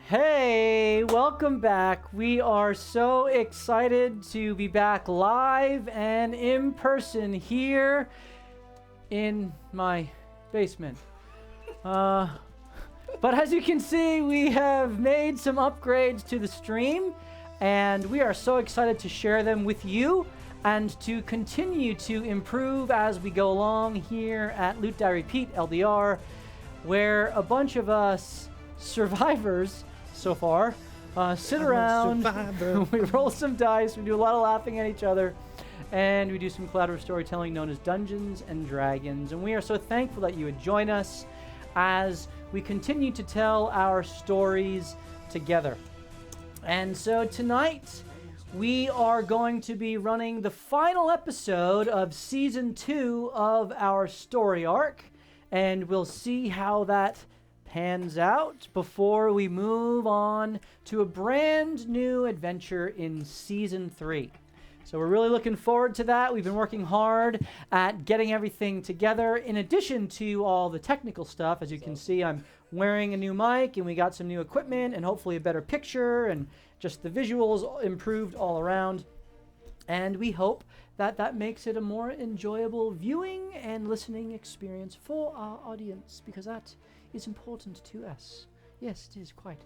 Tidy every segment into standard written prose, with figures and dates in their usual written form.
Hey, welcome back. We are so excited to be back live and in person here in my basement. But as you can see, we have made some upgrades to the stream, and we are so excited to share them with you and to continue to improve as we go along here at Loot Die Repeat LDR, where a bunch of us survivors so far sit around, we roll some dice, we do a lot of laughing at each other, and we do some collaborative storytelling known as Dungeons and Dragons. And we are so thankful that you would join us as we continue to tell our stories together. And so tonight we are going to be running the final episode of Season 2 of our story arc, and we'll see how that pans out before we move on to a brand new adventure in Season 3. So we're really looking forward to that. We've been working hard at getting everything together. In addition to all the technical stuff, as you can see, I'm wearing a new mic, and we got some new equipment, and hopefully a better picture, and just the visuals improved all around. And we hope that that makes it a more enjoyable viewing and listening experience for our audience, because that is important to us. Yes, it is quite.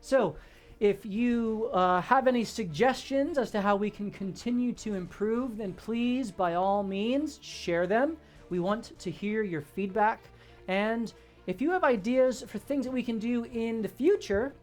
So, if you have any suggestions as to how we can continue to improve, then please, by all means, share them. We want to hear your feedback. And if you have ideas for things that we can do in the future,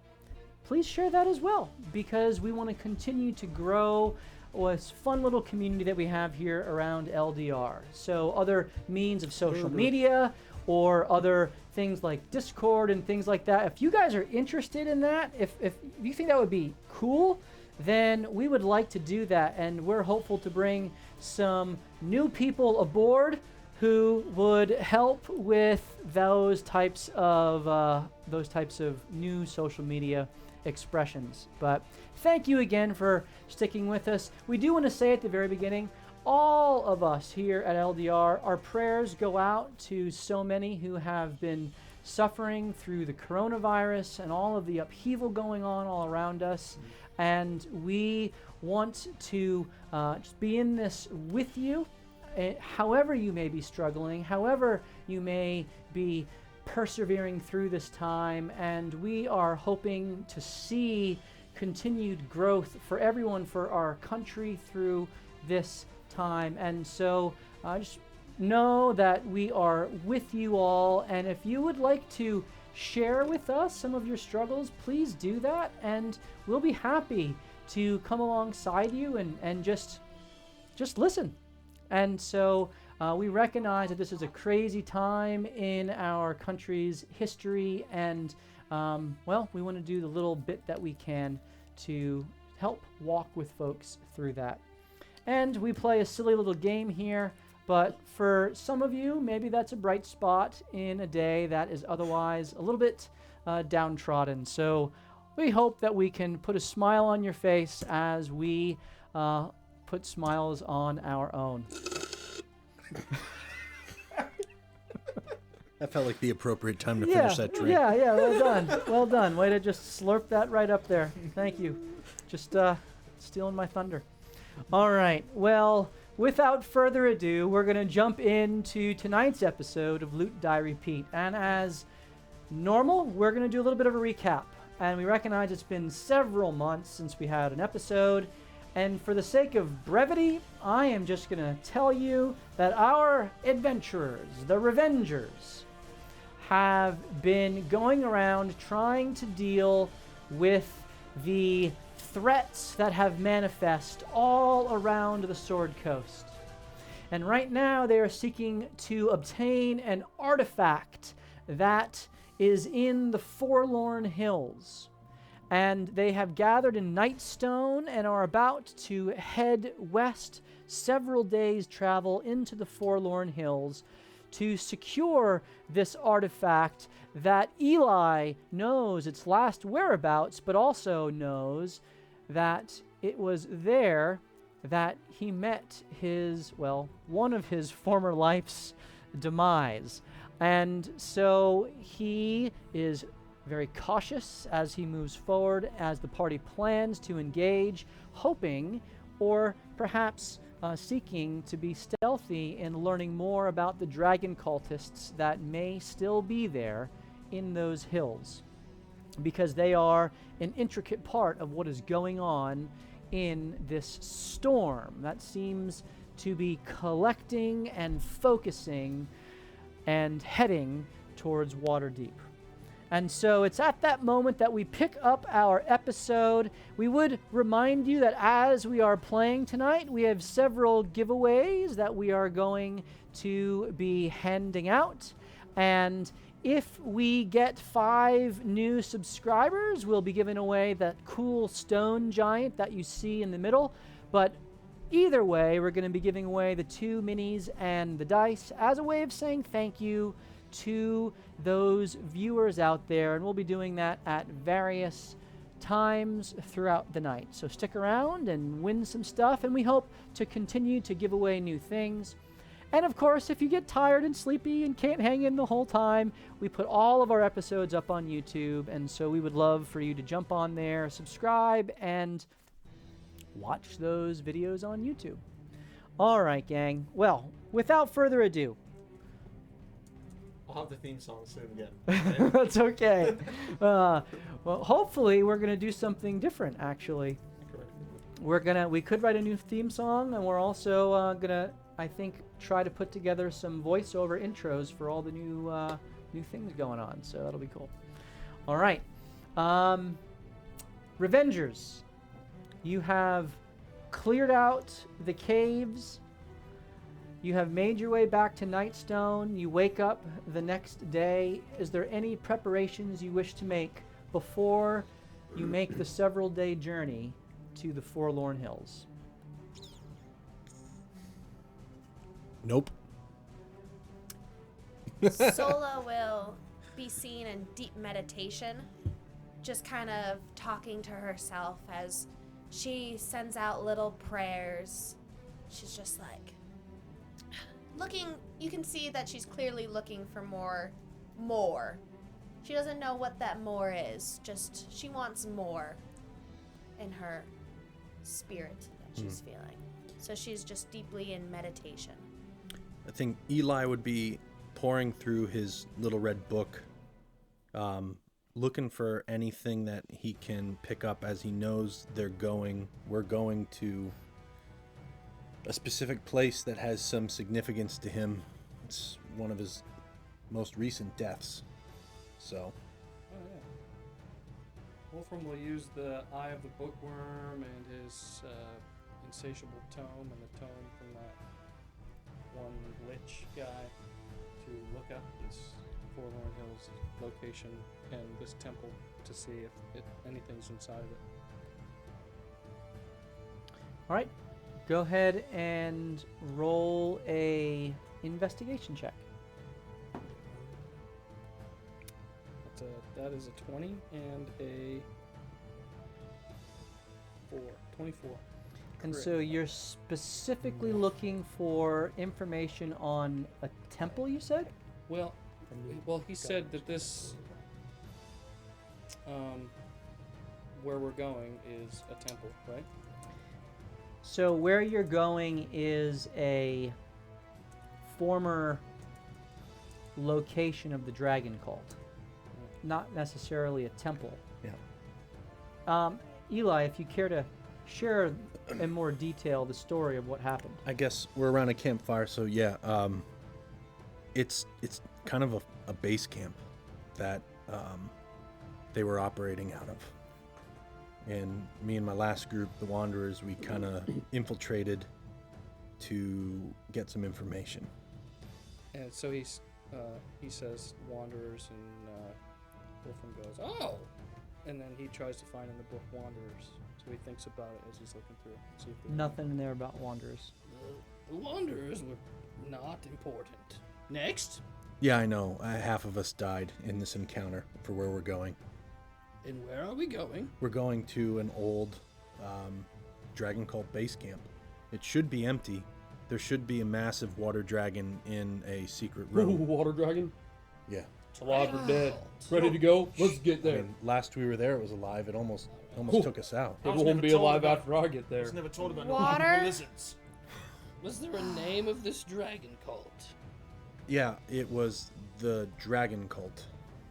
please share that as well, because we want to continue to grow this fun little community that we have here around LDR. So other means of social media or other things like Discord and things like that. If you guys are interested in that, if you think that would be cool, then we would like to do that. And we're hopeful to bring some new people aboard who would help with those types of new social media expressions. But thank you again for sticking with us. We do want to say at the very beginning, all of us here at LDR, our prayers go out to so many who have been suffering through the coronavirus and all of the upheaval going on all around us. And we want to just be in this with you, however you may be struggling, however you may be persevering through this time. And we are hoping to see continued growth for everyone, for our country through this time. And so just know that we are with you all, and if you would like to share with us some of your struggles, please do that, and we'll be happy to come alongside you and just listen. And so we recognize that this is a crazy time in our country's history, and we want to do the little bit that we can to help walk with folks through that. And we play a silly little game here, but for some of you, maybe that's a bright spot in a day that is otherwise a little bit downtrodden. So we hope that we can put a smile on your face as we put smiles on our own. That felt like the appropriate time to finish that drink. Yeah, well done. Well done. Way to just slurp that right up there. Thank you. Just stealing my thunder. All right, well, without further ado, we're going to jump into tonight's episode of Loot Die Repeat. And as normal, we're going to do a little bit of a recap. And we recognize it's been several months since we had an episode. And for the sake of brevity, I am just going to tell you that our adventurers, the Revengers, have been going around trying to deal with the threats that have manifest all around the Sword Coast. And right now they are seeking to obtain an artifact that is in the Forlorn Hills. And they have gathered in Nightstone and are about to head west several days' travel into the Forlorn Hills to secure this artifact that Eli knows its last whereabouts, but also knows that it was there that he met one of his former life's demise. And so he is very cautious as he moves forward, as the party plans to engage, hoping or perhaps seeking to be stealthy in learning more about the dragon cultists that may still be there in those hills, because they are an intricate part of what is going on in this storm that seems to be collecting and focusing and heading towards Waterdeep. And so it's at that moment that we pick up our episode. We would remind you that as we are playing tonight, we have several giveaways that we are going to be handing out. And if we get 5 new subscribers, we'll be giving away that cool stone giant that you see in the middle. But either way, we're going to be giving away the 2 minis and the dice as a way of saying thank you to those viewers out there, and we'll be doing that at various times throughout the night. So stick around and win some stuff, and we hope to continue to give away new things. And of course, if you get tired and sleepy and can't hang in the whole time, we put all of our episodes up on YouTube, and so we would love for you to jump on there, subscribe, and watch those videos on YouTube. All right, gang. Well, without further ado, I'll have the theme song soon again. that's okay. Well, hopefully we're gonna do something different. Actually, we could write a new theme song, and we're also gonna, I think, try to put together some voiceover intros for all the new things going on. So that'll be cool. All right, Revengers, you have cleared out the caves. You have made your way back to Nightstone. You wake up the next day. Is there any preparations you wish to make before you make the several-day journey to the Forlorn Hills? Nope. Sola will be seen in deep meditation, just kind of talking to herself as she sends out little prayers. She's just like, looking, you can see that she's clearly looking for more. She doesn't know what that more is, just she wants more in her spirit that she's feeling. So she's just deeply in meditation. I think Eli would be poring through his little red book, looking for anything that he can pick up, as he knows we're going to a specific place that has some significance to him. It's one of his most recent deaths. So. Oh, yeah. Wolfram will use the Eye of the Bookworm and his insatiable tome and the tome from that one lich guy to look up this Forlorn Hills location and this temple to see if anything's inside of it. All right. Go ahead and roll a investigation check. That is a 20 and a 24. And Correct. so you're specifically looking for information on a temple, you said? Well, he said that this, where we're going is a temple, right? So where you're going is a former location of the dragon cult, not necessarily a temple. Yeah. Eli, if you care to share in more detail the story of what happened. I guess we're around a campfire, so yeah. It's kind of a base camp that they were operating out of. And me and my last group, the Wanderers, we kind of infiltrated to get some information. And so he says Wanderers, and Wolfram goes, oh! And then he tries to find in the book Wanderers. So he thinks about it as he's looking through it. See if there's Nothing in there about Wanderers. The Wanderers were not important. Next. Yeah, I know. Half of us died in this encounter for where we're going. And where are we going? We're going to an old dragon cult base camp. It should be empty. There should be a massive water dragon in a secret room. Water dragon? Yeah. It's alive or dead. Ready to go? Let's get I there. mean, last we were there, it was alive. It almost Ooh. took us out. I It was won't never be told alive about- after I get I there. was never told about Water? no lizards. Was there a name of this dragon cult? Yeah, it was the Dragon Cult.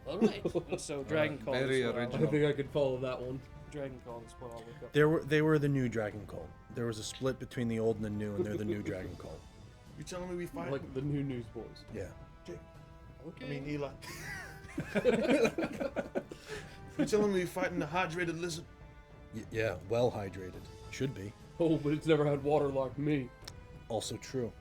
All right. So Dragon Call. very is what original. I think I could follow that one. Dragon Call is what I'll look up. They were the new Dragon Cult. There was a split between the old and the new, and they're the new Dragon Cult. You telling me we fight? Like the new Newsboys. Yeah. Okay. I mean, Eli. You telling me we fighting the hydrated lizard? Yeah, well hydrated. Should be. Oh, but it's never had water like me Also true.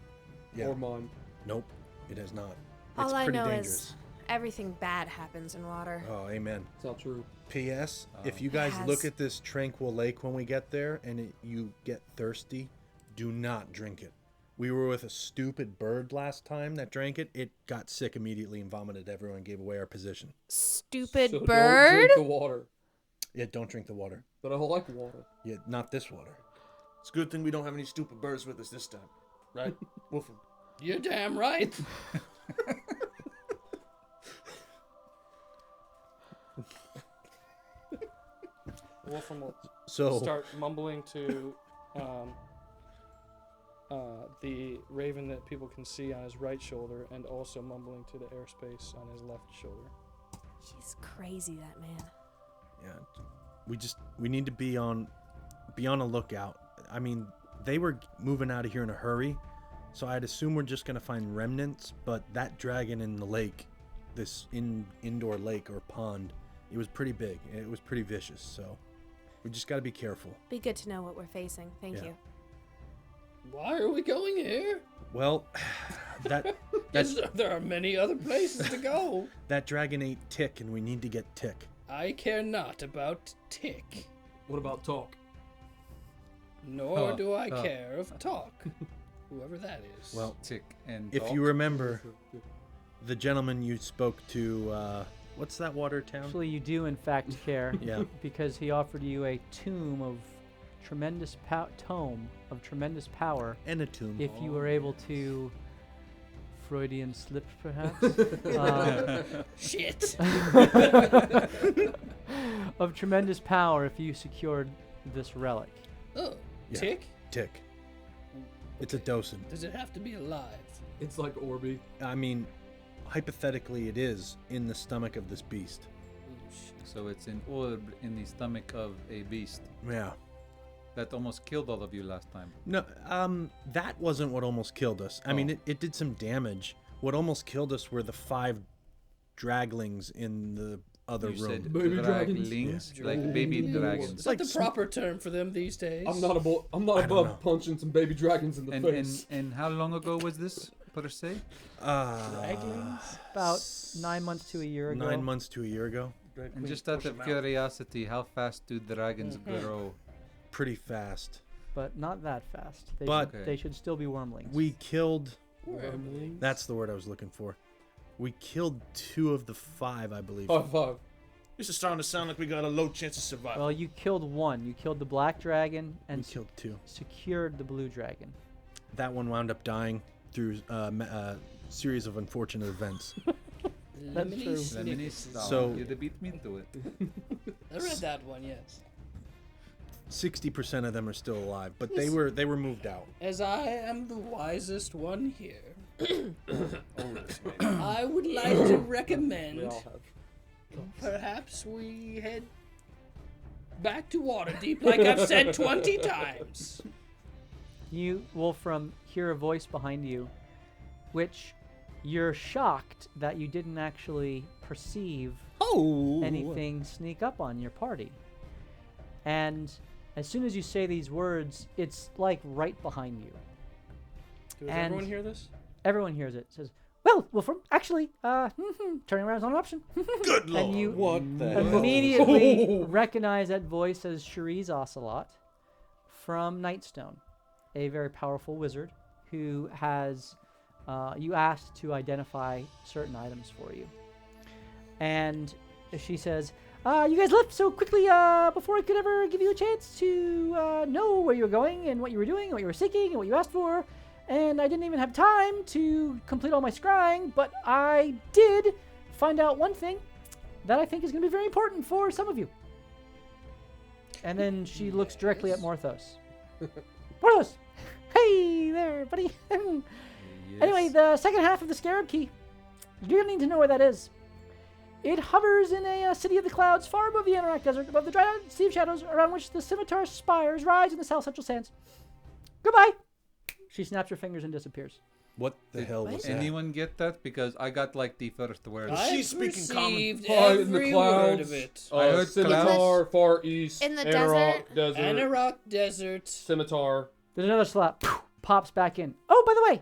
Yeah. or mine. Nope, it has not. All It's I pretty know dangerous. is everything bad happens in water. Oh, amen. It's not true. P.S. If you guys Yes. look at this tranquil lake when we get there and you get thirsty, do not drink it. We were with a stupid bird last time that drank it. It got sick immediately and vomited everywhere and gave away our position. Stupid So bird. Don't drink the water. Yeah, don't drink the water. But I like water. Yeah, not this water. It's a good thing we don't have any stupid birds with us this time, right, Wolfram? You're damn right. Wolfram will So start mumbling to the raven that people can see on his right shoulder, and also mumbling to the airspace on his left shoulder. He's crazy, that man. yeah, we need to be on a lookout. I mean, they were moving out of here in a hurry, so I'd assume we're just gonna find remnants. But that dragon in the lake, this indoor lake or pond, it was pretty big. It was pretty vicious. So we just gotta be careful. Be good to know what we're facing. Thank Yeah. you. Why are we going here? Well, that There are many other places to go. that dragon ate Tick, and we need to get Tick. I care not about Tick, What about talk? nor do I Huh. care of Talk, whoever that is. Well, Tick and if talk. you remember, the gentleman you spoke to, what's that water town? Actually, you do in fact care. Yeah. Because he offered you a tome of tremendous power And a tomb. if you were able to Freudian slip, perhaps, Shit. of tremendous power if you secured this relic. Oh, Yeah. Tick? Tick. It's a docent. Does it have to be alive? It's like Orby. I mean, hypothetically, it is in the stomach of this beast. Oh, shit. So it's in orb in the stomach of a beast Yeah. that almost killed all of you last time. No, that wasn't what almost killed us. I mean, Oh. it did some damage. What almost killed us were the 5 draglings in the other You room. said Baby dragons? draglings, Yeah. like baby Ew. dragons. Is that like the some- proper term for them these days? I'm not I don't know. above punching some baby dragons in the And, face. and how long ago was this, per se? About 9 months to a year ago. 9 months to a year ago. And just out of curiosity, how fast do dragons Mhm. grow? Pretty fast. But not that fast. They, But- should, they should still be wormlings. We killed... Ramblings. That's the word I was looking for. We killed 2 of the 5, I believe. High five. This is starting to sound like we got a low chance of survival. Well, you killed one. You killed the black dragon We and killed 2. secured the blue dragon. That one wound up dying through a series of unfortunate events. That's true. Lemony So- you beat me to it. I read that one, yes. 60% of them are still alive, but they were moved out. As I am the wisest one here, I would like to recommend We all have. perhaps we head back to Waterdeep, like I've said 20 times. You, Wolfram, hear a voice behind you, which you're shocked that you didn't actually perceive Oh! anything sneak up on your party. And as soon as you say these words, it's like right behind you. Does And- everyone hear this? Everyone hears it. Says, "Well, Wolfram, actually, turning around is not an option." Good lord. And you What the immediately recognize that voice as Cherise Ocelot from Nightstone, a very powerful wizard who has you asked to identify certain items for you. And she says, you guys left so quickly before I could ever give you a chance to know where you were going and what you were doing and what you were seeking and what you asked for. And I didn't even have time to complete all my scrying, but I did find out one thing that I think is going to be very important for some of you. And then she looks directly at Morthos. Morthos! Hey there, buddy! Anyway, the second half of the Scarab Key. You're going to need to know where that is. It hovers in a city of the clouds far above the Anorak Desert, above the dried-out Sea of Shadows, around which the scimitar spires rise in the south central sands. Goodbye! She snaps her fingers and disappears. What the hell was that? Anyone get that? Because I got like the first word. She's speaking common. Received Far in every the word clouds. of it. I heard Scimitar, Far East, In the Anorak Desert, Anorak Desert. Scimitar. There's another slap. Pops back in. Oh, by the way,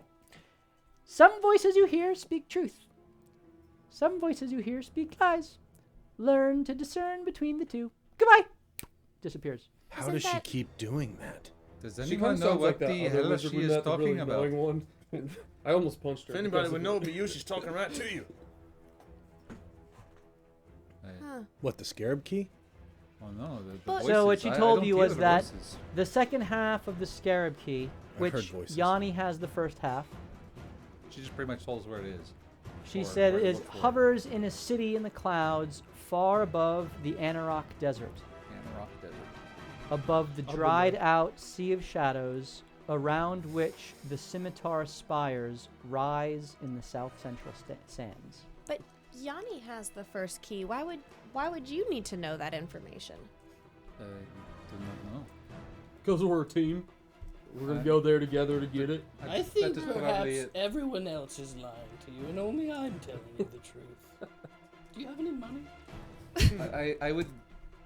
some voices you hear speak truth. Some voices you hear speak lies. Learn to discern between the two. Goodbye. Disappears. How Isn't does she that- keep doing that? Does She anyone kinda know sounds what like that the other hell wizard she we is met, the talking really about? annoying one. I almost punched her. If anybody because would of know it. it'd be you, she's talking right to you. What, the Scarab Key? Oh no, the But- voices. So what she I told don't you hear was the that voices. the second half of the Scarab Key, I heard which voices. Yanni has the first half, She just pretty much told us where it is. she Or said where to is look for it. hovers in a city in the clouds far above the Anorak Desert, Anorak Desert. above the dried out Sea of Shadows, around which the scimitar spires rise in the south central sands. But Yanni has the first key. Why would you need to know that information? I do not know. Because we're a team. We're going to go there together to get it. I think that is perhaps probably it. everyone else is lying to you, and only I'm telling you the truth. Do you have any money? I would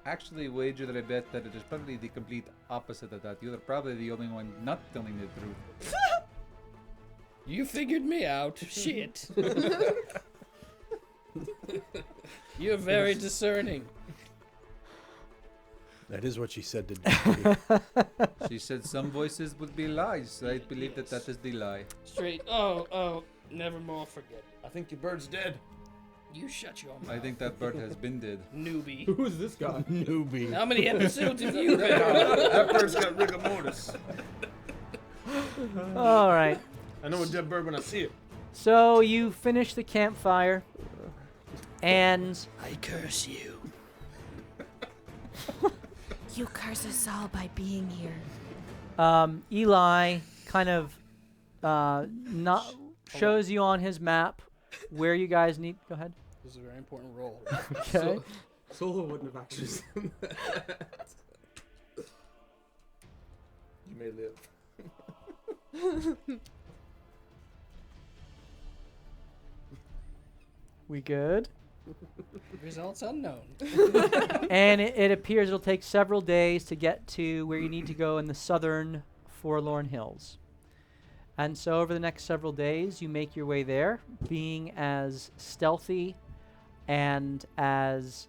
actually wager that I bet that it is probably the complete opposite of that. You're probably the only one not telling the truth. You figured me out. Shit. You're very discerning. That is what she said to do. She said some voices would be lies. So I believe that is the lie. Straight. Oh, nevermore forget it. I think your bird's dead. You shut your mouth. I think that bird has been dead. Newbie. Who is this guy? Newbie. How many episodes have you been on? That bird's got rigor mortis. All right. I know a dead bird when I see it. So you finish the campfire, and I curse you. You curse us all by being here. Eli kind of not shows you on his map where you guys need. Go ahead. This is a very important role. Okay. Solo wouldn't have actually said that. You may live. We good? Results unknown. And it appears it'll take several days to get to where you need to go in the southern Forlorn Hills. And so over the next several days, you make your way there, being as stealthy and as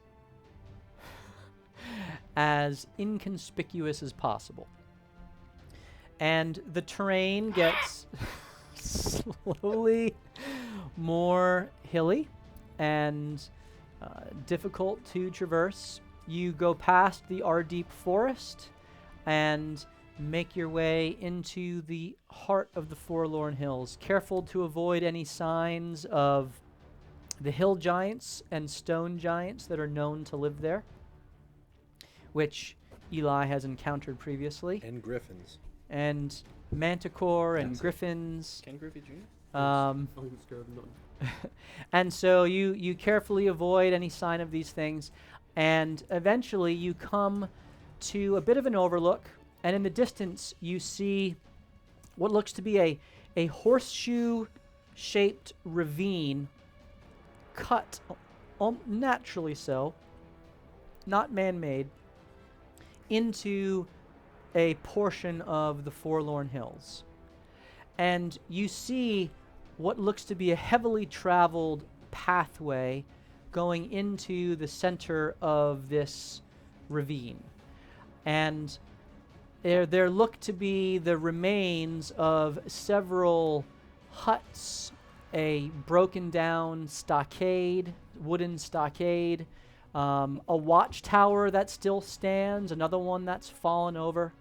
inconspicuous as possible. And the terrain gets slowly more hilly and difficult to traverse. You go past the Ardeep Forest and make your way into the heart of the Forlorn Hills, careful to avoid any signs of the hill giants and stone giants that are known to live there, which Eli has encountered previously, And griffins. and manticore and griffins. Ken Griffey Jr.? Um, I'm scared of none. And so you carefully avoid any sign of these things, and eventually you come to a bit of an overlook, and in the distance you see what looks to be a horseshoe-shaped ravine cut naturally so, not man-made, into a portion of the Forlorn Hills. And you see what looks to be a heavily traveled pathway going into the center of this ravine. And there look to be the remains of several huts, a broken down stockade, wooden stockade, a watchtower that still stands, another one that's fallen over,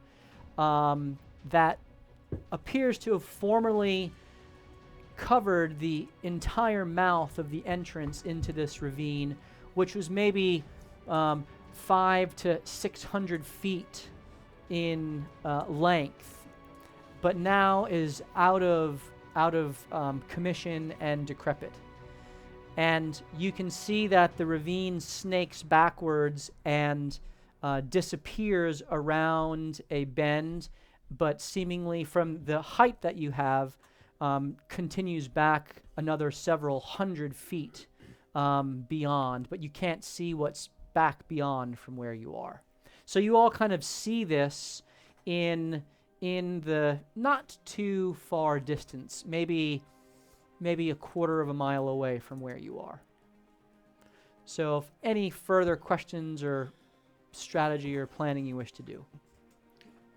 that appears to have formerly covered the entire mouth of the entrance into this ravine, which was maybe 500 to 600 feet in length, but now is out of commission and decrepit. And you can see that the ravine snakes backwards and disappears around a bend, but seemingly from the height that you have, continues back another several hundred feet beyond, but you can't see what's back beyond from where you are. So you all kind of see this in the not too far distance, maybe a quarter of a mile away from where you are. So if any further questions or strategy or planning you wish to do.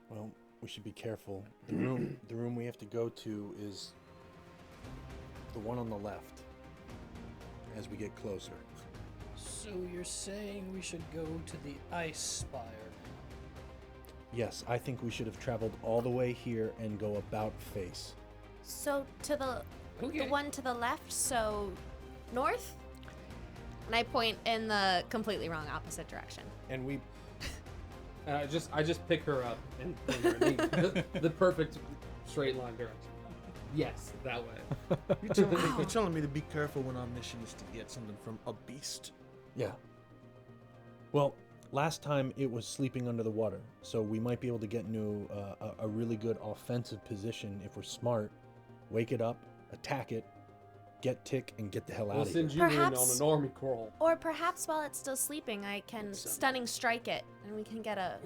Well, we should be careful. The room we have to go to is the one on the left as we get closer. So you're saying we should go to the Ice Spire? Yes, I think we should have traveled all the way here and go about face. So to the Okay. one to the left, so north? And I point in the completely wrong opposite direction. And we And I just pick her up and point her in the perfect straight line direction. Yes, that way. You're telling me to be careful when our mission is to get something from a beast. Yeah. Well, last time it was sleeping under the water, so we might be able to get into a really good offensive position if we're smart. Wake it up, attack it, get Tick, and get the hell out We'll of here. send you in on Perhaps- an army crawl. Or perhaps while it's still sleeping, I can stunning strike it, and we can get a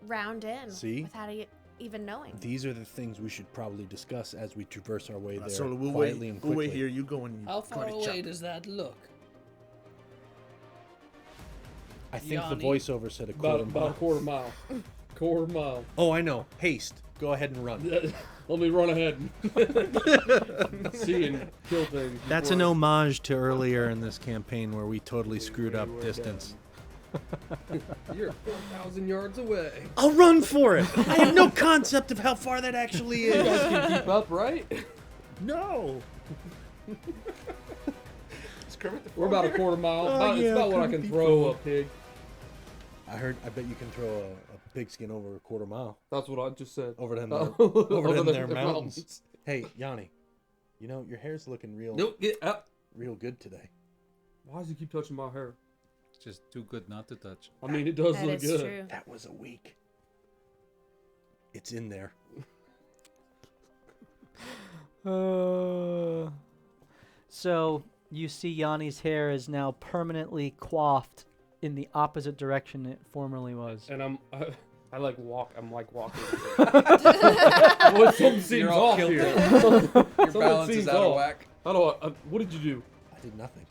round in See? without even knowing. These are the things we should probably discuss as we traverse our way there So we'll quietly wait. and We'll quickly. wait here. You go and How far karate away chop. does that look? I think the Yanni? voiceover said a quarter About a mile. quarter mile. Quarter mile. Oh, I know. Haste. Go ahead and run. Let me run ahead. See and kill things. That's an before- homage to earlier in this campaign where we totally screwed up We're distance. You're 4,000 yards away. I'll run for it. I have no concept of how far that actually You guys is. can keep up, right? No. It's Kermit the We're Frog about a here? quarter mile. Oh, It's yeah, about what I couldn't can be throw far. a pig. I bet you can throw a pigskin over a quarter mile. That's what I just said. Over them, Oh, over them the- there the mountains. Hey, Yanni, you know your hair's looking Nope, get up. real good today. Why does he keep touching my hair? It's just too good not to touch. I mean, it does That look is good. true. That was a week. It's in there. So you see Yanni's hair is now permanently coiffed in the opposite direction it formerly was. And I like walk. I'm like walking. Well, something seems You're all off killed here. Your Something balance is seems out of off. whack. How do what did you do? I did nothing.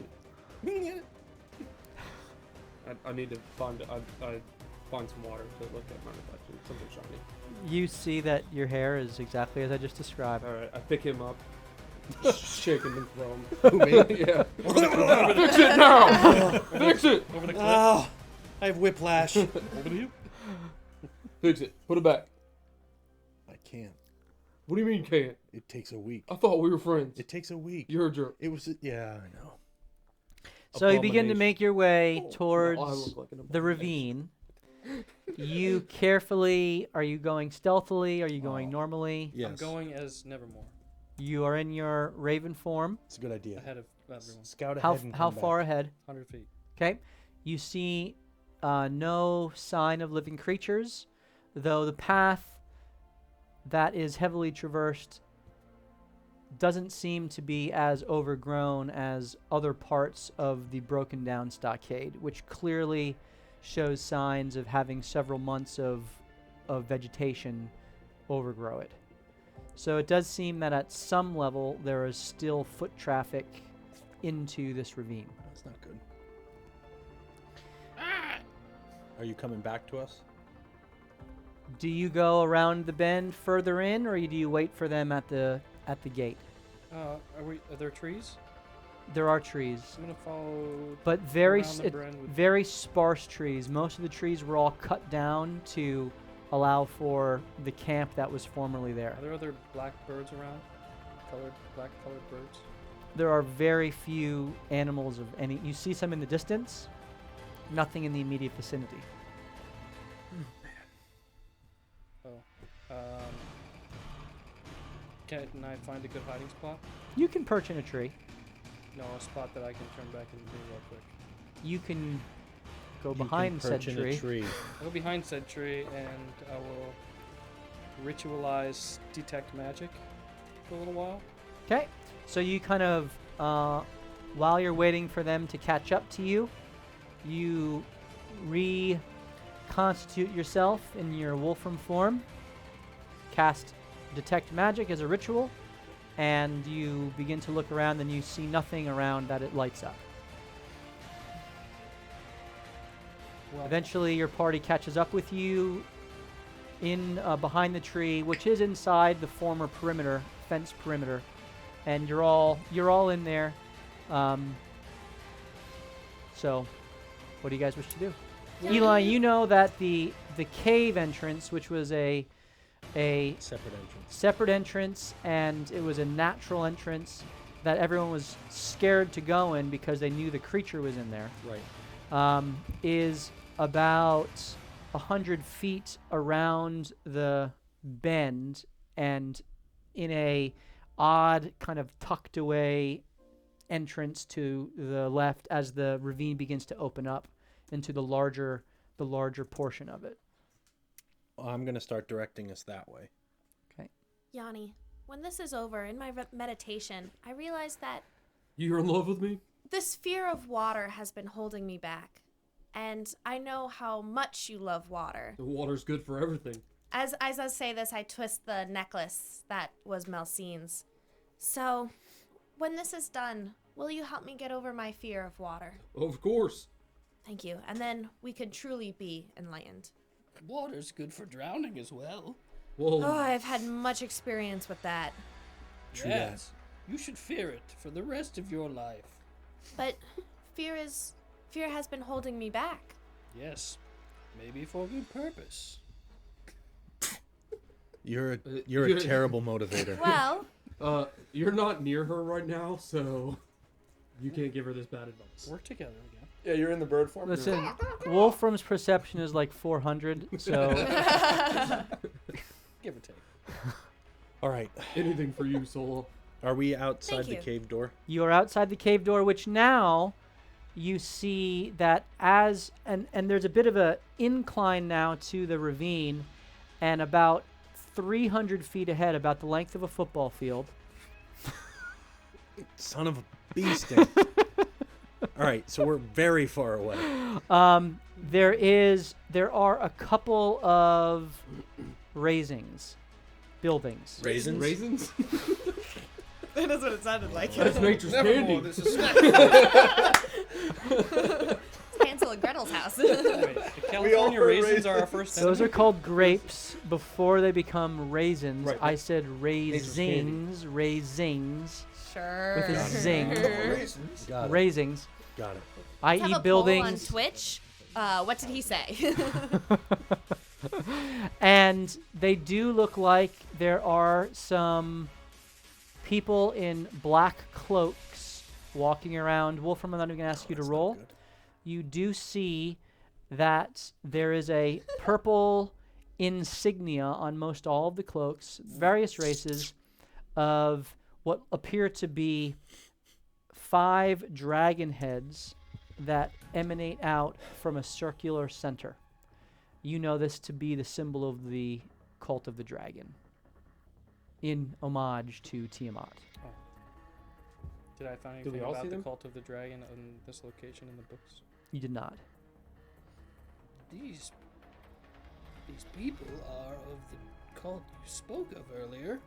I need to find some water to look at my reflection. Something shiny. You see that your hair is exactly as I just described. All right, I pick him up, shake him and throw him. Who, me? Yeah. Fix it now. Fix it. Over the cliff. Oh, I have whiplash. Over to you. Fix it. Put it back. I can't. What do you mean you can't? It takes a week. I thought we were friends. It takes a week. You're a jerk. It was, yeah, I know. So you begin to Abomination. make your way Oh, towards I look like an the ravine. You carefully, are you going stealthily? Are you going normally? Yes. I'm going as Nevermore, You are in your raven form. It's a good idea. ahead of everyone. Scout ahead How, and how come far back. ahead? 100 feet. Okay. You see no sign of living creatures, though the path that is heavily traversed doesn't seem to be as overgrown as other parts of the broken down stockade, which clearly shows signs of having several months of vegetation overgrow it. So it does seem that at some level there is still foot traffic into this ravine. That's not good. Are you coming back to us? Do you go around the bend further in, or do you wait for them at the gate? Are there trees? There are trees, I'm gonna follow. but very around the bend with- very sparse trees. Most of the trees were all cut down to allow for the camp that was formerly there. Are there other black birds around? black-colored birds? There are very few animals of any. You see some in the distance, nothing in the immediate vicinity. Can I find a good hiding spot? You can perch in a tree. No, a spot that I can turn back and do real quick. You can go You can behind said perch in tree. a tree. I'll go behind said tree and I will ritualize detect magic for a little while. Okay, so you kind of, while you're waiting for them to catch up to you, you reconstitute yourself in your wolfram form, cast detect magic as a ritual, and you begin to look around and you see nothing around that it lights up. Eventually your party catches up with you in behind the tree, which is inside the former perimeter, fence perimeter, and you're all in there. So what do you guys wish to do? Eli, you know that the cave entrance, which was a Separate entrance. and it was a natural entrance that everyone was scared to go in because they knew the creature was in there, Right. is about 100 feet around the bend and in a odd kind of tucked away entrance to the left as the ravine begins to open up into the larger portion of it. I'm going to start directing us that way. Yanni, when this is over, in my meditation, I realized that You're in love with me? this fear of water has been holding me back. And I know how much you love water. The water's good for everything. As I say this, I twist the necklace that was Melcine's. So, when this is done, will you help me get over my fear of water? Of course. Thank you. And then we could truly be enlightened. Water's good for drowning as well. Well, Oh, I've had much experience with that. True Yes. You should fear it for the rest of your life. But fear has been holding me back. Yes. Maybe for good purpose. You're a you're- terrible motivator. Well, you're not near her right now, so you can't give her this bad advice. Work together again. Yeah, you're in the bird form. Listen, Wolfram's perception is like 400, so Give or take. All right. Anything for you, Solo. Are we outside Thank the you. cave door? you are outside the cave door, which now you see that and there's a bit of a incline now to the ravine, and about 300 feet ahead, about the length of a football field. Son of a beast. All right, so we're very far away. There are a couple of buildings. Raisins? Raisins? That's what it sounded like. That's nature's candy. Nevermore, this is Hansel and Gretel's house. Wait, the California heard raisins are our first Those are enemy? called grapes before they become raisins. Right, I said nature's candy. raisins, Sure. with a zing. raisins. Got it. Raisings, Got it. Let's have i.e. a buildings. poll on Twitch. What did he say? And they do look like there are some people in black cloaks walking around. Wolfram, I'm not even going to ask you to That's not roll. good. You do see that there is a purple insignia on most all of the cloaks, various races, of what appear to be 5 dragon heads that emanate out from a circular center. You know this to be the symbol of the cult of the dragon, in homage to Tiamat. Did I find Did we anything all about see the them? cult of the dragon on this location in the books? You did not. These people are of the cult you spoke of earlier.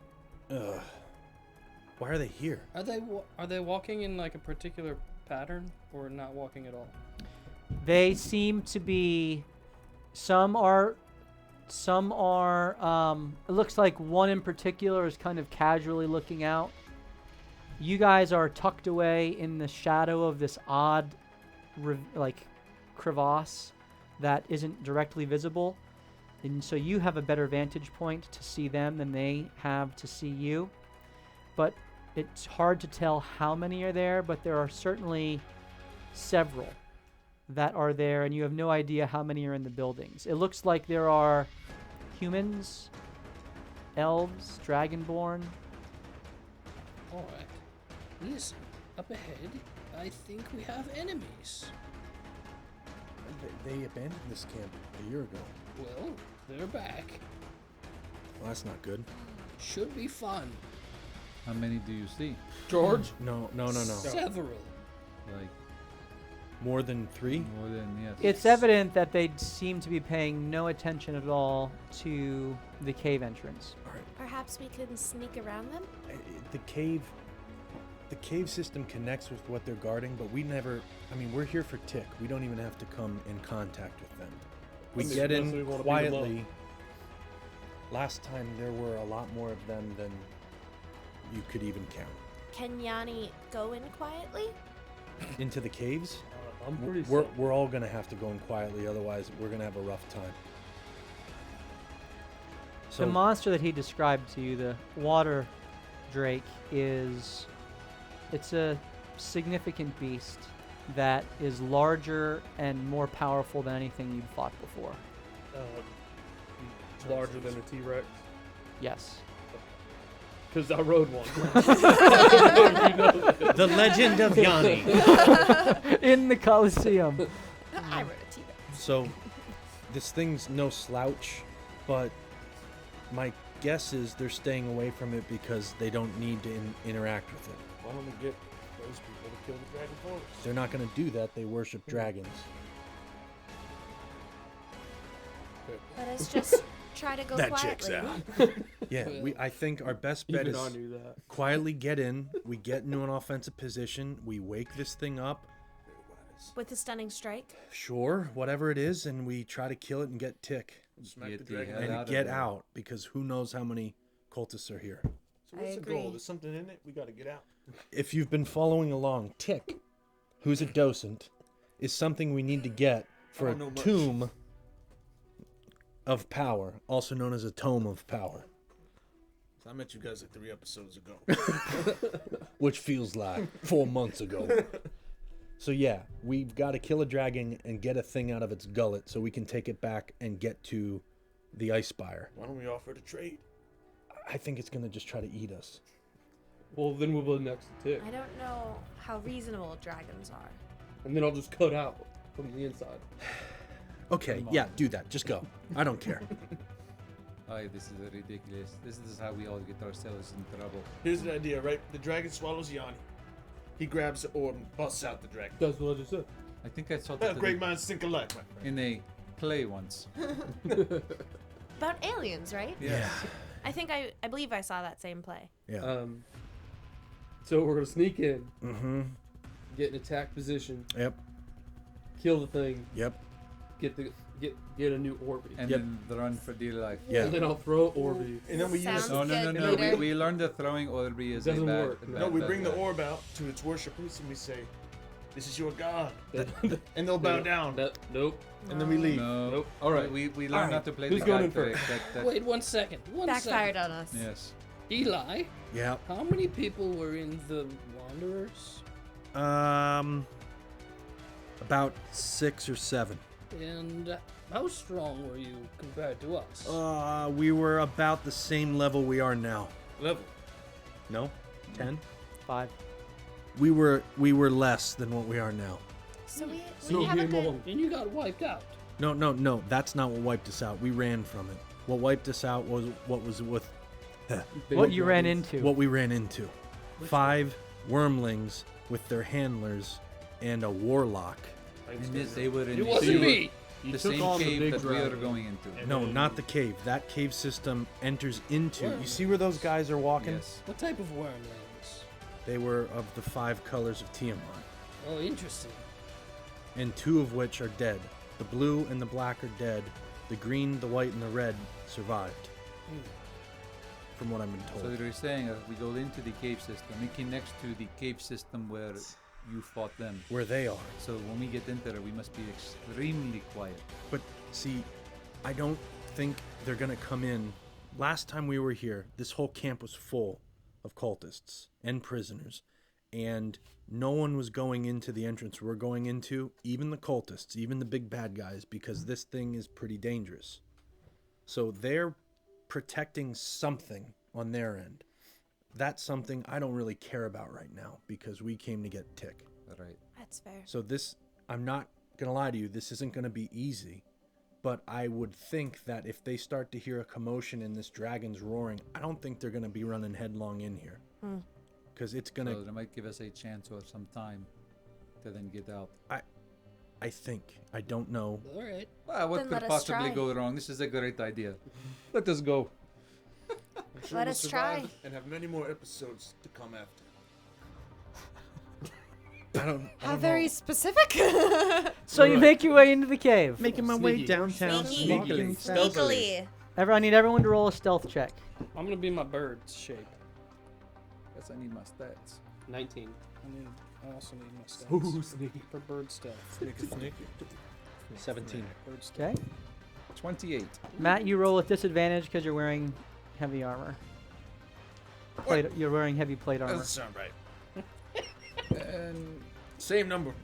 Ugh. Why are they here? Are they walking in like a particular pattern or not walking at all? They seem to be. Some are. It looks like one in particular is kind of casually looking out. You guys are tucked away in the shadow of this odd, crevasse that isn't directly visible, and so you have a better vantage point to see them than they have to see you. But It's hard to tell how many are there, but there are certainly several that are there, and you have no idea how many are in the buildings. It looks like there are humans, elves, dragonborn. All right. Listen, up ahead, I think we have enemies. They abandoned this camp a year ago. Well, they're back. Well, that's not good. Should be fun. How many do you see? George? No. Several. Like More than 3? more than yes. It's evident that they seem to be paying no attention at all to the cave entrance. All right. Perhaps we can sneak around them? The cave system connects with what they're guarding, but we're here for tick. We don't even have to come in contact with them. We get unless we in wanna beat 'em quietly. Last time there were a lot more of them than you could even count. Can Yanni go in quietly? Into the caves? I'm pretty We're all gonna have to go in quietly, otherwise we're gonna have a rough time. So The monster that he described to you, the water drake, it's a significant beast that is larger and more powerful than anything you've fought before. Larger than a T-Rex. Yes. Because I rode one. the legend of Yanni. In the Colosseum. I wrote a T-Rex. So this thing's no slouch, but my guess is they're staying away from it because they don't need to interact with it. Why don't we get those people to kill the dragon for us? They're not going to do that. They worship dragons. Let us just try to go That quietly. checks out. Yeah, I think our best bet Even is I knew that. quietly get in. We get into an offensive position. We wake this thing up. With a stunning strike. Sure, whatever it is, and we try to kill it and get tick Smack Get the the dragon. hell and out of get there. out because who knows how many cultists are here. So I what's the goal? agree. There's something in it. We got to get out. If you've been following along, Tick, who's a docent, is something we need to get for I a don't know much. tomb of power, also known as a tome of power, So I met you guys like 3 episodes ago. which feels like 4 months ago. So yeah, we've got to kill a dragon and get a thing out of its gullet so we can take it back and get to the ice spire. Why don't we offer to trade? I think it's gonna just try to eat us. Well, then we'll be next to Tick. I don't know how reasonable dragons are. And then I'll just cut out from the inside. Okay, yeah, do that. Just go. I don't care. Aye, this is ridiculous. This is how we all get ourselves in trouble. Here's the idea, right? The dragon swallows Yanni. He grabs the orb and busts out the dragon. That's what I just said. I think I saw Well, that great minds think alike, my friend. in a play once. About aliens, right? Yeah. I believe I saw that same play. Yeah. So we're gonna sneak in, Mm-hmm. get in attack position, Yep. kill the thing, Yep. get a new Orby. And Yep. then run for dear life. Yeah. And then I'll throw Orby. And then we use Sounds No, good, no. leader. We learned that throwing Orby is Doesn't a bad, work. bad, no, we bad, bring the bad. orb out to its worshippers and we say, "This is your god," That- and they'll bow down. Nope. And then we leave. No. Nope. All right. We learned Alright. not to play Who's the going in character first? that Wait 1 second. Backfired on us. Yes. Eli, Yep. how many people were in the Wanderers? About 6 or 7. And how strong were you compared to us? We were about the same level we are now. Level. No? 10? 5. We were less than what we are now. So we So have a game good. on. And you got wiped out. No. That's not what wiped us out. We ran from it. What wiped us out was what was with What you ran into. what we ran into. 5 wormlings with their handlers and a warlock. And they were in It the wasn't same, me. You the took same on the cave big that we are dragon. going into. No, not the cave. That cave system enters into. You see where those guys are walking? Yes. What type of wormlings? They were of the 5 colors of Tiamat, Oh, interesting. and 2 of which are dead. The blue and the black are dead. The green, the white, and the red survived. From what I've been So told. they're saying that we go into the cave system. It connects to the cave system where you fought them. Where they are. So when we get into there, we must be extremely quiet. But see, I don't think they're gonna come in. Last time we were here, this whole camp was full of cultists and prisoners, and no one was going into the entrance we're going into, even the cultists, even the big bad guys, because this thing is pretty dangerous. So they're protecting something on their end. That's something I don't really care about right now because we came to get Tick. Right. That's fair. So this, I'm not going to lie to you, this isn't going to be easy. But I would think that if they start to hear a commotion and this dragon's roaring, I don't think they're going to be running headlong in here. Because it's going to... So they might give us a chance or some time to then get out. I think. I don't know. All right. Well, what Then let could us possibly try. go wrong? This is a great idea. Let us go. I'm sure Let we'll us survive try. and have many more episodes to come after. I don't How very specific. So you make your way into the cave. Making my way downtown. Sneaky. Sneakily. Sneakily. I need everyone to roll a stealth check. I'm gonna be my bird's shape. Guess I need my stats. 19. I also need my stats. Sneaky. For bird stealth. Sneaky. 17. Bird stealth. Okay. 28. Matt, you roll with disadvantage because you're wearing heavy armor. You're wearing heavy plate armor. Doesn't sound right. And Same number.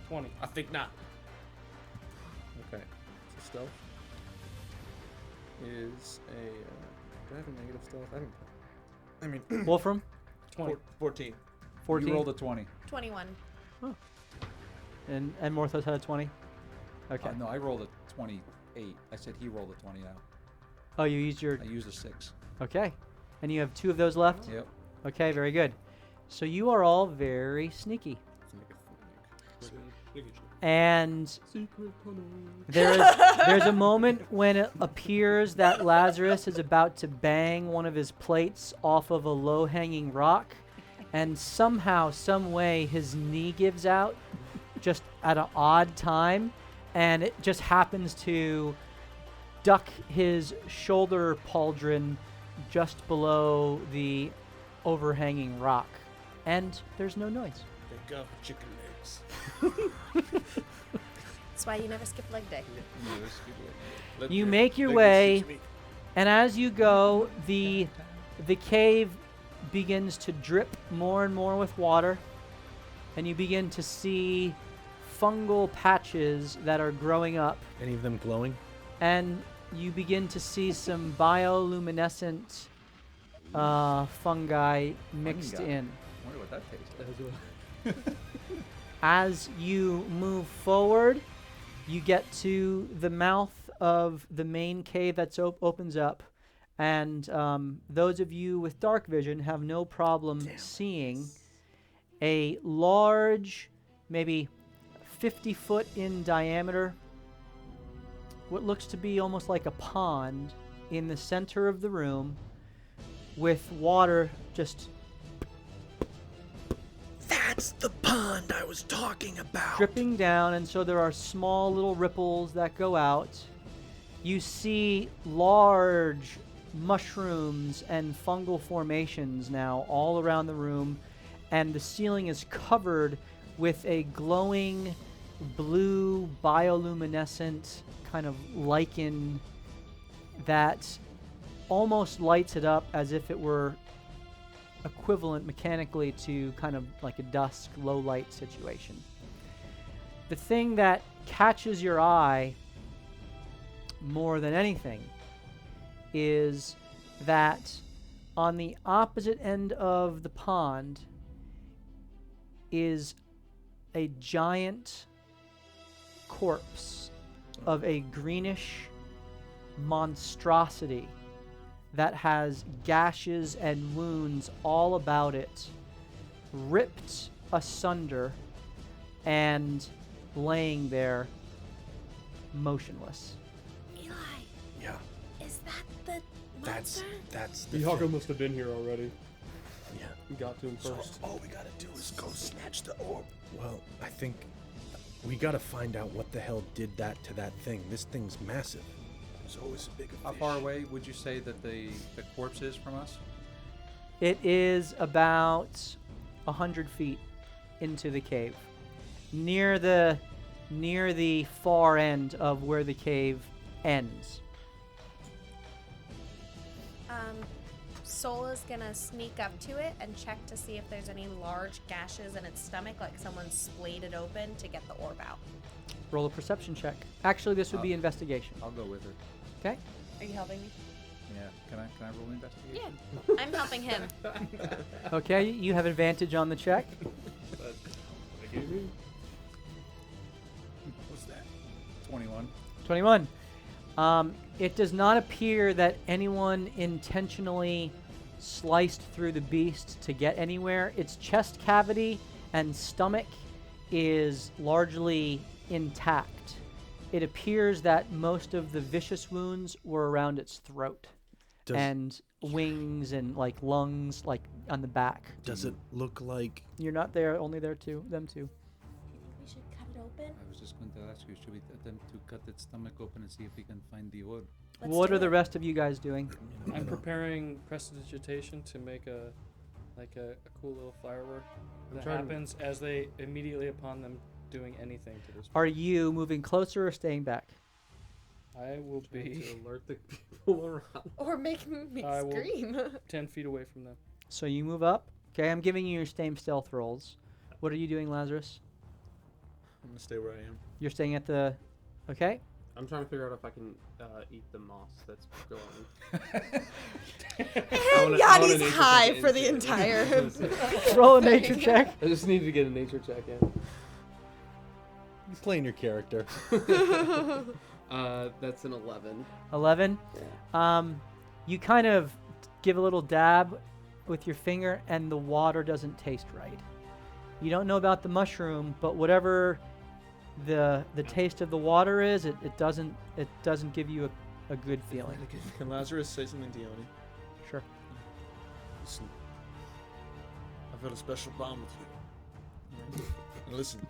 20. I think not. Okay. So stealth is a. Do I have a negative stealth? I mean, Wolfram, 20. 14. 14. you rolled a 20. 21. And Morthos had a 20. Okay. No, I rolled a 28. I said he rolled a 20 now. Oh, you used your... I used a 6. Okay. And you have 2 of those left? Yep. Okay, very good. So you are all very sneaky. And there's a moment when it appears that Lazarus is about to bang one of his plates off of a low-hanging rock, and somehow, some way, his knee gives out just at an odd time, and it just happens to duck his shoulder pauldron just below the overhanging rock, and there's no noise. Thank God for chicken legs. That's why you never skip leg day. You make your way, and as you go, the cave begins to drip more and more with water, and you begin to see fungal patches that are growing up, Any of them glowing? and you begin to see some bioluminescent fungi mixed Fungi. in. I wonder what that tastes like. As you move forward, you get to the mouth of the main cave that opens up, and those of you with dark vision have no problem seeing a large, maybe 50 foot in diameter, what looks to be almost like a pond in the center of the room, with water just That's the pond I was talking about. dripping down, and so there are small little ripples that go out. You see large mushrooms and fungal formations now all around the room, and the ceiling is covered with a glowing blue bioluminescent kind of lichen that almost lights it up as if it were equivalent mechanically to kind of like a dusk, low light situation. The thing that catches your eye more than anything is that on the opposite end of the pond is a giant corpse of a greenish monstrosity that has gashes and wounds all about it, ripped asunder and laying there motionless. Eli, Yeah, is that the that's monster? the Mihawk thing. must have been here already. Yeah. We got to him So first. all we gotta do is go snatch the orb. Well, I think we gotta find out what the hell did that to that thing. This thing's massive. There's always a bigger How fish. far away would you say that the corpse is from us? It is about 100 feet into the cave, near the far end of where the cave ends. Sola's gonna sneak up to it and check to see if there's any large gashes in its stomach, like someone splayed it open to get the orb out. Roll a perception check. Actually, this would be investigation. I'll go with her. Okay. Are you helping me? Yeah. Can I roll investigation? Yeah, I'm helping him. Okay, you have advantage on the check. What's that? 21. 21. It does not appear that anyone intentionally sliced through the beast to get anywhere. Its chest cavity and stomach is largely intact. It appears that most of the vicious wounds were around its throat and wings and like lungs, like on the back. Does it look like You're not there, only there two, them two. Do you think we should cut it open? I was just going to ask you, should we attempt to cut its stomach open and see if we can find the orb? Let's What do are the it. rest of you guys doing? I'm preparing prestidigitation to make a cool little firework that trying to- happens as they immediately upon them doing anything to this. Are you moving closer or staying back? I will To be alert the people around. Or make me I will- scream. 10 feet away from them. So you move up. Okay, I'm giving you your same stealth rolls. What are you doing, Lazarus? I'm gonna stay where I am. You're staying at the... Okay. I'm trying to figure out if I can eat the moss that's growing. And Yadi's high for the entire. Roll a nature check. I just need to get a nature check in. you're playing your character? That's an 11. 11. You kind of give a little dab with your finger, and the water doesn't taste right. You don't know about the mushroom, but whatever the taste of the water is, it doesn't give you a good feeling. Can Lazarus say something to Yoni? Sure. Listen, I've got a special bond with you. And listen,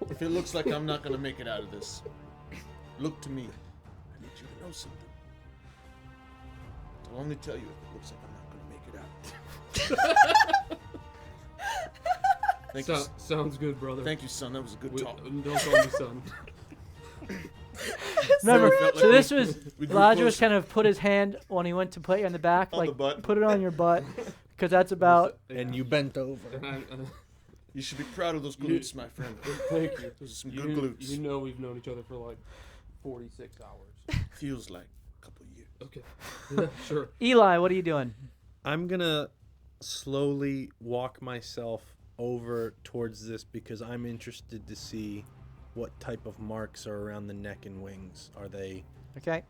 if it looks like I'm not gonna make it out of this, look to me. I need you to know something. I'll only tell you if it looks like I'm not gonna make it out. Thank you. Sounds good, brother. Thank you, son. That was a good talk. Don't call me son. Remember, felt like so this was we grew Lazarus closer. kind of put his hand when he went to put you on the back, On like the butt. put it on your butt, because that's about. And you bent over. You should be proud of those glutes, my friend. Thank you. Those are some good glutes. You know we've known each other for like 46 hours. Feels like a couple years. Okay. Sure. Eli, what are you doing? I'm gonna slowly walk myself over towards this because I'm interested to see what type of marks are around the neck and wings. Are they? Okay.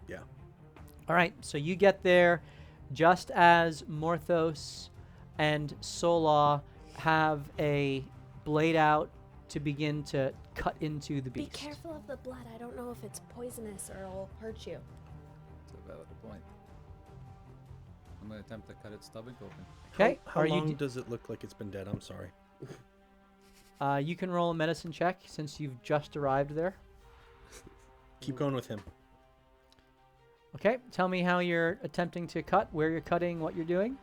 Yeah. All right. So you get there just as Morthos and Sola have a blade out to begin to cut into the Be beast. careful of the blood. I don't know if it's poisonous or it'll hurt you. That's a valid point. I'm going to attempt to cut its stomach open. Okay. How Are long you? does it look like it's been dead? I'm sorry. You can roll a medicine check since you've just arrived there. Keep going with him. Okay. Tell me how you're attempting to cut, where you're cutting, what you're doing.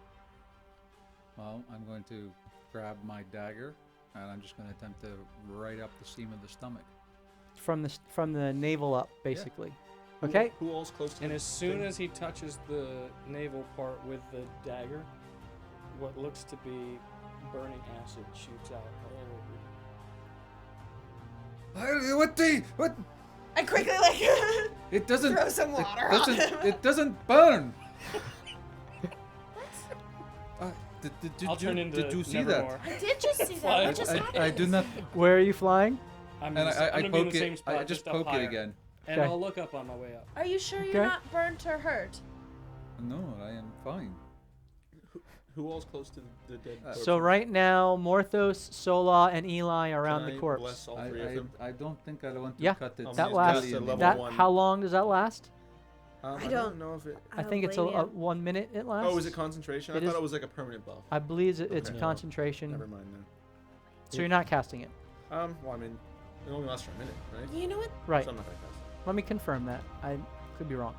Well, I'm going to grab my dagger, and I'm just going to attempt to right up the seam of the stomach. From the navel up, basically. Okay. Who all's close to And the as soon thing? as he touches the navel part with the dagger, what looks to be burning acid shoots out all over. What? I quickly like It doesn't. throw some water on him. It doesn't burn. Did I'll turn into you see Nevermore. that? I did just see that. Fly What just happened? I do not. Where are you flying? I'm, And just, I I'm gonna be in poke the same it. spot, I just up poke it higher. again. And Okay. I'll look up on my way up. Are you sure Okay. you're not burnt or hurt? No, I am fine. Who all's close to the dead? So So right now, Morthos, Sola, and Eli are around Can the I corpse. bless all three of them? I don't think I want to Yeah, cut it. that use lasts. Dusty at level That one. how long does that last? I I don't- know if it. I don't think it's blame you. 1 minute. It lasts. Oh, is it concentration? It I thought is- it was like a permanent buff. I believe it's Okay. a concentration. Never mind then. So you're not casting it, Well, I mean, it only lasts for a minute, right? You know what? right? So I'm not gonna cast it. Let me confirm that. I could be wrong.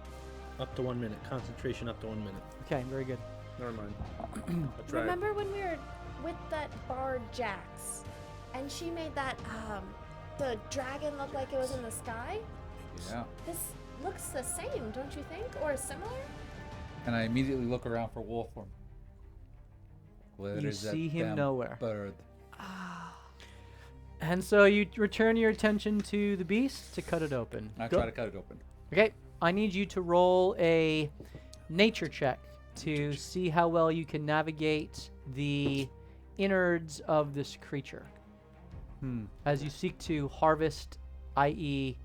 Up to 1 minute. Concentration up to 1 minute. Okay, very good. Never mind. I tried. Remember when we were with that bard Jax, and she made that the dragon look like it was in the sky? Yeah. This looks the same, don't you think, or similar? And I immediately look around for wolf form. Where You is that see him damn nowhere. bird? And so you return your attention to the beast to cut it open. I Go- try to cut it open. Okay, I need you to roll a nature check to see how well you can navigate the innards of this creature as you seek to harvest, i.e.,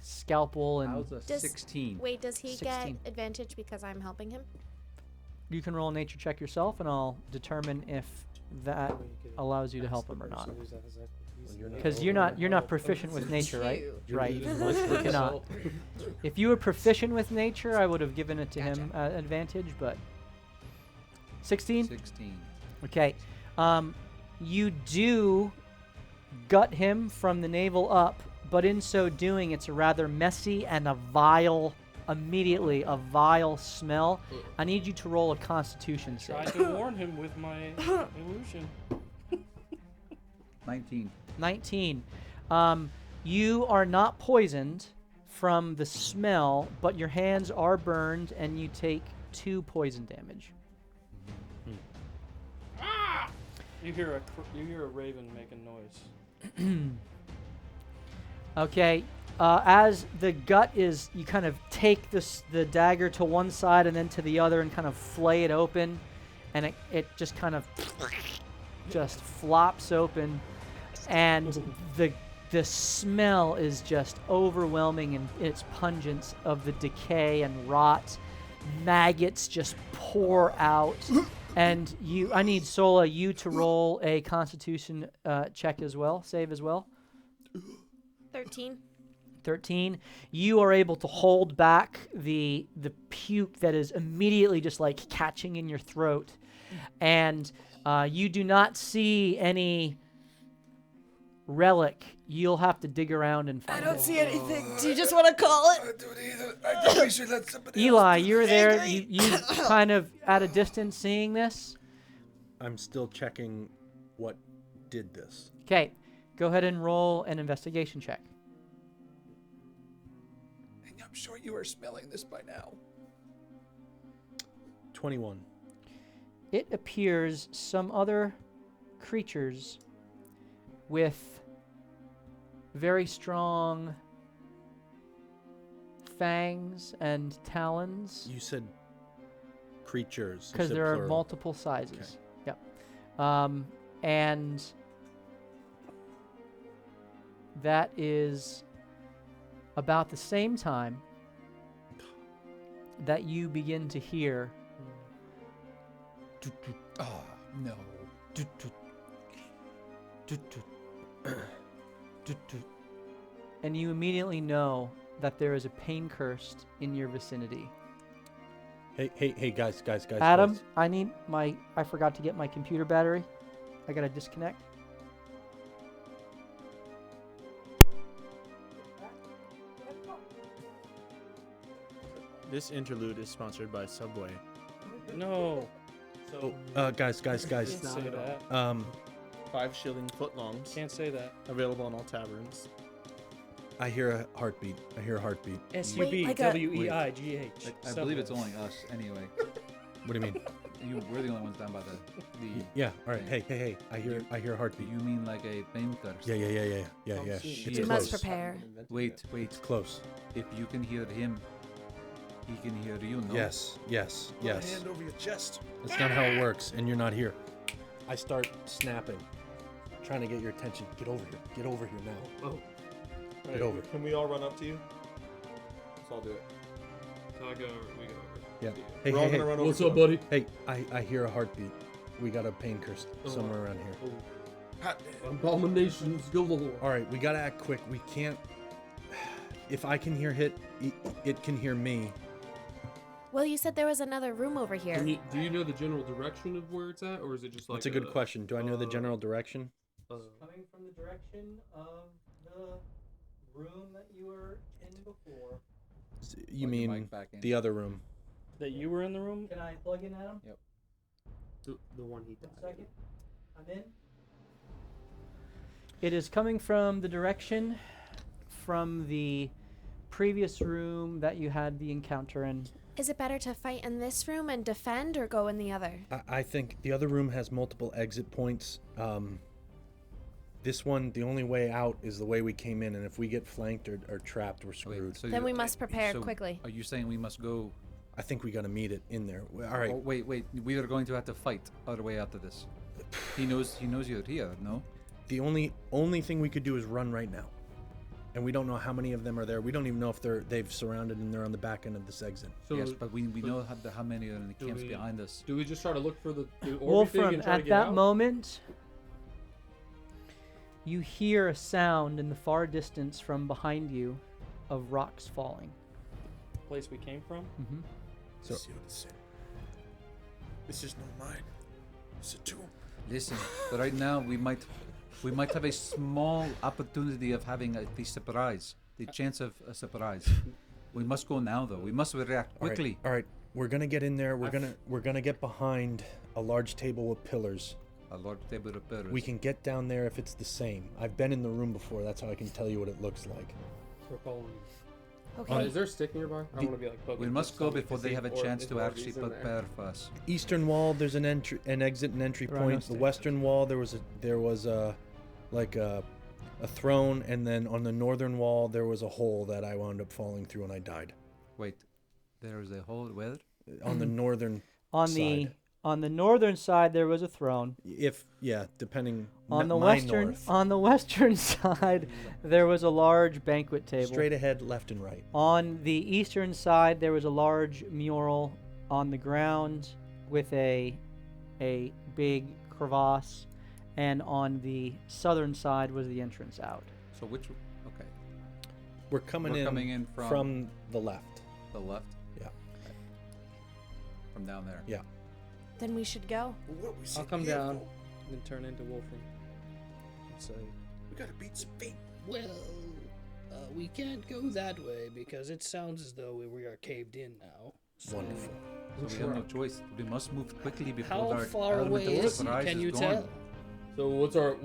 scalpel, and How's a Does- 16? Wait, does he 16. get advantage because I'm helping him? you can roll a nature check yourself, and I'll determine if that allows you to help him or not. Because you're not proficient with nature, right? Right. You cannot. If you were proficient with nature, I would have given it to him advantage, but 16. 16. Okay. You do gut him from the navel up, but in so doing, it's a rather messy and a vile smell. I need you to roll a Constitution Tried save. to warn him with my illusion. 19. 19. You are not poisoned from the smell, but your hands are burned, and you take 2 poison damage. You hear a raven making noise. Okay. As the gut is, you kind of take the dagger to one side and then to the other and kind of flay it open, and it just kind of just flops open, and the smell is just overwhelming in its pungence of the decay and rot. Maggots just pour out, and I need Sola, you to roll a Constitution check as well, save as well. 13. 13. You are able to hold back the puke that is immediately just like catching in your throat, and you do not see any relic. You'll have to dig around and find it. see anything. Do you just want to call it? I don't either. I think we should let somebody Eli, else do you're this. there. You kind of at a distance seeing this. I'm still checking what did this. Okay, go ahead and roll an investigation check. I'm sure you are smelling this by now. 21. It appears some other creatures with very strong fangs and talons, You said creatures. You because said there are plural. multiple sizes. Yep. And that is about the same time that you begin to hear Oh, no. and you immediately know that there is a pain cursed in your vicinity. Hey, guys. Adam, guys. I forgot to get my computer battery. I gotta disconnect. This interlude is sponsored by Subway. No. So, guys. Can't say that. 5 shilling footlongs. Can't say that. Available in all taverns. I hear a heartbeat. SUB I got- WEIGH. I believe it's only us anyway. What do you mean? We're the only ones down by the. Yeah. All right. Hey. I hear a Do heartbeat. you mean like a pain curse? Yeah. It's shit. You close. must prepare. Wait. It's close. If you can hear him, he can hear you, no? Yes. Put a hand over your chest. That's not how it works, and you're not here. I start snapping, trying to get your attention. Get over here. Get over here now. Oh. Get over. Can we all run up to you? Let's all do it. So we go over. Yeah. Hey, We're all hey, gonna run over. What's to up, him. buddy? hey. I hear a heartbeat. We got a pain curse somewhere around here. Hot damn. Abominations galore. All right, we gotta act quick. We can't. If I can hear it can hear me. Well, you said there was another room over here. Do you know the general direction of where it's at, or is it just like? That's a good question. Do I know the general direction? Coming from the direction of the room that you were in before. You Plug your mean mic back in. the other room? That you were in the room? Can I plug in, Adam? The one he died. Second. I'm in. It is coming from the direction from the previous room that you had the encounter in. Is it better to fight in this room and defend or go in the other? I think the other room has multiple exit points. This one, the only way out is the way we came in, and if we get flanked or trapped, we're screwed. Then we must prepare so quickly. Are you saying we must go? I think we gotta meet it in there. All right. Oh, wait. We are going to have to fight our way out of this. He knows you're here, no? The only thing we could do is run right now, and we don't know how many of them are there. We don't even know if they've surrounded and they're on the back end of this exit. So Yes, but we know how many are in the camps behind us. Do we just try to look for the Orby thing Wolfram, and try to at get that out? moment, you hear a sound in the far distance from behind you of rocks falling. Place we came from. Mm-hmm. So- This is not mine. It's a tomb. Listen, but right now we might have a small opportunity of having the surprise, the chance of a surprise. We must go now, though. We must react quickly. All right. We're gonna get in there. We're gonna get behind a large table with pillars. A large table of pillars. We can get down there if it's the same. I've been in the room before. That's how I can tell you what it looks like. We're following. Okay. Is there a stick nearby? I don't want to be like poking. We must go before they have a chance to Orby's actually in there. prepare for us. Eastern wall, there's an exit and entry There are no point. The stairs. western wall, there was a throne, and then on the northern wall there was a hole that I wound up falling through and I died. Wait, there is a hole where? On the northern side. On the northern side there was a throne. Depending On the my western north. on the western side there was a large banquet table. Straight ahead, left and right. On the eastern side there was a large mural on the ground with a big crevasse, and on the southern side was the entrance out. So which? Okay, We're coming in from the left. the left. Yeah. Okay. From down there. Yeah. Then we should go. What we I'll come down and turn into Wolfram. And say, We gotta beat some feet. Well, we can't go that way because it sounds as though we are caved in now. So Wonderful. So we have no choice. We must move quickly before how our far element away of is he? surprise Can is you gone. tell? So what's our?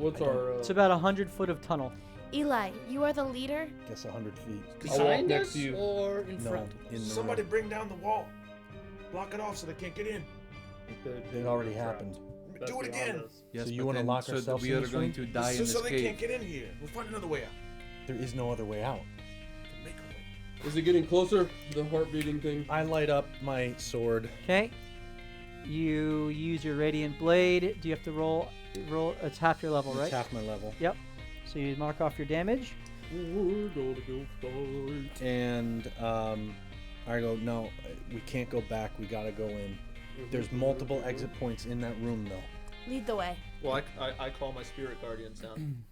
It's about 100 foot of tunnel. Eli, you are the leader. Guess 100 feet. I'll walk Behind next us to you. or in No, front? in the Somebody bring down the wall. Block it off so they can't get in. It already happened. Do it again. Yes, So you but wanna then- lock so ourselves we in are this going room? to die in Just this so they can't cave. get in here. We'll find another way out. There is no other way out. Make a way. Is it getting closer? The heart beating thing. I light up my sword. Okay. You use your radiant blade. Do you have to roll? It's half your level, It's right? half my level. Yep. So you mark off your damage. We're gonna go fight. And I go, no, we can't go back. We gotta go in. There's multiple exit points in that room, though. Lead the way. Well, I call my spirit guardians down.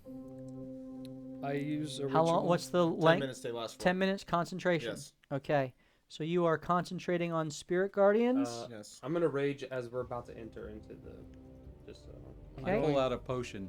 I use a How long? ritual. What's the 10 length? minutes they last for. 10 minutes concentration. Yes. Okay. So you are concentrating on spirit guardians. Yes. I'm gonna rage as we're about to enter into the. Just. I Okay. pull out a potion.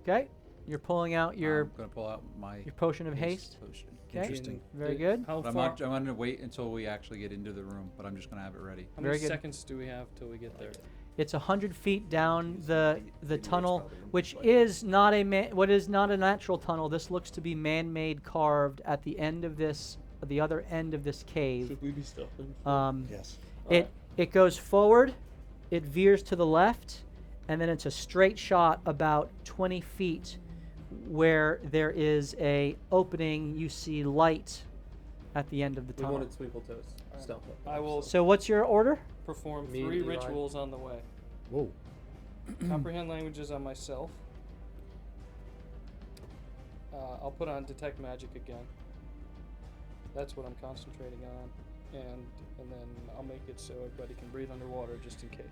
Okay. You're pulling out your I'm gonna pull out my potion of haste. potion. Okay. Interesting. Very good. How But far? I'm gonna wait until we actually get into the room, but I'm just gonna have it ready. How Very many good. seconds do we have till we get there? It's 100 feet down the tunnel, probably which like- is not what is not a natural tunnel. This looks to be man-made, carved at the end of this, the other end of this cave. Should we be stealthing? Yes. It goes forward, it veers to the left, and then it's a straight shot about 20 feet, where there is a opening. You see light at the end of the We tunnel. wanted Twinkle Toast. Stealth. I will So what's your order? perform Me and 3 Eli. rituals on the way. Whoa. Comprehend languages on myself. I'll put on detect magic again. That's what I'm concentrating on, and then I'll make it so everybody can breathe underwater just in case.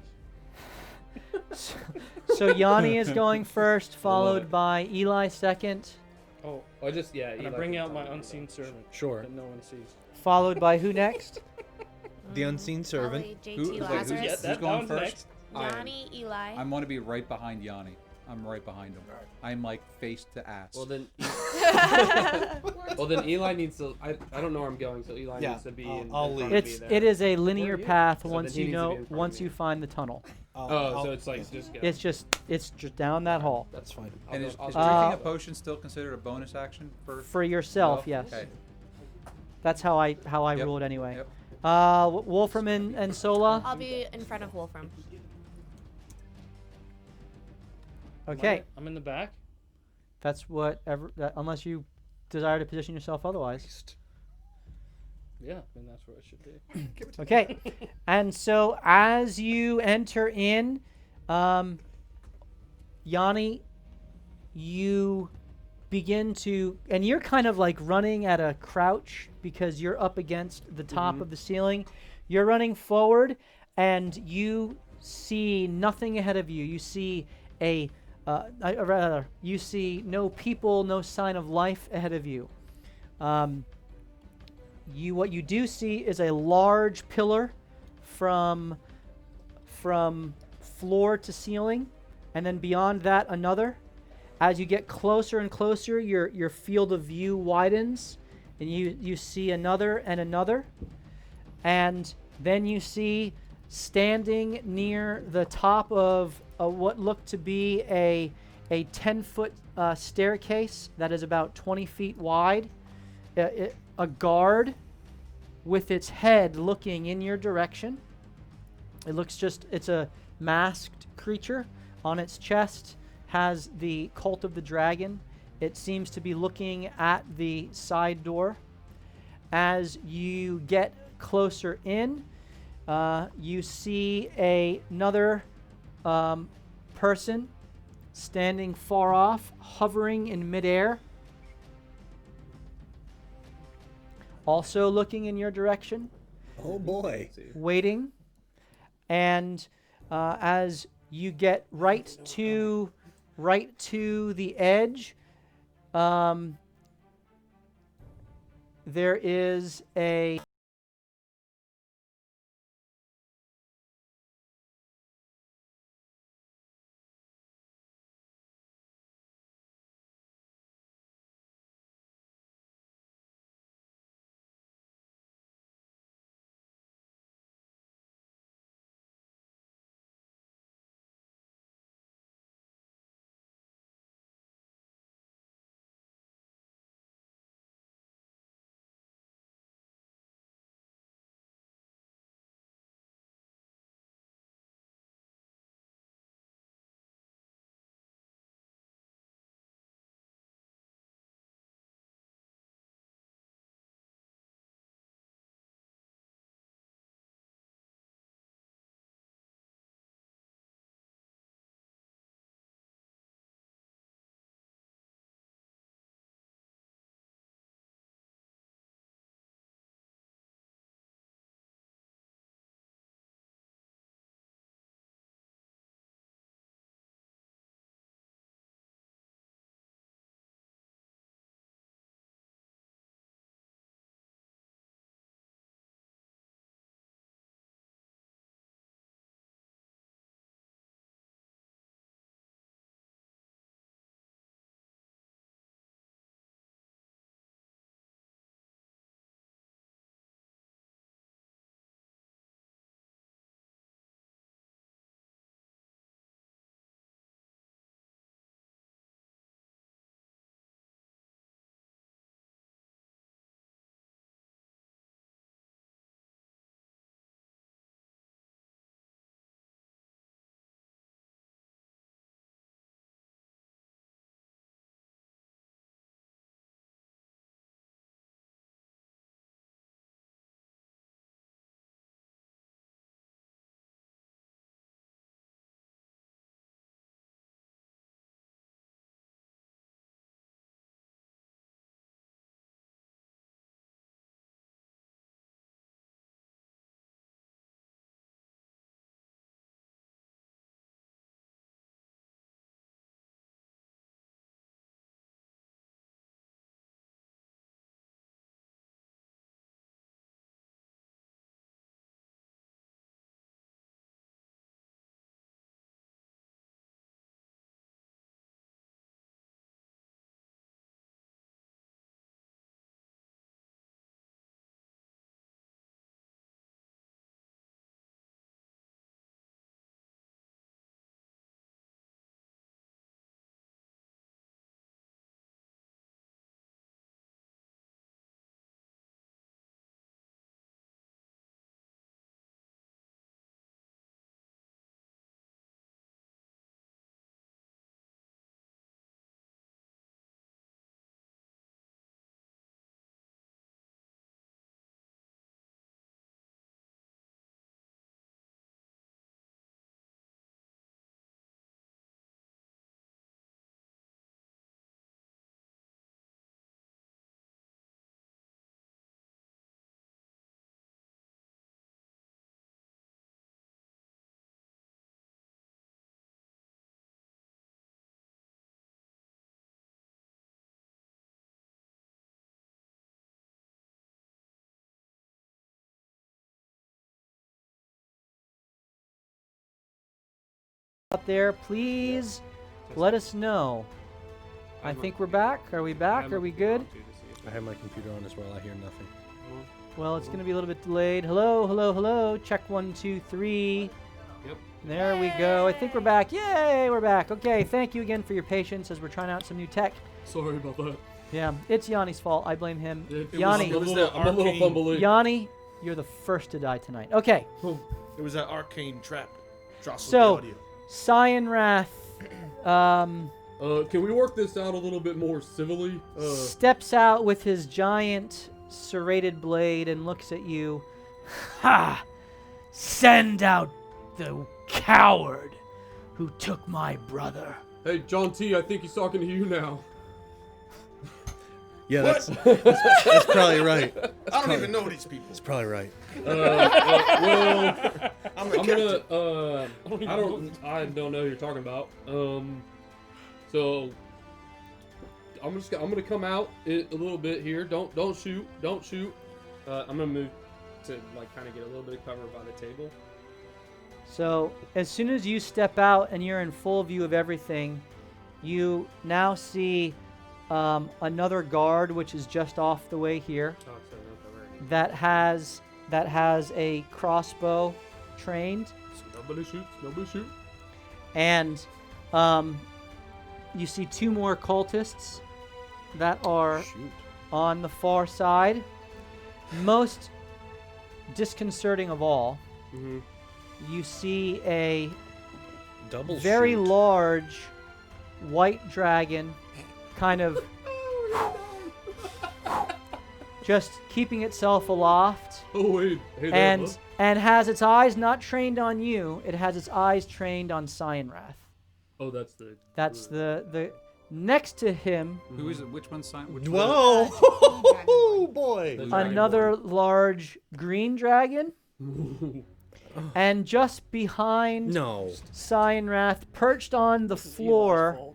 So Yanni is going first, followed it. by Eli second, Oh, I just and I Eli bring can out my tell me unseen what servant Sure. that no one sees. followed by who next? The unseen servant. Ollie, JT Who- wait, who's- Lazarus. yeah, that going one's first? next. Yanni, Eli. I want to be right behind Yanni. I'm right behind him. I'm like face to ass. Well then. Well then, Eli needs to. I don't know where I'm going, so Eli Yeah, needs to be I'll- in. I'll in lead. front of me It there. is a linear path So once then he you needs to be know in front of once me. you find the tunnel. Oh, so it's like just go. It's just down that hall. That's fine. and is I'll- drinking Uh, a potion still considered a bonus action for? For yourself, No? yes. Okay. That's how I Yep. rule it anyway. Yep. Wolfram and Sola. I'll be in front of Wolfram. Okay, I'm in the back. that's whatever. Unless you desire to position yourself otherwise. Yeah, I mean that's where it should be. Okay, and so as you enter in, Yanni, you begin to, and you're kind of like running at a crouch because you're up against the top of the ceiling. You're running forward, and you see nothing ahead of you. You see you see no people, no sign of life ahead of you. What you do see is a large pillar from floor to ceiling, and then beyond that another. As you get closer and closer, your field of view widens, and you see another and another, and then you see standing near the top of what looked to be a 10-foot staircase that is about 20 feet wide, a guard with its head looking in your direction. It's a masked creature. On its chest has the cult of the dragon. It seems to be looking at the side door. As you get closer in, you see another person standing far off, hovering in midair, also looking in your direction, Oh boy. waiting. And as you get right to the edge, there is a out there, please let us know. I think we're back. Are we back? Are we good? I have my computer on as well. I hear nothing. Well, it's going to be a little bit delayed. Hello, hello, hello. Check 1, 2, 3. Yep. There we go. I think we're back. Yay, we're back. Okay, thank you again for your patience as we're trying out some new tech. Sorry about that. Yeah, it's Yanni's fault. I blame him. Yanni, I'm a little fumbly. Yanni, you're the first to die tonight. Okay. It was that arcane trap. So, Cyan Wrath Can we work this out a little bit more civilly? steps out with his giant serrated blade and looks at you. Ha! Send out the coward who took my brother. Hey, John T, I think he's talking to you now. Yeah, that's probably right. I don't even know these people. It's probably right. Well, I'm the captain. I don't know who you're talking about. So I'm gonna come out a little bit here. Don't shoot. I'm gonna move to like kind of get a little bit of cover by the table. So, as soon as you step out and you're in full view of everything, you now see another guard, which is just off the way here, that has a crossbow trained. Nobody shoot. And you see 2 more cultists that are on the far side. Most disconcerting of all, you see a Double very shoot. large white dragon kind of just keeping itself aloft. Oh wait, hey there, and bud. and has its eyes not trained on you. It has its eyes trained on Cyan Wrath. Oh, that's the next to him. Who is it? Which one's sign? Which Whoa! Oh boy! Another large green dragon. And just behind Cyan Wrath, perched on the floor,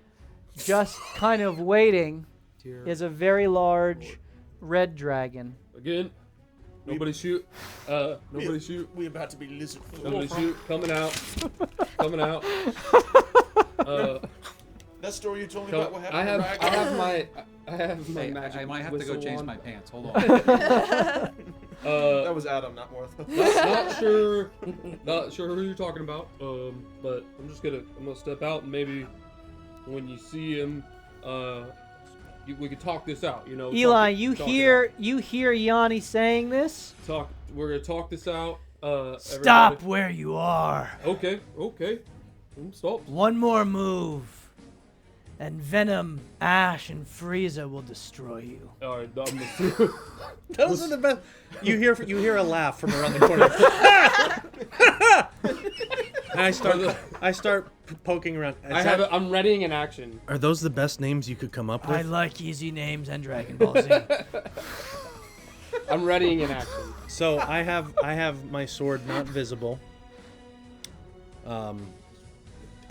just kind of waiting, is a very large red dragon. Again, nobody shoot. Nobody shoot. We about to be lizard. Nobody shoot. Coming out. Coming out. That story you told me about what happened. I have my magic. I might have to go change my pants. Hold on. That was Adam, not Martha. Not sure who you're talking about. But I'm gonna step out and maybe when you see him, we could talk this out. You know. Eli, you hear Yanni saying this? We're gonna talk this out. Stop everybody. where you are. Okay. Stop. One more move, and Venom, Ash, and Frieza will destroy you. All right, Those are the best. You hear a laugh from around the corner. And I start poking around. I'm readying an action. Are those the best names you could come up with? I like easy names and Dragon Ball Z. I'm readying an action. So I have my sword not visible.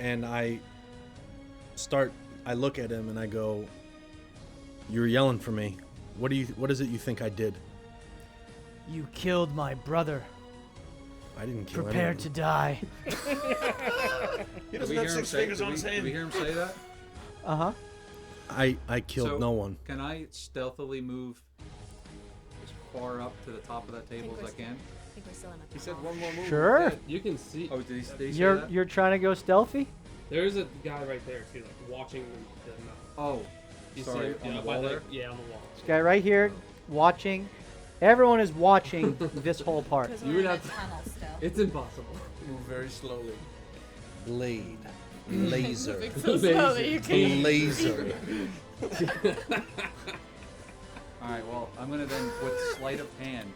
And I look at him and I go, "You were yelling for me. What is it you think I did?" You killed my brother. I didn't kill Prepare anyone. to die. He doesn't have 6 fingers on his Did hand. we hear him say that? Uh-huh. I killed no one. Can I stealthily move as far up to the top of that table as I can? I think we're still in a He said one more move. Sure. You can see. Oh, did he say that? You're trying to go stealthy? There's a guy right there too, like watching the Oh, you sorry, see, on the by wall there? Yeah, on the wall. This guy right here, watching. Everyone is watching this whole part. Because You we're would in a have to- tunnel still. It's impossible. Move very slowly. Blade. Laser. So slowly you can. Laser. Alright, well, I'm gonna then, with sleight of hand,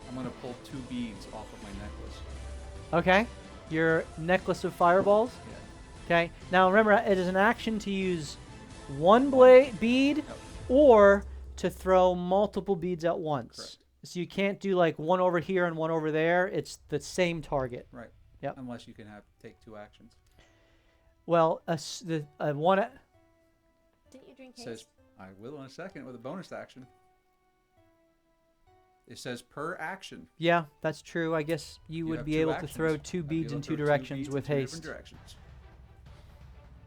I'm gonna pull 2 beads off of my necklace. Okay. Your necklace of fireballs. Okay. Now remember, it is an action to use one bead or to throw multiple beads at once. Correct. So you can't do like one over here and one over there. It's the same target. Right. Yep. Unless you can take 2 actions. Well, one. Didn't you drink It says, haste? I will in a second with a bonus action. It says per action. Yeah, that's true. I guess you would have be 2 able actions. to throw 2 I'd be beads able in to 2 throw 2 directions beads in with 2 different haste. directions.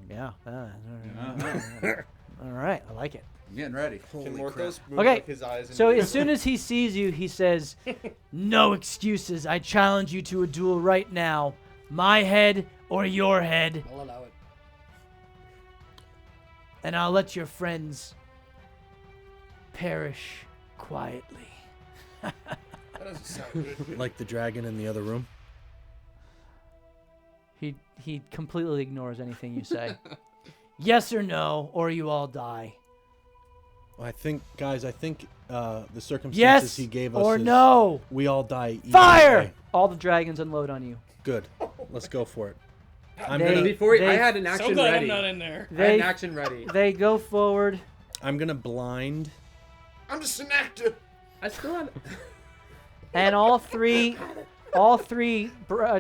Yeah. All right. I like it. I'm getting ready. Can Morthos move Okay, like, his eyes? So into as soon as he sees you, he says, "No excuses. I challenge you to a duel right now. My head or your head, I'll allow it. and I'll let your friends perish quietly." That doesn't sound good. Like the dragon in the other room. He completely ignores anything you say. Yes or no, or you all die. I think, guys, the circumstances Yes he gave us or is no. we all die either Fire! way. All the dragons unload on you. Good. Let's go for it. I'm They- gonna Before I they- had an So action glad ready. I'm not in there. I had an They action ready. they go forward. I'm gonna blind. I'm just an actor. I still had. And all three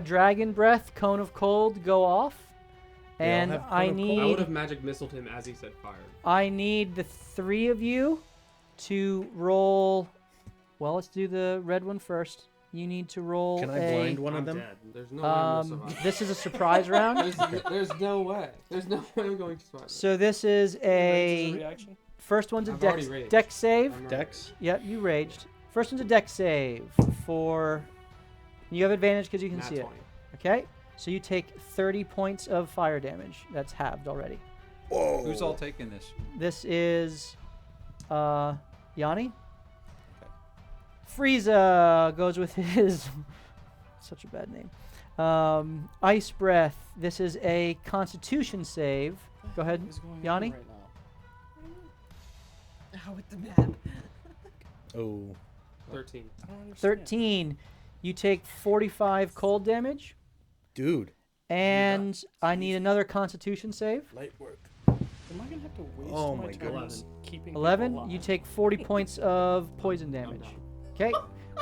dragon breath, cone of cold go off. They all And have cone I of cold? I would need have magic missiled him as he said fired. I need the three of you to roll. Well, let's do the red one first. You need to roll Can I a. blind one of I'm them? dead. There's no way I'm gonna survive. This is a surprise round. There's no way. There's no way I'm going to survive. So this is Rage is a a reaction. first one's a I've dex already raged. dex save. I'm Dex. Yep, you raged. First one's a dex save for. You have advantage because you can Nat see 20. it. Okay, so you take 30 points of fire damage. That's halved already. Whoa. Who's all taking this? This is Yanni. Frieza goes with his such a bad name. Ice breath. This is a Constitution save. Go ahead, What is going on Yanni. right now? Oh, with the map. Oh. 13. I don't understand. 13. You take 45 cold damage, Dude. and I need another Constitution save. Light work. Am I gonna have to waste Oh my my turns goodness. keeping people 11. alive? You take 40 points of poison I'm damage. done. Okay.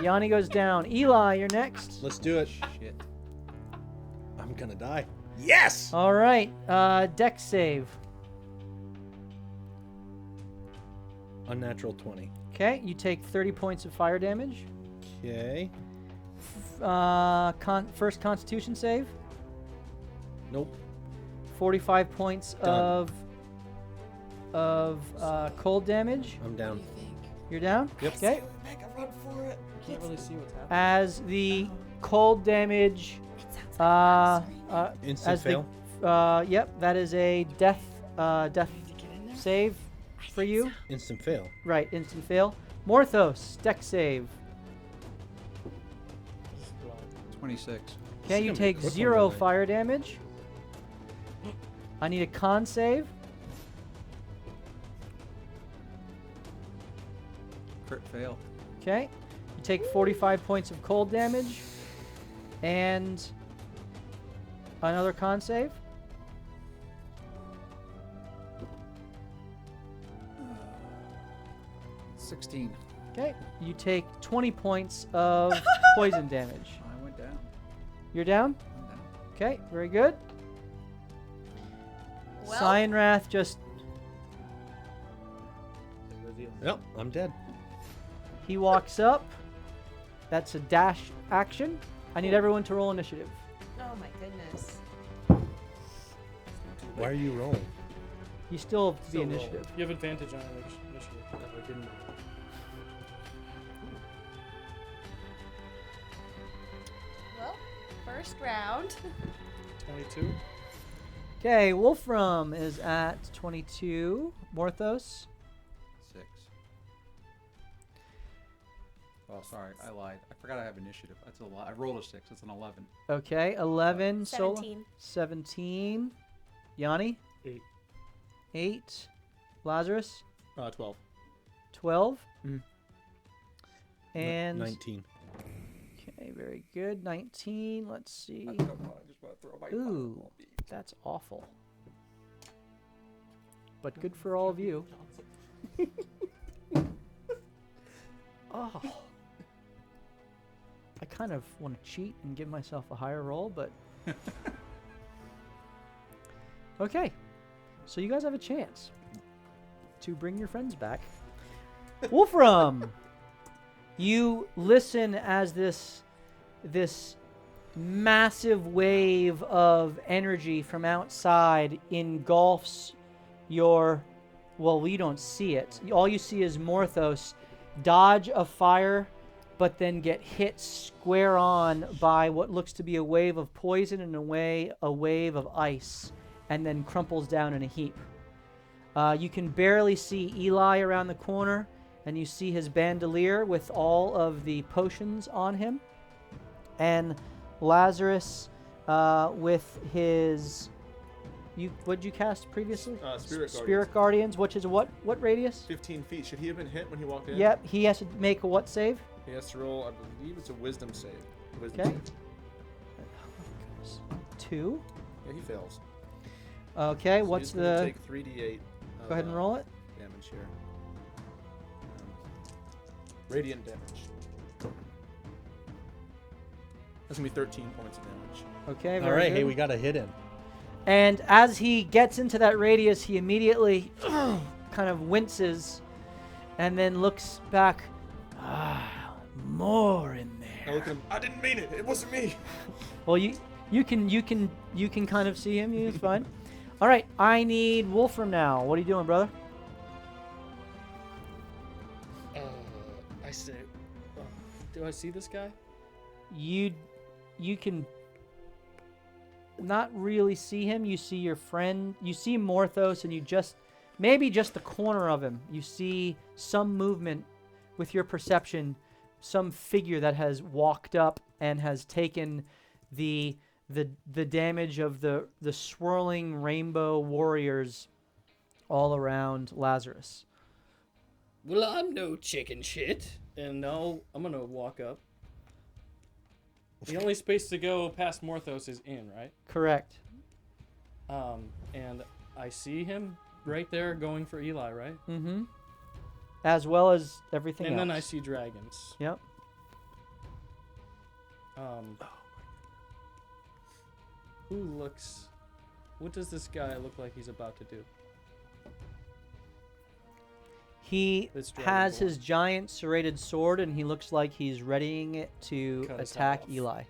Yanni goes down. Eli, you're next. Let's do it. Shit. I'm gonna die. Yes. All right. Dex save. Unnatural 20. Okay. You take 30 points of fire damage. Okay. First Constitution save. Nope. 45 points Done. of cold damage. I'm down. You're down. Yep. Okay. Make a run for it. Can't really see what's happening. As the cold damage, It sounds like Instant as fail. yep, that is a death Did you get in there? save for you. Instant fail. Right, instant fail. Morthos, dex save. 26. Okay, you gonna be a take quick one 0 tonight. fire damage. I need a con save. Crit fail. Okay, you take 45 points of cold damage, and another con save. Uh, 16. Okay, you take 20 points of poison damage. I went down. You're down. I'm down. Okay, very good. Well, Cyanrath just Yep. I'm dead. he walks up. That's a dash action. I need everyone to roll initiative. oh my goodness. Why are you rolling? You still have to be Still roll. initiative. You have advantage on initiative. I didn't know. Well, first round. 22. Okay, Wolfram is at 22. Morthos. 6. Oh, sorry. I lied. I forgot I have initiative. That's a lot. I rolled a 6. It's an 11. Okay, 11. Sola. 17. 17. Yanni. 8. 8. Lazarus. 12. 12. Mhm. And 19. okay, very good. 19. Let's see. I just want to throw my Ooh, that's awful. But good for all of you. Oh. I kind of want to cheat and give myself a higher roll, but okay. So you guys have a chance to bring your friends back. Wolfram, you listen as this massive wave of energy from outside engulfs your... Well, you don't see it. All you see is Morthos dodge a fire, but then get hit square on by what looks to be a wave of poison and a wave of ice, and then crumples down in a heap. You can barely see Eli around the corner, and you see his bandolier with all of the potions on him, and Lazarus with his... What'd you cast previously? Spirit Guardians, which is what radius? 15 feet. Should he have been hit when he walked in? Yep, he has to make a what save? He has to roll, I believe it's a wisdom save. Okay. 2. Yeah, he fails. Okay, So what's he's gonna the... take 3d8. Go ahead and roll it. Damage here. Radiant damage. That's gonna be 13 points of damage. Okay, All very right, good. hey, we got to hit him. And as he gets into that radius, he immediately kind of winces and then looks back. More in I there. look at him. I didn't mean it. It wasn't me. Well, you can kind of see him. It's fine. All right, I need Wolfram now. What are you doing, brother? I say, do I see this guy? You can not really see him. You see your friend. You see Morthos, and you maybe just the corner of him. You see some movement with your perception, some figure that has walked up and has taken the damage of the swirling rainbow warriors all around Lazarus. Well, I'm no chicken shit. And now I'm going to walk up. The only space to go past Morthos is in, right? Correct. And I see him right there going for Eli, right? Mm-hmm. As well as everything And else. then I see dragons. Yep. What does this guy look like he's about to do? He This has dragonborn. his giant serrated sword, and he looks like he's readying it to Cut his head attack off. Eli.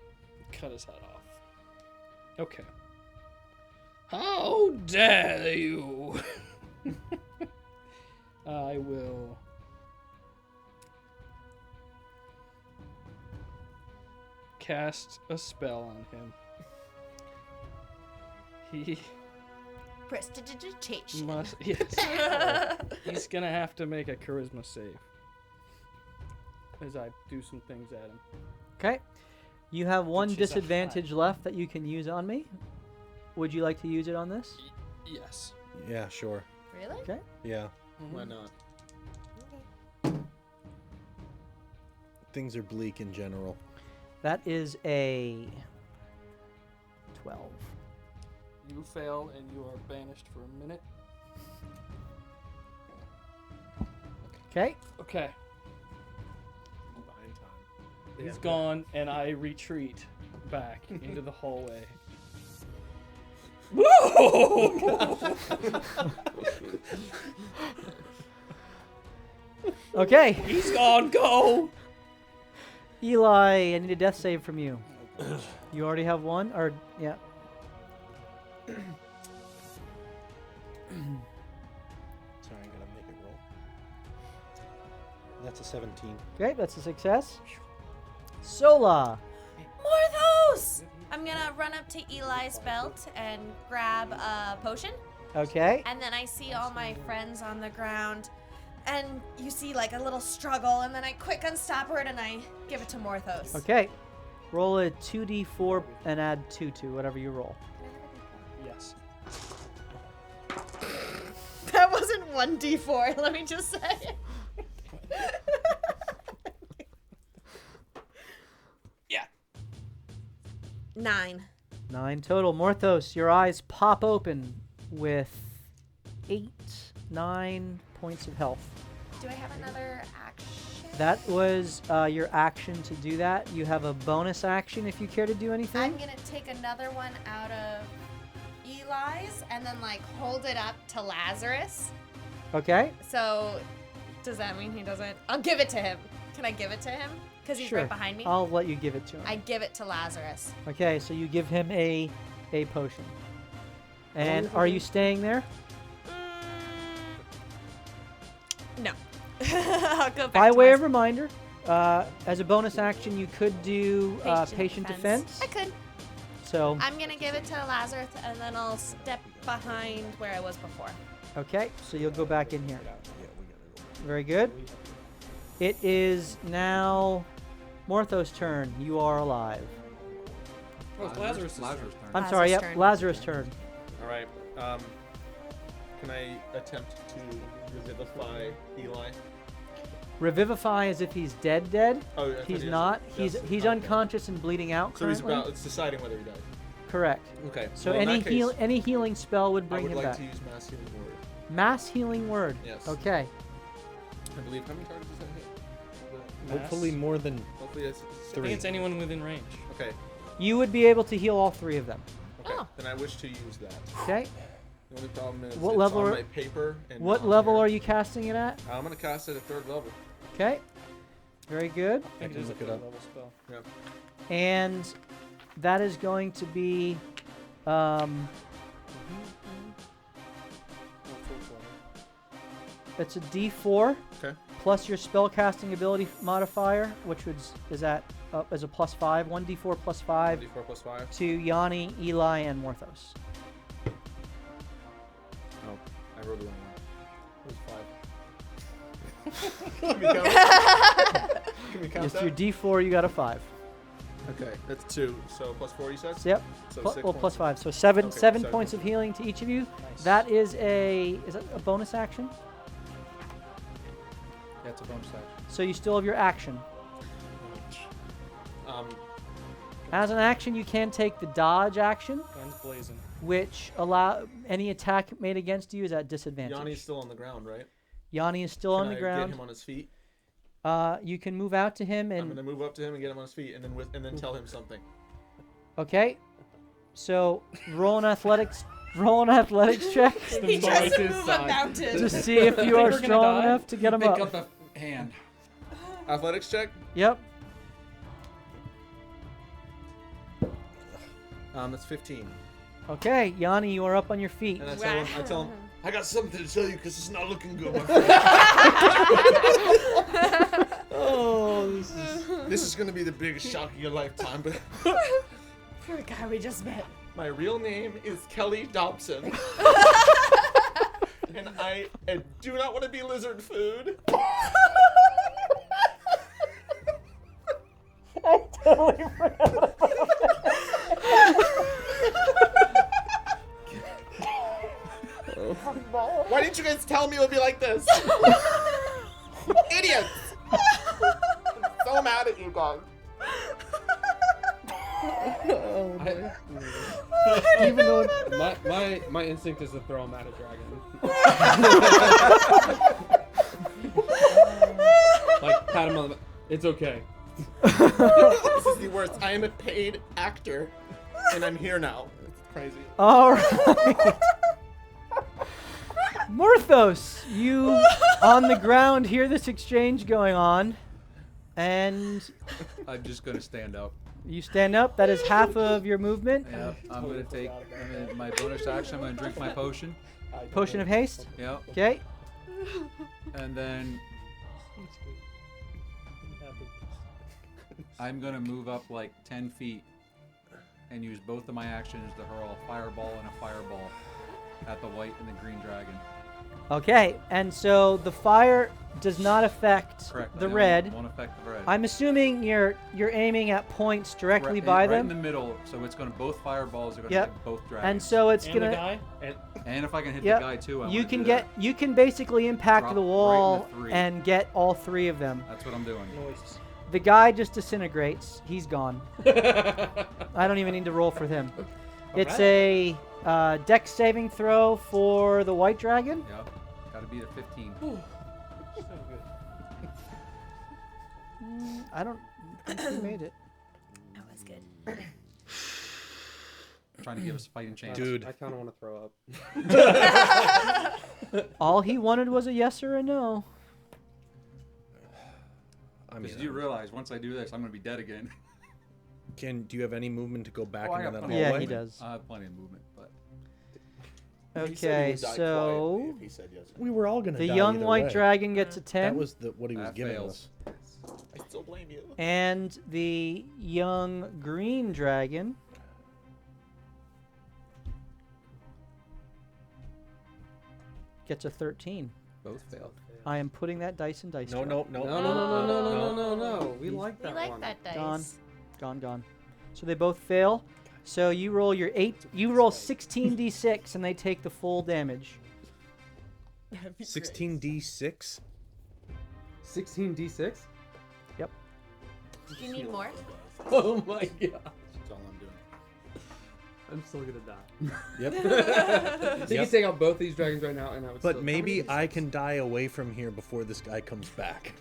Cut his head off. Okay. How dare you! I will cast a spell on him. He Prestidigitation. must. Yes. He's gonna have to make a charisma save as I do some things at him. Okay. You have one Which is a disadvantage left that you can use on me. Would you like to use it on this? Yes. Yeah, sure. Really? Okay. Yeah. Why not? Things are bleak in general. That is a 12. You fail and you are banished for a minute. Okay. Okay. Fine time. He's gone, and I retreat back into the hallway. Whoa! Okay. He's gone. Go. Eli, I need a death save from you. You already have one? Or, yeah. Sorry, I gotta make it roll. That's a 17. Okay, that's a success. Sola. Morthos! I'm gonna run up to Eli's belt and grab a potion. Okay. And then I see all my friends on the ground. And you see like a little struggle. And then I quick unstop her and I give it to Morthos. Okay. Roll a 2d4 and add 2 to whatever you roll. Yes. That wasn't 1d4, let me just say. Yeah. 9. 9 total. Morthos, your eyes pop open with 9 points of health. Do I have another action? That was your action to do that. You have a bonus action if you care to do anything. I'm gonna take another one out of Eli's and then like hold it up to Lazarus. Okay. So does that mean he doesn't? I'll give it to him. Can I give it to him? Because he's Sure. right behind me. I'll let you give it to him. I give it to Lazarus. Okay, so you give him a potion. And are you staying there? No. I'll go back By to way my of reminder, as a bonus action, you could do patient defense. I could. So, I'm gonna give it to Lazarus, and then I'll step behind where I was before. okay, so you'll go back in here. Very good. It is now Morthos' turn. You are alive. Oh, it's Lazarus. turn. I'm sorry, yep, turn. Lazarus' turn. All right. Can I attempt to revivify Eli? Revivify as if he's dead. Oh, I thought He's he- not. yes, He's okay. unconscious and bleeding out So he's currently. about. It's deciding whether he died. Correct. Okay. So well, in any that case, any healing spell would I bring would him like back. to use mass healing word. Mass healing word. Yes. Okay. I believe. How many targets does that hit? Hopefully more than Hopefully it's I three. think it's anyone within range. Okay. You would be able to heal all 3 of them. Okay. Oh. Then I wish to use that. Okay. The only problem is What it's level on are- my paper. And What not level here. are you casting it at? I'm gonna cast it at 3rd level. Okay. Very good. I think can it is a look it third up. level spell. And that is going to be it's a D4 Okay. plus your spell casting ability modifier, which is at as a +5, 1d4 +5 D4 plus 5. to Yanni, Eli, and Morthos. Oh, I wrote the wrong one. It was 5. Can we count Yes, that? your D4, you got a 5. Okay, that's 2. So plus 4, you said? So, yep. So Pl- 6 well, points. +5. So seven Okay, 7 7 points of points. healing to each of you. Nice. That is a bonus action. Yeah, it's a bonus action. So you still have your action. As an action, you can take the dodge action, Guns blazing. which allow any attack made against you is at disadvantage. Yanni's still on the ground, right? Yanni is still on the Can I ground. get him on his feet? You can move out to him I'm and gonna move up to him and get him on his feet, and then tell him something. okay. So roll an athletics check He tries to move a mountain. to see if you are we're gonna strong die? enough to get him Pick up. up the hand. Athletics check. Yep. That's 15. Okay, Yanni, you are up on your feet. And I tell him, I got something to tell you because it's not looking good, my friend. Oh, this is gonna be the biggest shock of your lifetime. But Poor guy we just met. my real name is Kelly Dobson, and I do not want to be lizard food. Why didn't you guys tell me it would be like this? Idiots! I'm so mad at you guys. even though My instinct is to throw him at a dragon. Like pat him on the. It's okay. This is the worst. I am a paid actor, and I'm here now. It's crazy. All right. Morthos, you on the ground hear this exchange going on, and I'm just gonna stand up. you stand up. That is half of your movement. Yep. I'm gonna take my bonus action. I'm gonna drink my potion. Potion of haste. Yep. Okay. And then I'm gonna move up like 10 feet and use both of my actions to hurl a fireball and a fireball at the white and the green dragon. Okay. And so the fire does not affect Correct. the It red. won't affect the red. I'm assuming you're aiming at points directly right, by right them. in the middle, so it's gonna both fireballs are gonna Yep. hit both dragons. And so it's And gonna. the guy? And if I can hit Yep. the guy too, I You wanna can do get. that. You can basically impact Drop the right in the wall three. and get all 3 of them. That's what I'm doing. Noise. The guy just disintegrates. He's gone. I don't even need to roll for him. It's a dex saving throw for the white dragon. Yep. Gotta beat a 15. So good. I don't think he made it. That was good. Trying to give us a fighting chance. Dude. I kind of want to throw up. All he wanted was a yes or a no. I mean, Because you realize once I do this, I'm going to be dead again. do you have any movement to go back Oh, I into got that plenty. hallway? Yeah, he does. I have plenty of movement, but He said he Okay, would die so quietly if he said yes. We were all gonna the die young either white way. dragon gets a 10, That was what he was That giving fails. us. I still blame you. and the young green dragon gets a 13. both failed. I am putting that dice in dice No, tray. no, no, No, no, no, no, no, no, no, no, no. We like We that like one. that dice. Gone. Gone. So they both fail. So you roll your 16d6 and they take the full damage. 16d6. 16d6? Do you need more? Oh my god. That's all I'm doing. I'm still gonna die. Yep. So you can take out both these dragons right now, and I would. But still, maybe I can die away from here before this guy comes back.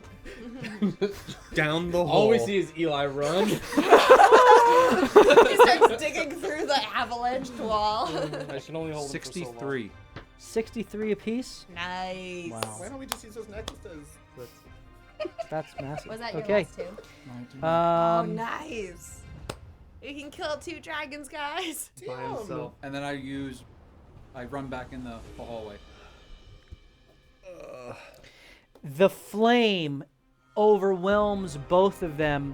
Down the hole. All we see is Eli run. He starts digging through the avalanched wall. I should only hold him for so long. 63. 63 apiece. Nice. Wow. Why don't we just use those necklaces? That's massive. Was that your okay. last two? Um, Nice. You can kill 2 dragons, guys. By himself. And then I run back in the hallway. The flame overwhelms both of them,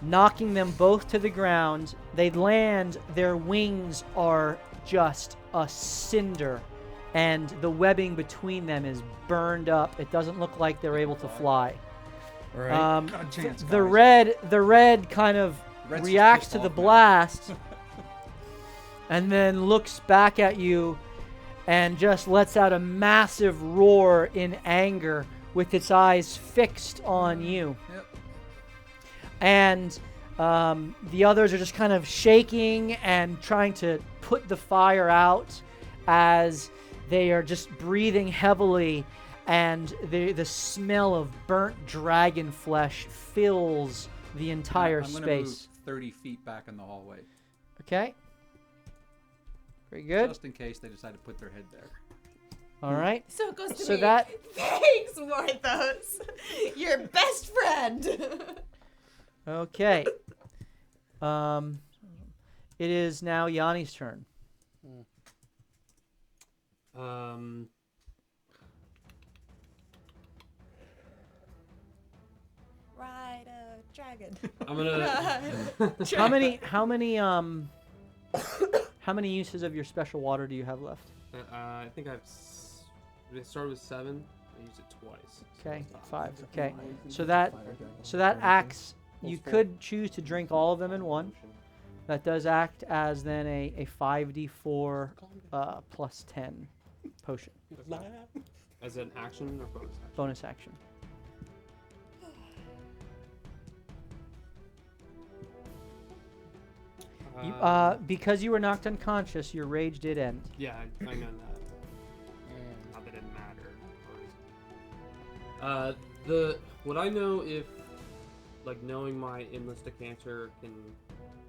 knocking them both to the ground. They land, their wings are just a cinder, and the webbing between them is burned up. It doesn't look like they're able to fly. All right. Not a chance, The guys. red kind of Red's just reacts pissed to the off now. blast and then looks back at you and just lets out a massive roar in anger with its eyes fixed on you. Yep. And the others are just kind of shaking and trying to put the fire out as they are just breathing heavily, and the smell of burnt dragon flesh fills the entire I'm gonna space. move 30 feet back in the hallway. Okay. Very good. Just in case they decide to put their head there. All right. So it goes to So me. that- Thanks, Morthos. Your best friend. Okay. It is now Yanni's turn. Ride a dragon. I'm gonna. How many uses of your special water do you have left? I think I've. It started with 7. I used it twice. Okay, 5. Okay, so that acts. You could choose to drink all of them in one. That does act as then a 5d4 plus 10 potion As an action or bonus action? bonus action. Because you were knocked unconscious, your rage did end. Yeah, I know that. Not that it mattered. Would I know if, like, knowing my endless decanter can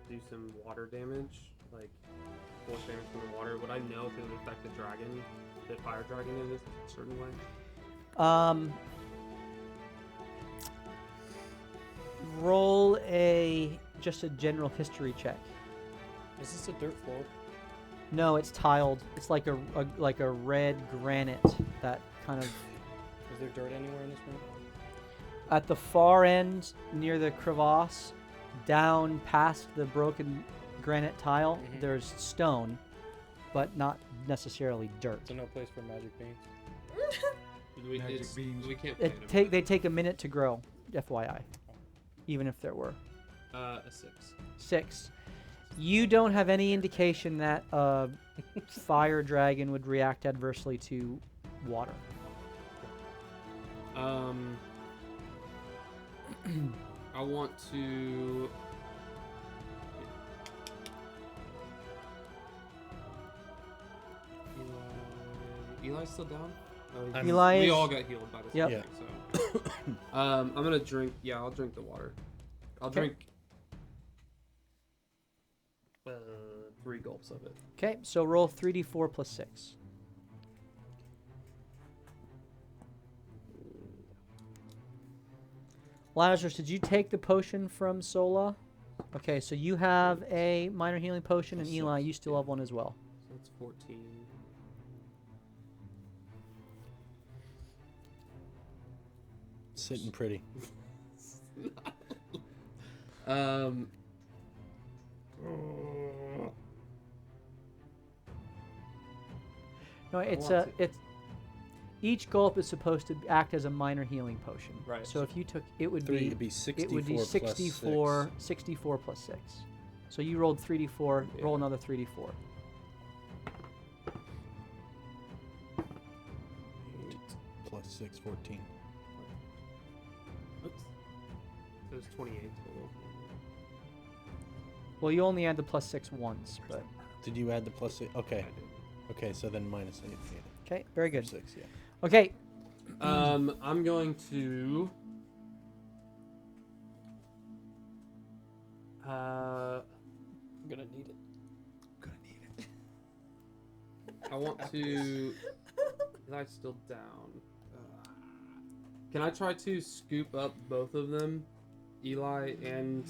do some water damage, like force damage from the water? Would I know if it would affect the dragon, the fire dragon, in this certain way? Roll just a general history check. Is this a dirt floor? No, it's tiled. It's like a red granite that kind of Is there dirt anywhere in this room? at the far end near the crevasse, down past the broken granite tile. Mhm. There's stone, but not necessarily dirt. So no place for magic beans. Magic beans. We can't play They take a minute to grow, FYI, even if there were. a 6. 6. You don't have any indication that a fire dragon would react adversely to water. I want to. Eli's still down? Oh, Eli we is- all got healed by this Yep. time, so. I'm gonna drink. Yeah, I'll drink the water. I'll Okay. drink 3 gulps of it. Okay, so roll 3d4 plus 6. Lazarus, did you take the potion from Sola? Okay, so you have a minor healing potion, and Eli, you still have one as well. So that's 14. Sitting pretty. No, it's each gulp is supposed to act as a minor healing potion. Right. So if you took, it would Three, be it'd be 64 it would be plus 64, 64 plus 6. So you rolled 3d4, roll another 3d4. Plus 6, 14. Oops. So it's 28 total. Well, you only add the plus 6 once, but Did you add the plus 6? Okay. I did. Okay, so then minus 8. okay, very good. 6, yeah. Okay, I'm going to. I'm gonna need it. I want to. Eli's still down. Can I try to scoop up both of them, Eli and?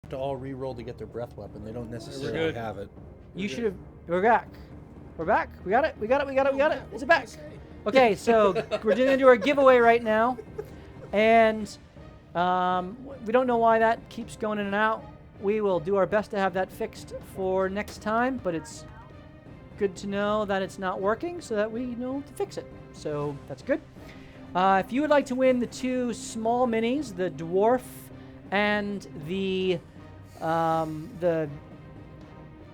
To all re-roll to get their breath weapon. They don't necessarily good. have it. you should have. We're back. We're back. We got it. We got it. We got it. We got it. It's back. Okay, so we're going to do our giveaway right now, and we don't know why that keeps going in and out. We will do our best to have that fixed for next time, but it's good to know that it's not working so that we know to fix it. So that's good. If you would like to win the two small minis, the dwarf and the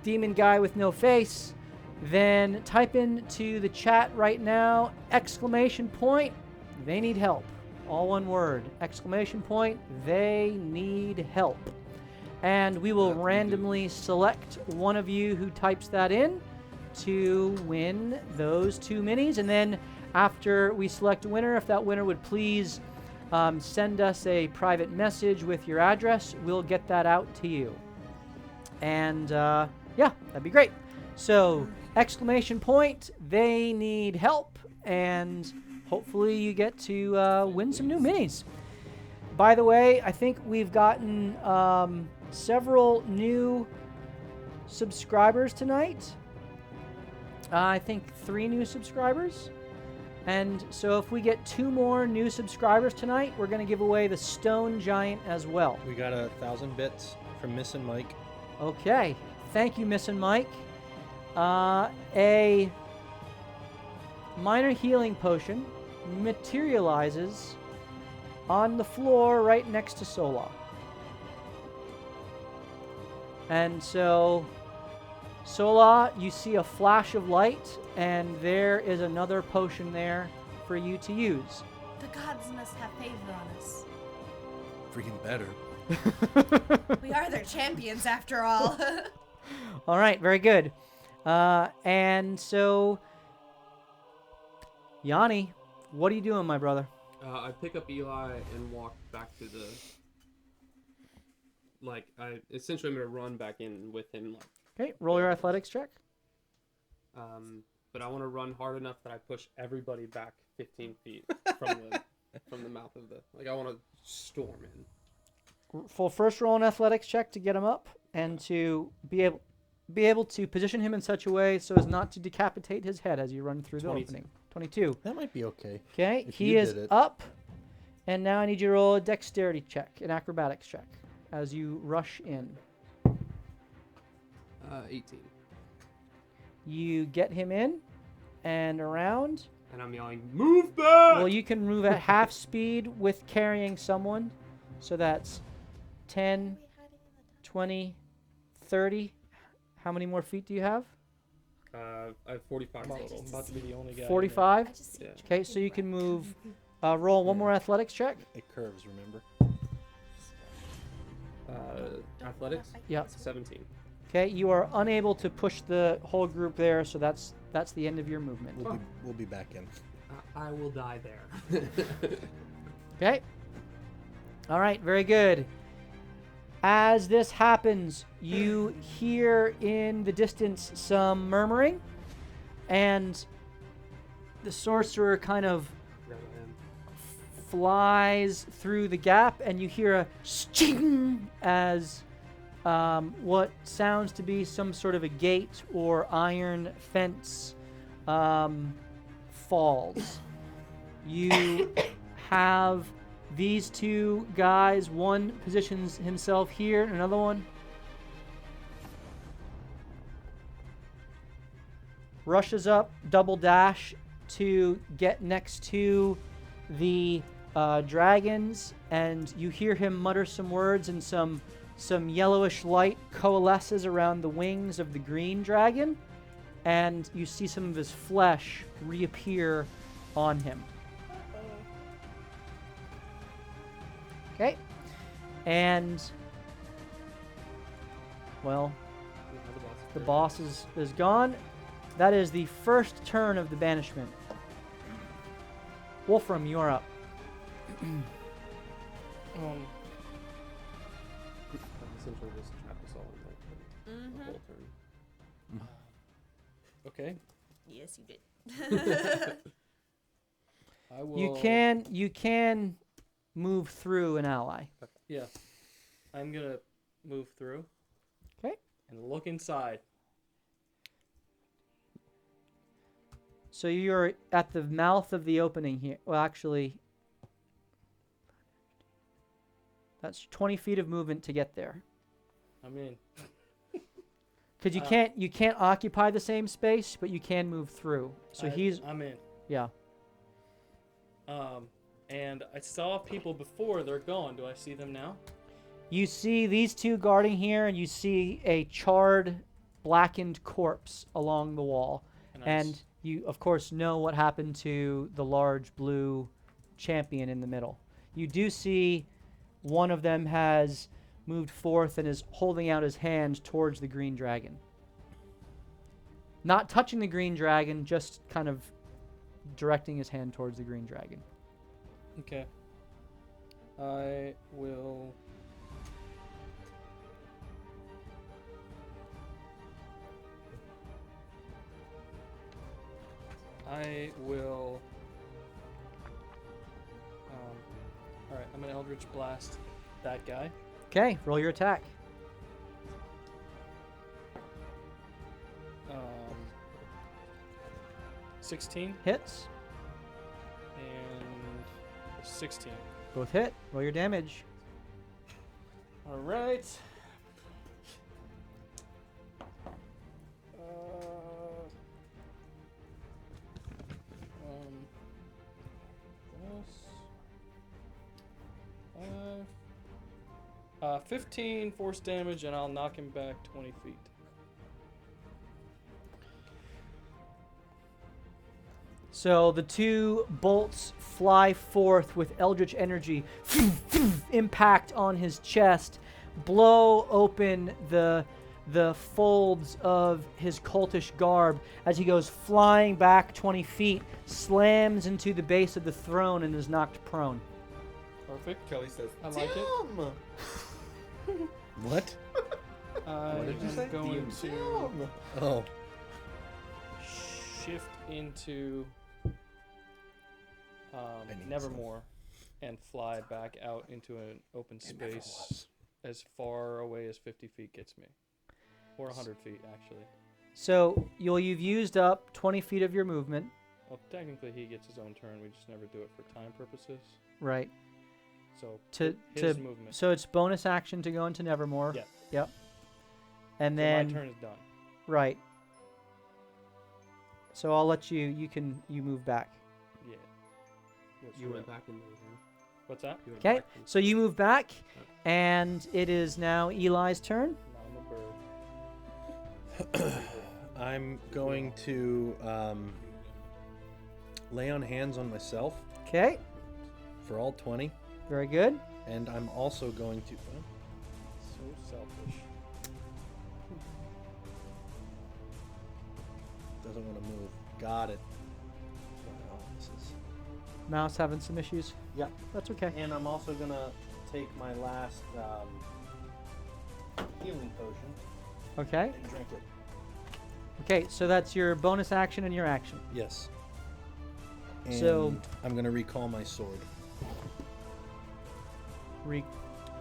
demon guy with no face, then type into the chat right now, !, they need help. All one word, !, they need help. And we will randomly select one of you who types that in to win those two minis. And then after we select a winner, if that winner would please send us a private message with your address, we'll get that out to you. And yeah, that'd be great. So, ! they need help, and hopefully you get to win some new minis. By the way, I think we've gotten several new subscribers tonight. I think 3 new subscribers. And so if we get 2 more new subscribers tonight, we're going to give away the Stone Giant as well. We got 1,000 bits from Missin' Mike. Okay. Thank you, Missin' Mike. A minor healing potion materializes on the floor right next to Sola. And so Sola, you see a flash of light, and there is another potion there for you to use. The gods must have favor on us. Freaking better. We are their champions, after all. All right, very good. And so, Yanni, what are you doing, my brother? I pick up Eli and walk back to the. Like, I'm gonna run back in with him. Like, Okay, roll your athletics check. but I want to run hard enough that I push everybody back 15 feet from the mouth of the. Like, I want to storm in. Full first roll an athletics check to get him up and to be able to position him in such a way so as not to decapitate his head as you run through the 22. opening. 22. That might be okay. Okay, If he you is did it. up, and now I need you to roll a dexterity check, an acrobatics check, as you rush in. 18. You get him in and around. And I'm yelling, "Move back!" Well, you can move at half speed with carrying someone, so that's 10, 20, 30. How many more feet do you have? I have 45 total. I'm about to be the only guy. 45? Yeah. Okay, so you can move. Roll one more athletics check. It curves, remember? Athletics? Yep. 17. Okay, you are unable to push the whole group there, so that's the end of your movement. We'll be back in. I will die there. Okay. All right, very good. As this happens, you hear in the distance some murmuring, and the sorcerer kind of flies through the gap, and you hear a sting as what sounds to be some sort of a gate or iron fence falls. You have these two guys. One positions himself here, and another one rushes up, double dash to get next to the dragons, and you hear him mutter some words, and some yellowish light coalesces around the wings of the green dragon, and you see some of his flesh reappear on him. Okay. And, well, the boss is gone. That is the first turn of the banishment. Wolfram, you're up. Essentially just trap us all in the whole turn. Okay. Yes, you did. I will. You can move through an ally. Yeah. I'm gonna move through. Okay. And look inside. So you're at the mouth of the opening here. Well, actually, that's 20 feet of movement to get there. I'm in. Because you can't occupy the same space, but you can move through. So I'm in. Yeah. And I saw people before. They're gone. Do I see them now? You see these two guarding here, and you see a charred, blackened corpse along the wall. Nice. And you, of course, know what happened to the large blue champion in the middle. You do see one of them has moved forth and is holding out his hand towards the green dragon. Not touching the green dragon, just kind of directing his hand towards the green dragon. Okay. I will. Alright, I'm gonna Eldritch Blast that guy. Okay, roll your attack. 16 Hits. and 16. Both hit. Roll your damage. Alright. Plus 15 force damage, and I'll knock him back 20 feet. So the two bolts fly forth with eldritch energy, impact on his chest, blow open the folds of his cultish garb as he goes flying back 20 feet, slams into the base of the throne, and is knocked prone. Perfect. Kelly says, I like it. What? I did you am say? going to Oh. shift into need Nevermore and fly back out into an open space as far away as 50 feet gets me. Or 100 feet, actually. So you've used up 20 feet of your movement. Well, technically he gets his own turn. We just never do it for time purposes. Right. So to his movement. So it's bonus action to go into Nevermore. Yeah. Yep. And So then my turn is done. right. So I'll let you move back. Yeah. That's You went right. back in there. Huh? What's that? You went Okay. back in- So you move back, and it is now Eli's turn. Now I'm a bird. I'm going to lay on hands on myself Okay. for all 20, Very good. and I'm also going to. So selfish. Doesn't want to move. Got it. Wow, this is. Mouse having some issues. Yeah. That's okay. And I'm also gonna take my last healing potion Okay. and drink it. Okay. So that's your bonus action and your action. Yes. So- And I'm gonna recall my sword.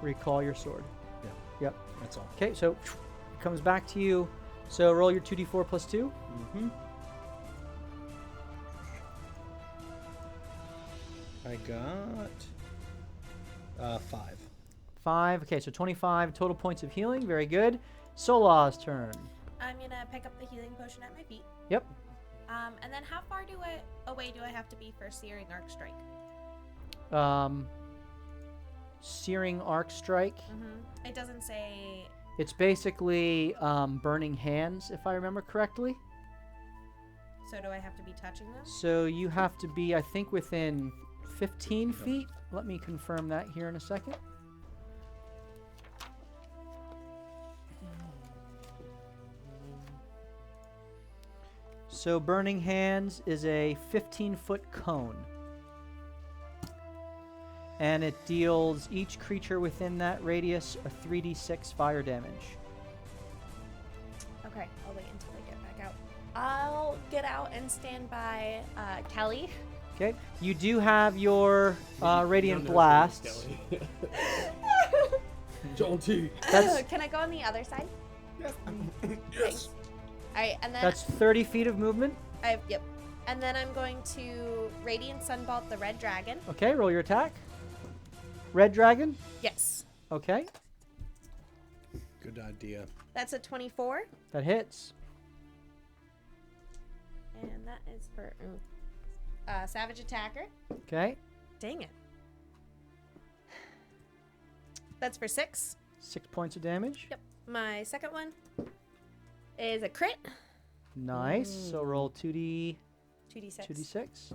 Recall your sword. Yeah. Yep. That's all. Okay. So it comes back to you. So roll your 2d4 plus 2. Mm-hmm. I got 5. 5. Okay. So 25 total points of healing. Very good. Sola's turn. I'm gonna pick up the healing potion at my feet. Yep. And then how far away do I have to be for Searing Arc Strike? Searing Arc Strike. Mm-hmm. It doesn't say. It's basically burning hands, if I remember correctly. So do I have to be touching them? So you have to be, I think, within 15 feet. Let me confirm that here in a second. So burning hands is a 15-foot cone. And it deals each creature within that radius a 3d6 fire damage. Okay, I'll wait until I get back out. I'll get out and stand by Kelly. Okay, you do have your Radiant Don't know Blast. Kelly. John T. That's Can I go on the other side? yes. Yes. All right, and then that's 30 feet of movement. yep. And then I'm going to Radiant Sunbolt the Red Dragon. Okay, roll your attack. Red Dragon. Yes. Okay, Good idea. That's a 24. that hits. And that is for Savage Attacker. Okay, Dang it. That's for 6. 6 points of damage. Yep. My second one is a crit. Nice. So roll 2d 2d6. 2d6.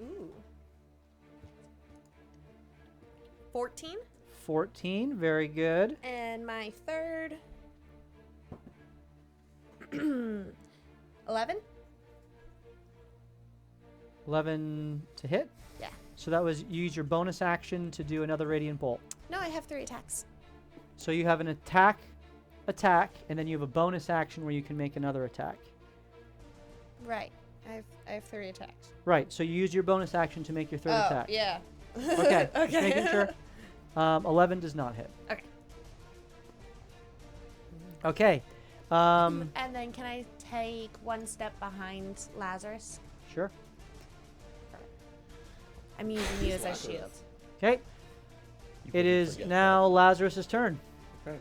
Ooh. 14. 14. Very good. And my third 11. 11 to hit. Yeah. So that was you use your bonus action to do another radiant bolt. No, I have 3 attacks. So you have an attack, and then you have a bonus action where you can make another attack. Right. I have 3 attacks. Right. So you use your bonus action to make your third attack. yeah. Okay. Just making sure. 11 does not hit. Okay. Okay. And then can I take one step behind Lazarus? Sure. I'm using you as a shield. Okay. It is now Lazarus's turn. Okay.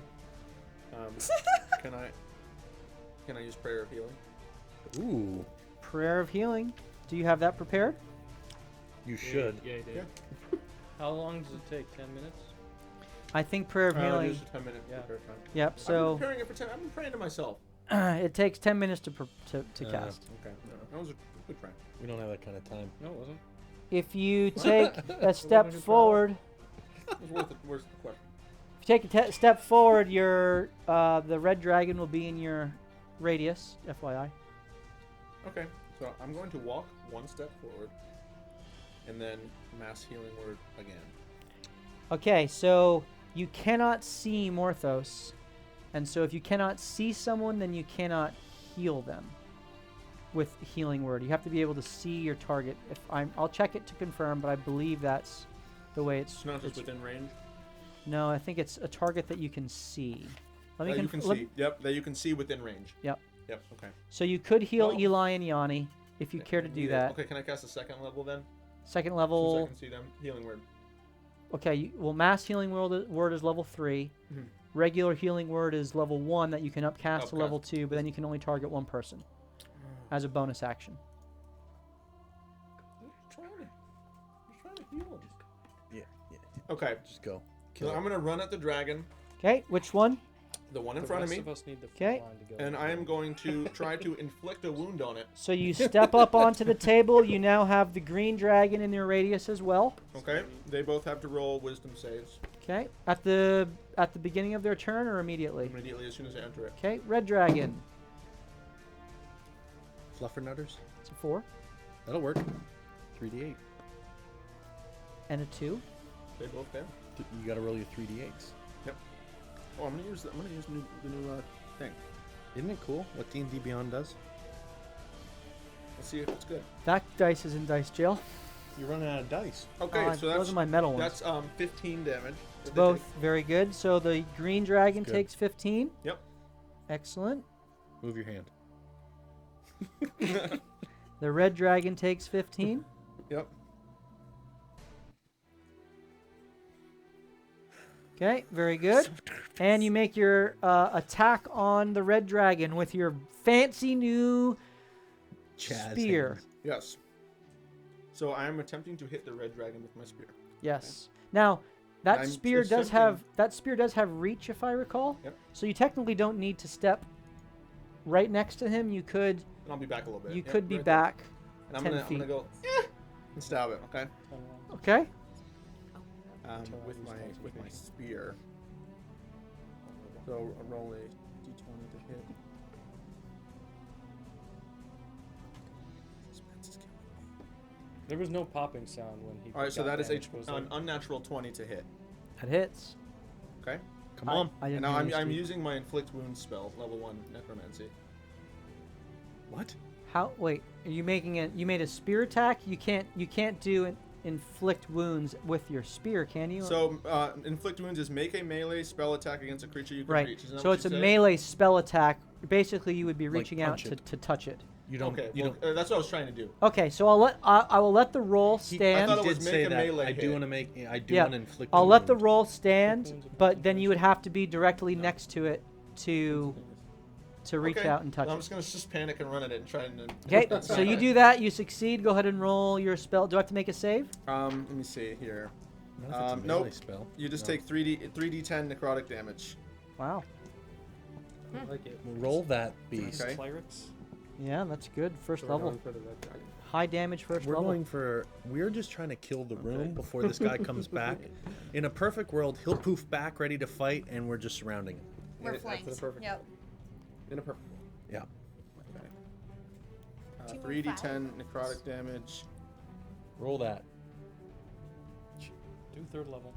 Can I use prayer of healing? Ooh, Prayer of healing. Do you have that prepared? you should. Yeah, you did. Yeah. How long does it take? 10 minutes? I think prayer of It healing. is a 10-minute Yeah. prayer time. Yep. I'm So preparing it for 10. I'm praying to myself. It takes 10 minutes to cast. Okay. That was a good try. We don't have that kind of time. No, it wasn't. If you take a step forward, It was worth it. Where's the question? if you take a step forward, your the red dragon will be in your radius. FYI. Okay. So I'm going to walk one step forward, and then mass healing word again. Okay, so you cannot see Morthos, and so if you cannot see someone, then you cannot heal them with healing word. You have to be able to see your target. I'll check it to confirm, but I believe that's the way it's. It's not just within range. No, I think it's a target that you can see. Let me That you can see. Yep. That you can see within range. Yep. Yep. Okay. So you could heal Well- Eli and Yanni if you care to do that. Okay. Can I cast a second level then? Second Since I level. can see them. Healing word. Okay, well, mass healing word is level 3. Mhm. Regular healing word is level 1 that you can upcast to Upcast. level 2, but then you can only target one person as a bonus action. Trying to heal. Yeah. Okay. Just go. So I'm gonna run at the dragon, Okay, which one? the one in The front of rest me, of us need the Okay. front line to go. and I am going to try to inflict a wound on it. So you step up onto the table. You now have the green dragon in your radius as well. Okay. They both have to roll wisdom saves Okay, at the beginning of their turn or immediately? immediately as soon as I enter it. Okay, red dragon. Fluffernutters. It's a 4 That'll work. 3d8. and a 2. They both fail. You gotta roll your 3d8s. Oh, I'm gonna use the new thing. Isn't it cool what D&D Beyond does? Let's see if it's good. That dice is in dice jail. You're running out of dice. Okay, so those that's are my metal ones. that's 15 damage. It's that they both take. very good. So the green dragon Good. takes 15. Yep. Excellent. Move your hand. The red dragon takes 15. Yep. Okay, very good. And you make your attack on the red dragon with your fancy new Chaz spear. hands. Yes. So I am attempting to hit the red dragon with my spear. Yes. Now, that I'm spear does have reach, if I recall. Yep. So you technically don't need to step right next to him. You could And I'll be back a little bit. you Yep, could be right there. back. And I'm 10 gonna feet. go and stab it. Okay. Okay. With my spear. So roll a d20 to hit. There was no popping sound when he. All right, so got that is damage, was there? an unnatural 20 to hit. That hits. Okay. Come on. I didn't And now notice I'm you. using my inflict wound spell, level 1 necromancy. What? How? Wait. Are you making it? You made a spear attack. You can't do an inflict wounds with your spear, can you? So inflict wounds is make a melee spell attack against a creature you can right. reach. Isn't that So what it's a you said? melee spell attack. Basically, you would be Like reaching out punch to, it. to touch it. You don't. Okay, You well, don't. that's what I was trying to do. Okay, so I will let the roll stand. I thought it Did was say make a that. melee I do hit. want to make. I do Yeah, want to inflict. I'll a let the wound. roll stand, but then you would have to be directly next to it to reach Okay, out and touch I'm it. just gonna just panic and run at it and try and. Okay, so you do that. You succeed. Go ahead and roll your spell. Do I have to make a save? Let me see here. Not if it's a Nope. melee spell. You just No. take 3d10 necrotic damage. Wow. I like it. Roll that beast. Okay. Clerics. Yeah, that's good. First So we're level. going for the red dragon. High damage first We're level. going for. We're just trying to kill the room before this guy comes back. In a perfect world, he'll poof back, ready to fight, and we're just surrounding him. We're That's flanked. the perfect. Yep. In a perfect. Yeah. Okay. 2 3d10 necrotic damage. Roll that. Do third level.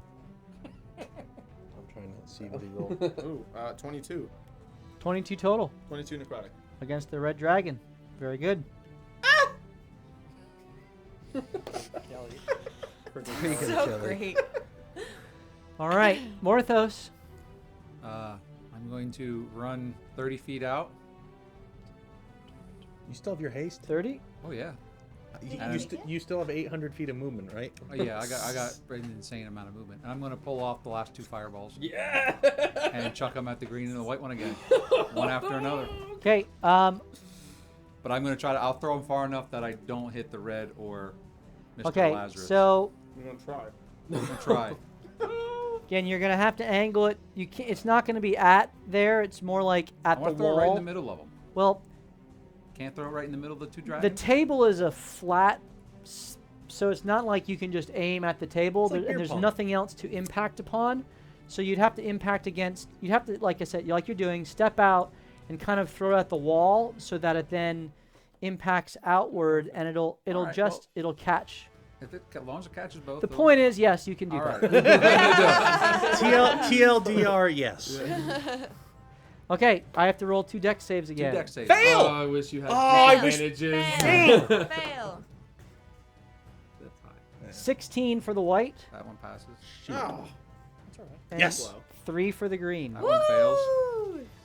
I'm trying to see what he rolled. Ooh, 22. 22 total 22 necrotic. against the red dragon. Very good. Pretty good, So Jelly. great. All right, Morthos. I'm going to run 30 feet out. You still have your haste? 30. Oh yeah. You still have 800 feet of movement, right? Oh yeah. I got an insane amount of movement, and I'm going to pull off the last 2 fireballs Yeah. and chuck them at the green and the white one again, one after another. Okay. But I'm going to try to. I'll throw them far enough that I don't hit the red or Mr. Okay. Lazarus. So I'm gonna try. I'm gonna try. Again, you're gonna have to angle it. You can't, it's not gonna be at there. It's more like I at the want to throw it wall. right in the middle of them. Well, Can't throw it right in the middle of the two the dragons? table is a flat, so it's not like you can just aim at the table. It's like and beer there's pong. nothing else to impact upon. So you'd have to impact against. You'd have to, like I said, like you're doing, step out and kind of throw it at the wall so that it then impacts outward, and it'll Alright, just it'll catch. As long as it catches both. The it'll- point is, yes, you can do All that. right. TLDR, yes. Okay, I have to roll 2 dex saves Two again. deck saves. Fail! Oh, I wish you had I wish- advantages. Fail. Fail. That's high. 16 for the white, That one passes. Oh, That's all right. and Yes. 3 for the green. That one fails.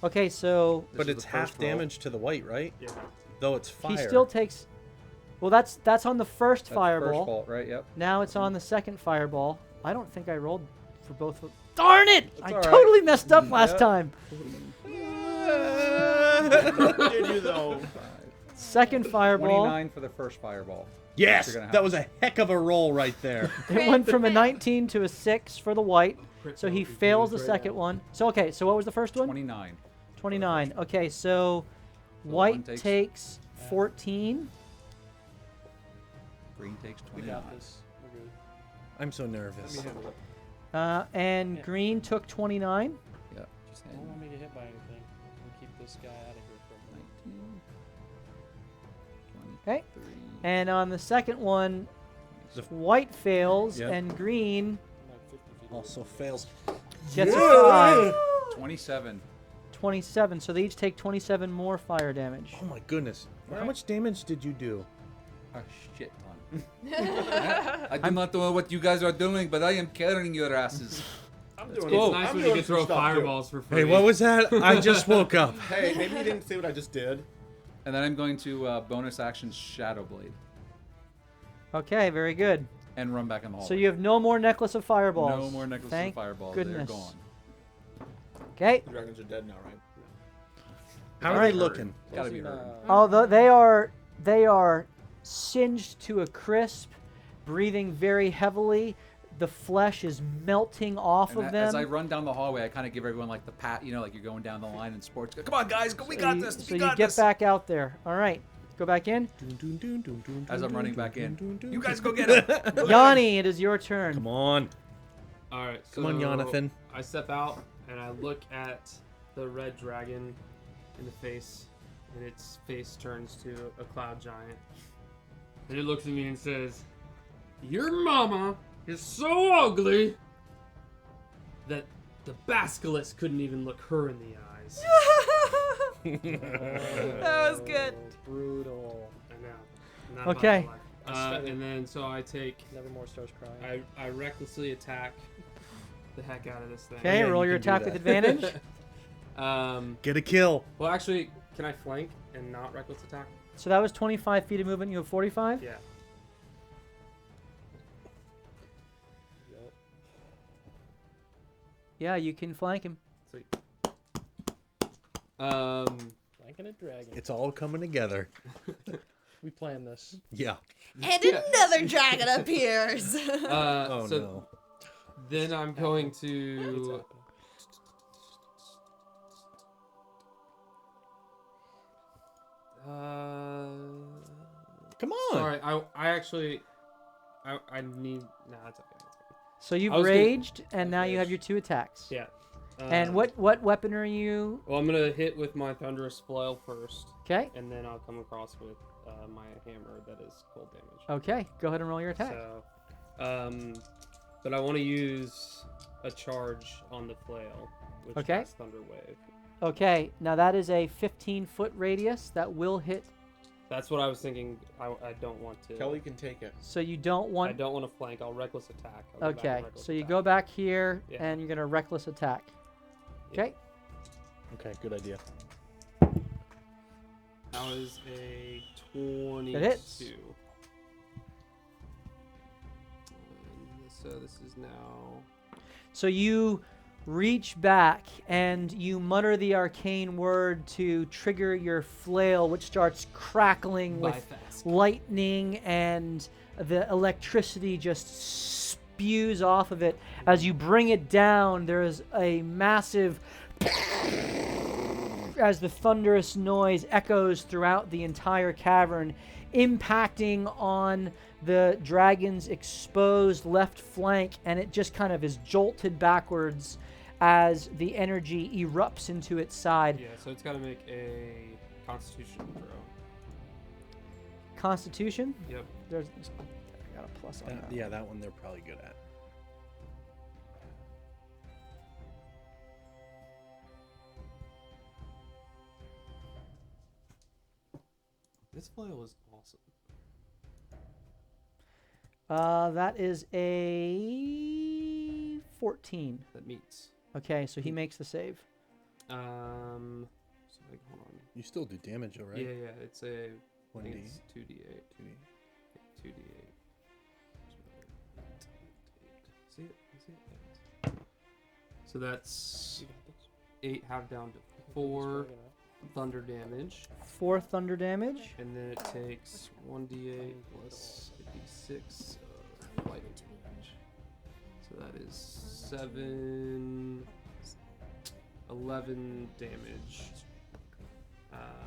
Okay, so This But is it's the half first roll. damage to the white, right? Yeah. Though it's fire. he still takes. Well, that's on the first That's fireball. First fault, right? Yep. Now it's on the second fireball. I don't think I rolled for both of. Darn it! I all right. totally messed up last Yep. time. did you though? Second fireball. 29 for the first fireball. Yes, You're gonna have that was a heck of a roll right there. It went from a 19 to a 6 for the white. So he Crit fails the right second now. one. So okay, so what was the first one? 29. 29. Okay, so one white takes- takes 14. Green takes We 29. got this. We're good. I'm so nervous. Let me handle it. And Yeah. green took 29. Yep. Just I don't want me to get hit by anything. We'll keep this guy out of here for a minute. 19. Okay. 23. And on the second one, The- white fails Yep. and green I'm like 50 feet away. Also fails. gets a 5. 27. 27. So they each take 27 more fire damage. Oh my goodness. How much damage did you do? A shit ton. I do not know what you guys are doing, but I am carrying your asses. I'm It's doing. nice I'm when you doing can some throw stuff, too. fireballs for free. Hey, what was that? I just woke up. Hey, maybe you didn't see what I just did. And then I'm going to bonus action Shadow Blade Okay, very good. and run back in the hallway. So you have no more necklace of fireballs. no more necklaces Thank of fireballs. goodness. They're gone. Okay. The dragons are dead now, right? How are Gotta they be looking? hurting. Gotta be Wasn't, hurting. Although they are singed to a crisp, breathing very heavily. The flesh is melting off And of as I them. run down the hallway, I kind of give everyone like the pat, you know, like you're going down the line in sports. Come on, guys, we got this. So We you got get this. back out there. All right. Go back in. As I'm running back in. You guys go get him. Yanni, it is your turn. Come on. All right. Come on, so Jonathan. I step out and I look at the red dragon in the face, and its face turns to a cloud giant. And it looks at me and says, "Your mama is so ugly that the basilisk couldn't even look her in the eyes." That was good. Brutal. I know. Not Okay. my life. And then so I take, Nevermore starts crying. I recklessly attack the heck out of this thing. Okay, Yeah, roll you your can do attack with that. advantage. Get a kill. Well, actually, can I flank and not reckless attack? So that was 25 feet of movement. You have 45. Yeah. Yeah, you can flank him. Sweet. Flanking a dragon. It's all coming together. We planned this. Yeah. And another dragon appears. Oh so no. then I'm going It's to. happening. Come on. Sorry, I actually. I need. Nah, it's okay. It's okay. So you've I was gonna- raged, and now you have your 2 attacks. Yeah. And what weapon are you? Well, I'm gonna hit with my thunderous flail first, Okay. and then I'll come across with my hammer that is cold damage. Okay. Go ahead and roll your attack. So, but I want to use a charge on the flail, which Okay. has thunder wave. Okay. Now that is a 15-foot radius that will hit. That's what I was thinking. I don't want to. Kelly can take it. So you don't I want. don't want to flank. I'll reckless attack. I'll go back and Okay. reckless So you attack. go back here, Yeah. and you're gonna reckless attack. Yeah. Okay. Okay, good idea. That was a 22. It hits. And so this is now. So you reach back and you mutter the arcane word to trigger your flail, which starts crackling with Bifast. lightning, and the electricity just spews off of it. As you bring it down, there is a massive as the thunderous noise echoes throughout the entire cavern, impacting on the dragon's exposed left flank, and it just kind of is jolted backwards as the energy erupts into its side. Yeah, so it's got to make a Constitution throw. Constitution? Yep. I got a plus on that. Yeah, that one they're probably good at. This flail is awesome. That is a 14. That meets. Okay, so he makes the save. So like, hold on. You still do damage, though, right? Yeah, it's a 1d. It's 2d8. 2d8. See it? Yeah. So that's 8 half down to 4 thunder damage. 4 thunder damage. And then it takes 1d8 plus a d6 of lightning damage. So that is 11 damage.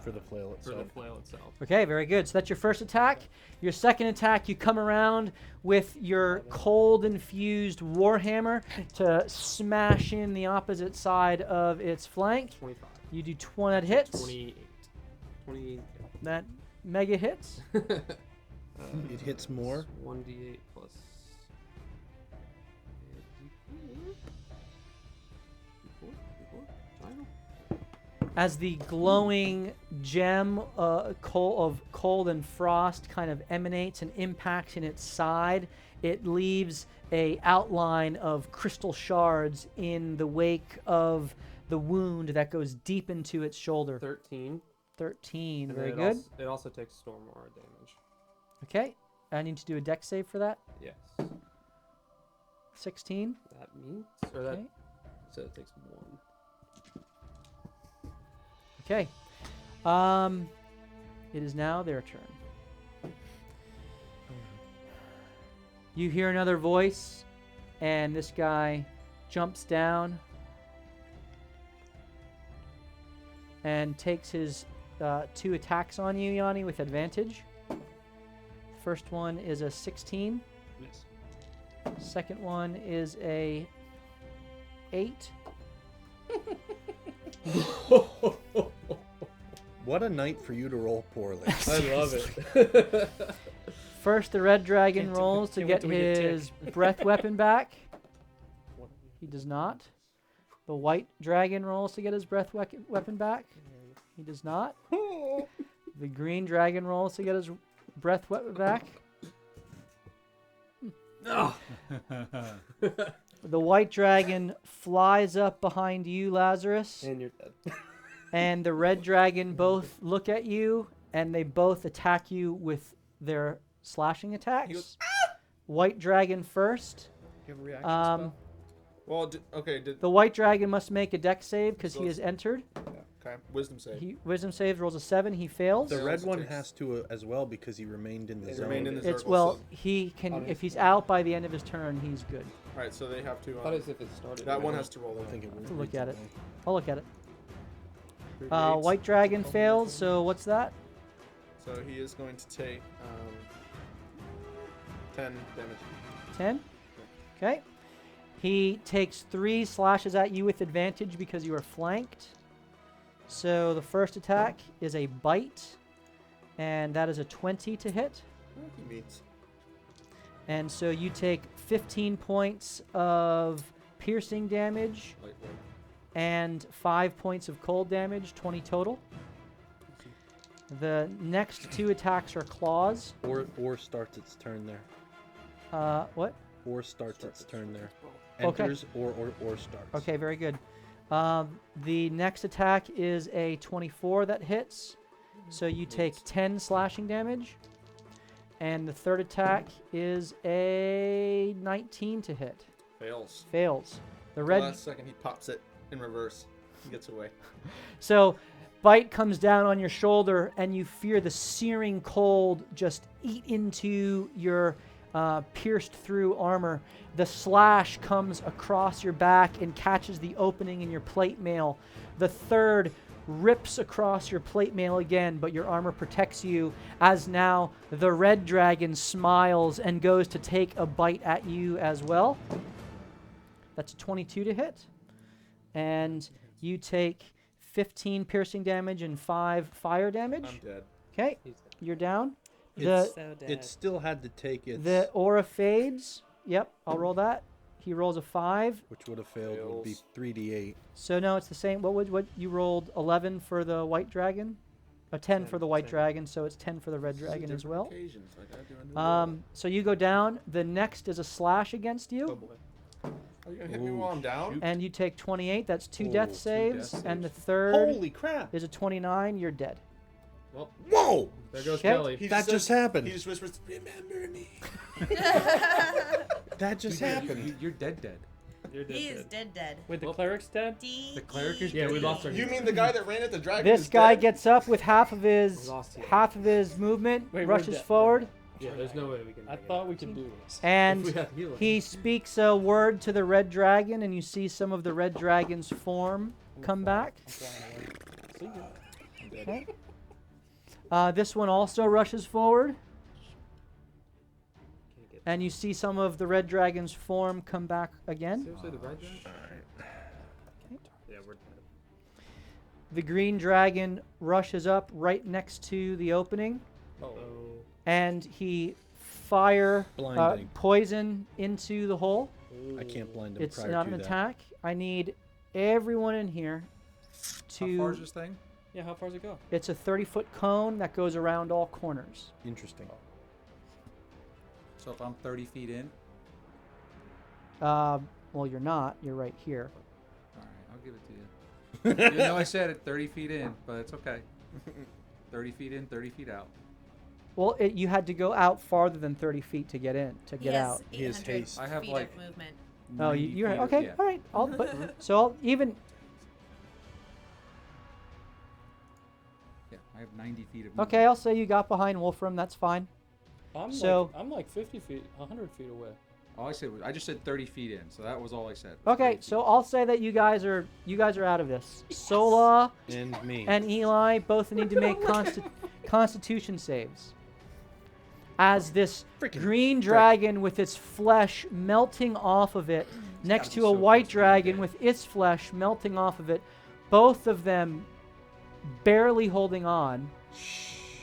For the flail For itself. the flail itself. Okay, very good. So that's your first attack. Your second attack, you come around with your cold-infused warhammer to smash in the opposite side of its flank. 25. You do 20 that hits. 28. 28. That mega hits. It hits more. 1d8 plus. As the glowing gem of cold and frost kind of emanates and impacts in its side, it leaves a outline of crystal shards in the wake of the wound that goes deep into its shoulder. 13. 13, And very then good. It also takes storm aura damage. Okay, I need to do a dex save for that. Yes. 16. That means, or that, Okay. so it takes 1. Okay. It is now their turn. You hear another voice, and this guy jumps down and takes his 2 attacks on you, Yanni, with advantage. First one is a 16. Miss. Second one is a 8. What a night for you to roll poorly. I love it. First, the red dragon Can't rolls to wait get till we get his breath weapon back. He does not. The white dragon rolls to get his breath weapon back. He does not. The green dragon rolls to get his breath weapon back. The white dragon flies up behind you, Lazarus, And you're dead. and the red dragon both look at you, and they both attack you with their slashing attacks. He goes, White dragon first. You have a reaction Um, spell? Well, okay. The white dragon must make a dex save because he So has entered. Okay. Wisdom save. He wisdom saves rolls a 7. He fails. The Yeah, red also one takes- has to as well because he remained in the He zone. remained in the It's circle, well, so- he can On if his he's turn. out by the end of his turn, he's good. All right, so they have to. Thought as if it started. That right one now. has to roll. I think it To look at it. reads I'll look at it. Three Uh, eights. white dragon fails. So what's that? So he is going to take 10 damage. 10. Okay. He takes 3 slashes at you with advantage because you are flanked. So the first attack is a bite, and that is a 20 to hit. He meets. And so you take 15 points of piercing damage Lightweight. and 5 points of cold damage, 20 total. The next 2 attacks are claws. Or starts its turn there. What? Or starts its turn there. Okay. Enters or starts. Okay, very good. The next attack is a 24 that hits. So you take 10 slashing damage. And the third attack is a 19 to hit. Fails. Fails. The The red. last second, he pops it in reverse. He gets away. So, bite comes down on your shoulder, and you fear the searing cold just eat into your pierced through armor. The slash comes across your back and catches the opening in your plate mail. The third rips across your plate mail again, but your armor protects you as now the red dragon smiles and goes to take a bite at you as well. That's a 22 to hit. And you take 15 piercing damage and 5 fire damage. I'm dead. Okay, you're down. It's, So dead. it still had to take its... The aura fades. Yep, I'll roll that. He rolls a 5. which would have failed would be 3d8. So no, it's the same. What you rolled 11 for the white dragon, a 10 for the white dragon. So it's 10 for the red dragon as well. So you go down. The next is a slash against Oh you, boy. Are you gonna hit me while I'm down? and you take 28. That's 2 Oh, death 2 saves, death and the saves. third Holy crap! is a 29. You're dead. Well, Whoa! there goes Okay. Kelly. He That just happened. He just whispers, "Remember me." That just happened. You're dead. You're dead. He dead. dead. Wait, the cleric's dead? The cleric is Yeah, we dead. lost our. You mean the guy that ran at the dragon? This is guy dead? gets up with half of his lost you. movement, Wait, we're rushes dead. forward, Yeah, there's no way we can. I thought we could do this. and If we had healing. he speaks a word to the red dragon, and you see some of the red dragon's form come back. I'm flying away. See ya. Okay. This one also rushes forward, and you see some of the red dragon's form come back again. Seriously, the red dragon? Yeah, we're dead. The green dragon rushes up right next to the opening, Oh. and he fire Blinding. poison into the hole. I can't blind him It's prior not to an that. attack. I need everyone in here How far is to. this thing? Yeah, how far does it go? It's a 30-foot cone that goes around all corners. Interesting. So if I'm 30 feet in, Well, you're not. You're right here. all right, I'll give it to you. You know I said it, 30 feet in, but it's okay. 30 feet in, 30 feet out. Well, you had to go out farther than 30 feet to get in, to get out. He has 800 haste. I have, feet like, of movement. Oh, 90 you're feet okay. yeah. All right. I'll even. Yeah, I have 90 feet of movement. Okay, I'll say you got behind Wolfram. That's fine. I'm like 50 feet, 100 feet away. All I said was I just said 30 feet in, so that was all I said. Okay, 30 feet. so I'll say that you guys are out of this. Sola And me. and Eli both need to make Constitution saves. As this Freaking green dragon with its flesh melting off of it, next gotta to be a so white close to being dragon dead. with its flesh melting off of it, both of them barely holding on,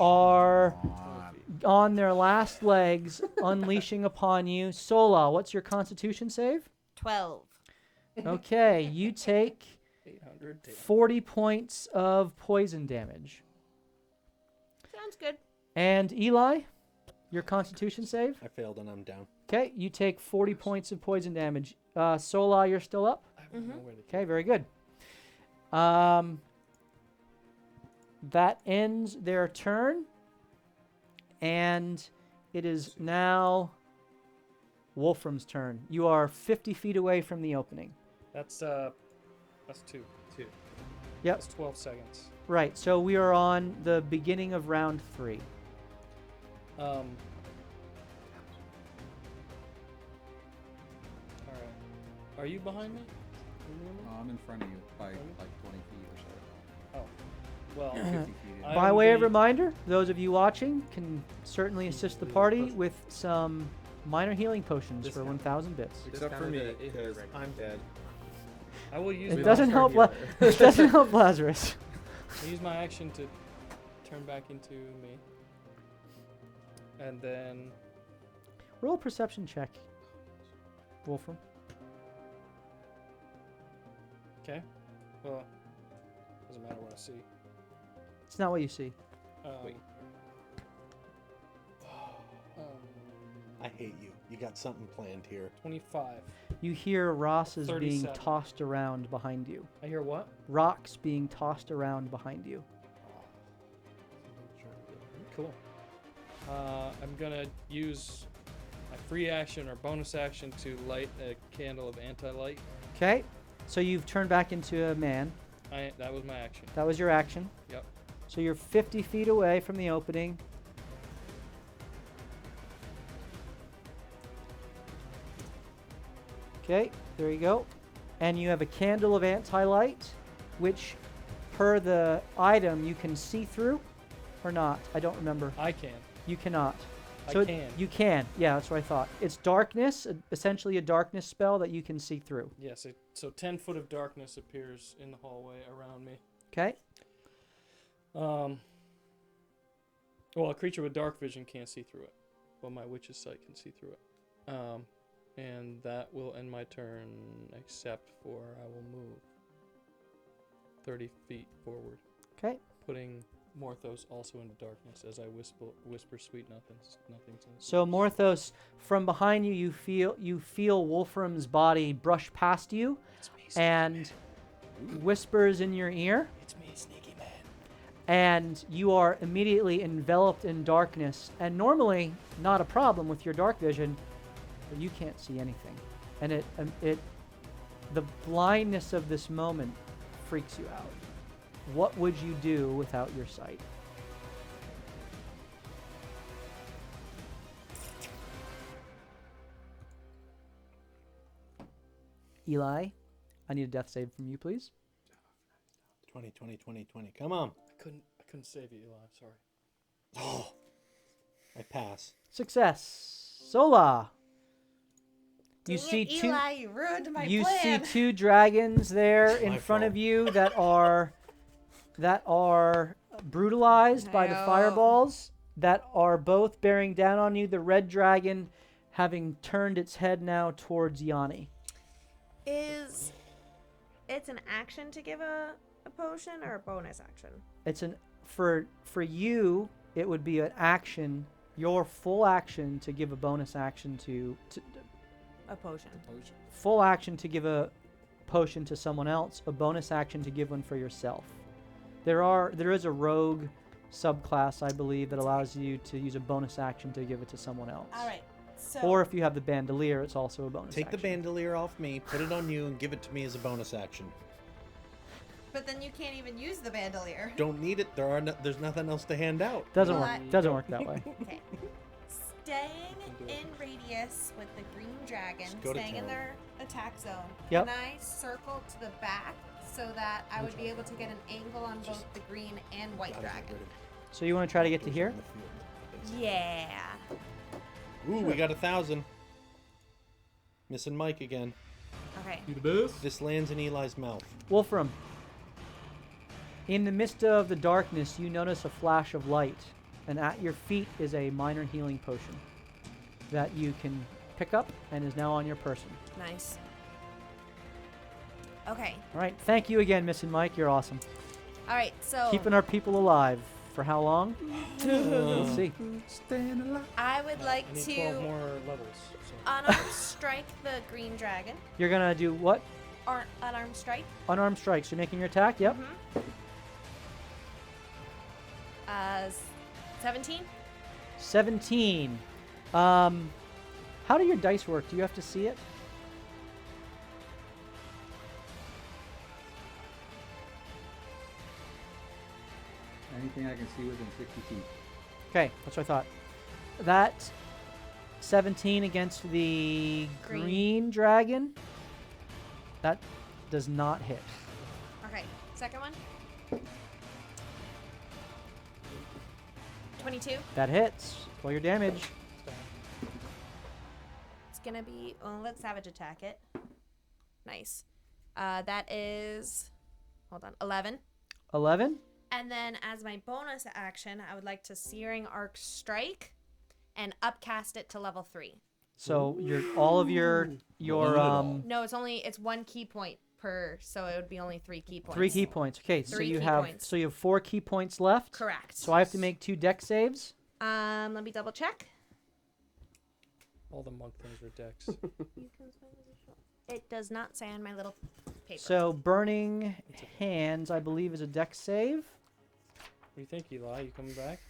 are on their last legs, unleashing upon you. Sola, what's your Constitution save? 12. Okay, you take 800. 40 points of poison damage. Sounds good. And Eli, your Constitution save? I failed and I'm down. Okay, you take 40 points of poison damage. Sola, you're still up? Okay, very good. That ends their turn. And it is now Wolfram's turn. You are 50 feet away from the opening. That's 2. Yep. That's 12 seconds. Right, so we are on the beginning of round 3. All right. Are you behind me? I'm in front of you by like 20 feet or so. Oh. Well, 50 feet in. By I'm way of the- reminder, those of you watching can certainly assist the party with some minor healing potions for 1,000 bits. Except for me, because I'm dead. I will use It my doesn't help. It doesn't help Lazarus. I'll use my action to turn back into me. And then Roll a perception check, Wolfram. okay. Well, doesn't matter what I see. It's not what you see. Wait. I hate you. You got something planned here. 25. You hear Ross is being 37. tossed around behind you. I hear what? Rocks being tossed around behind you. Cool. I'm gonna use my free action or bonus action to light a candle of anti-light. Okay, so you've turned back into a man. That was my action. That was your action. Yep. So you're 50 feet away from the opening. Okay, there you go. And you have a candle of anti-light, which, per the item, you can see through or not. I don't remember. I can. You cannot. I So can. You can. Yeah, that's what I thought. It's darkness, essentially a darkness spell that you can see through. Yes. So 10 foot of darkness appears in the hallway around me. Okay. Well, a creature with dark vision can't see through it. Well, my witch's sight can see through it. And that will end my turn, except for I will move 30 feet forward, Okay. putting Morthos also into darkness as I whisper sweet nothings. So Morthos, from behind you, you feel Wolfram's body brush past you, and whispers in your ear. It's me, Sneaky Man. And you are immediately enveloped in darkness. And normally, not a problem with your dark vision, but you can't see anything. And the blindness of this moment freaks you out. What would you do without your sight? Eli, I need a death save from you, please. 20, 20, 20, 20. Come on. I couldn't save you, Eli. I'm sorry. Oh, I pass. Success. Sola. You Dang see it, two. Eli, you ruined my You plan. see two dragons there It's in my front of fault. you that are brutalized by the No. fireballs, that are both bearing down on you. The red dragon having turned its head now towards Yanni. It's an action to give a potion or a bonus action? It's for you. It would be an action, your full action to give a bonus action to A potion. full action to give a potion to someone else, a bonus action to give one for yourself. There is a rogue subclass, I believe, that allows you to use a bonus action to give it to someone else. All right. So. Or if you have the bandolier, it's also a bonus Take the action. bandolier off me, put it on you, and give it to me as a bonus action. But then you can't even use the bandolier. Don't need it. There's nothing else to hand out. Doesn't Well, work. Doesn't work that way. Okay. Staying in radius with the green dragon, Just go to staying in town. their attack zone. Yep. Can I circle to the back so that I would be able to get an angle on both the green and white Gotta get dragon? rid of So you want to try to get to those here? in the field. Yeah. Ooh, we got 1,000. Missing Mike again. Okay. You the best? This lands in Eli's mouth. Wolfram. In the midst of the darkness, you notice a flash of light, and at your feet is a minor healing potion that you can pick up and is now on your person. Nice. Okay. All right. Thank you again, Miss and Mike. You're awesome. All right. So Keeping our people alive. For how long? We'll see. I would like I need 12 to more levels. So. unarmed strike the green dragon. You're going to do what? Or unarmed strike. Unarmed strikes. You're making your attack? Yep. 17. 17. How do your dice work? Do you have to see it? Anything I can see within 60 feet. Okay, that's what I thought. That 17 against the Green. green dragon. That does not hit. Okay. Second one. 22. That hits. Roll your damage. It's gonna be. Well, let Savage attack it. Nice. That is. Hold on. 11. 11. And then as my bonus action, I would like to Searing Arc Strike and upcast it to level 3. So all of your No, it's 1 key point per, so it would be only 3 key points. 3 key points. Okay, so 3 you key have points. 4 key points left. Correct. So I have to make 2 deck saves. Let me double check. All the monk things are decks. It does not say on my little paper. So burning hands, I believe, is a deck save. What do you think, Eli? You coming back?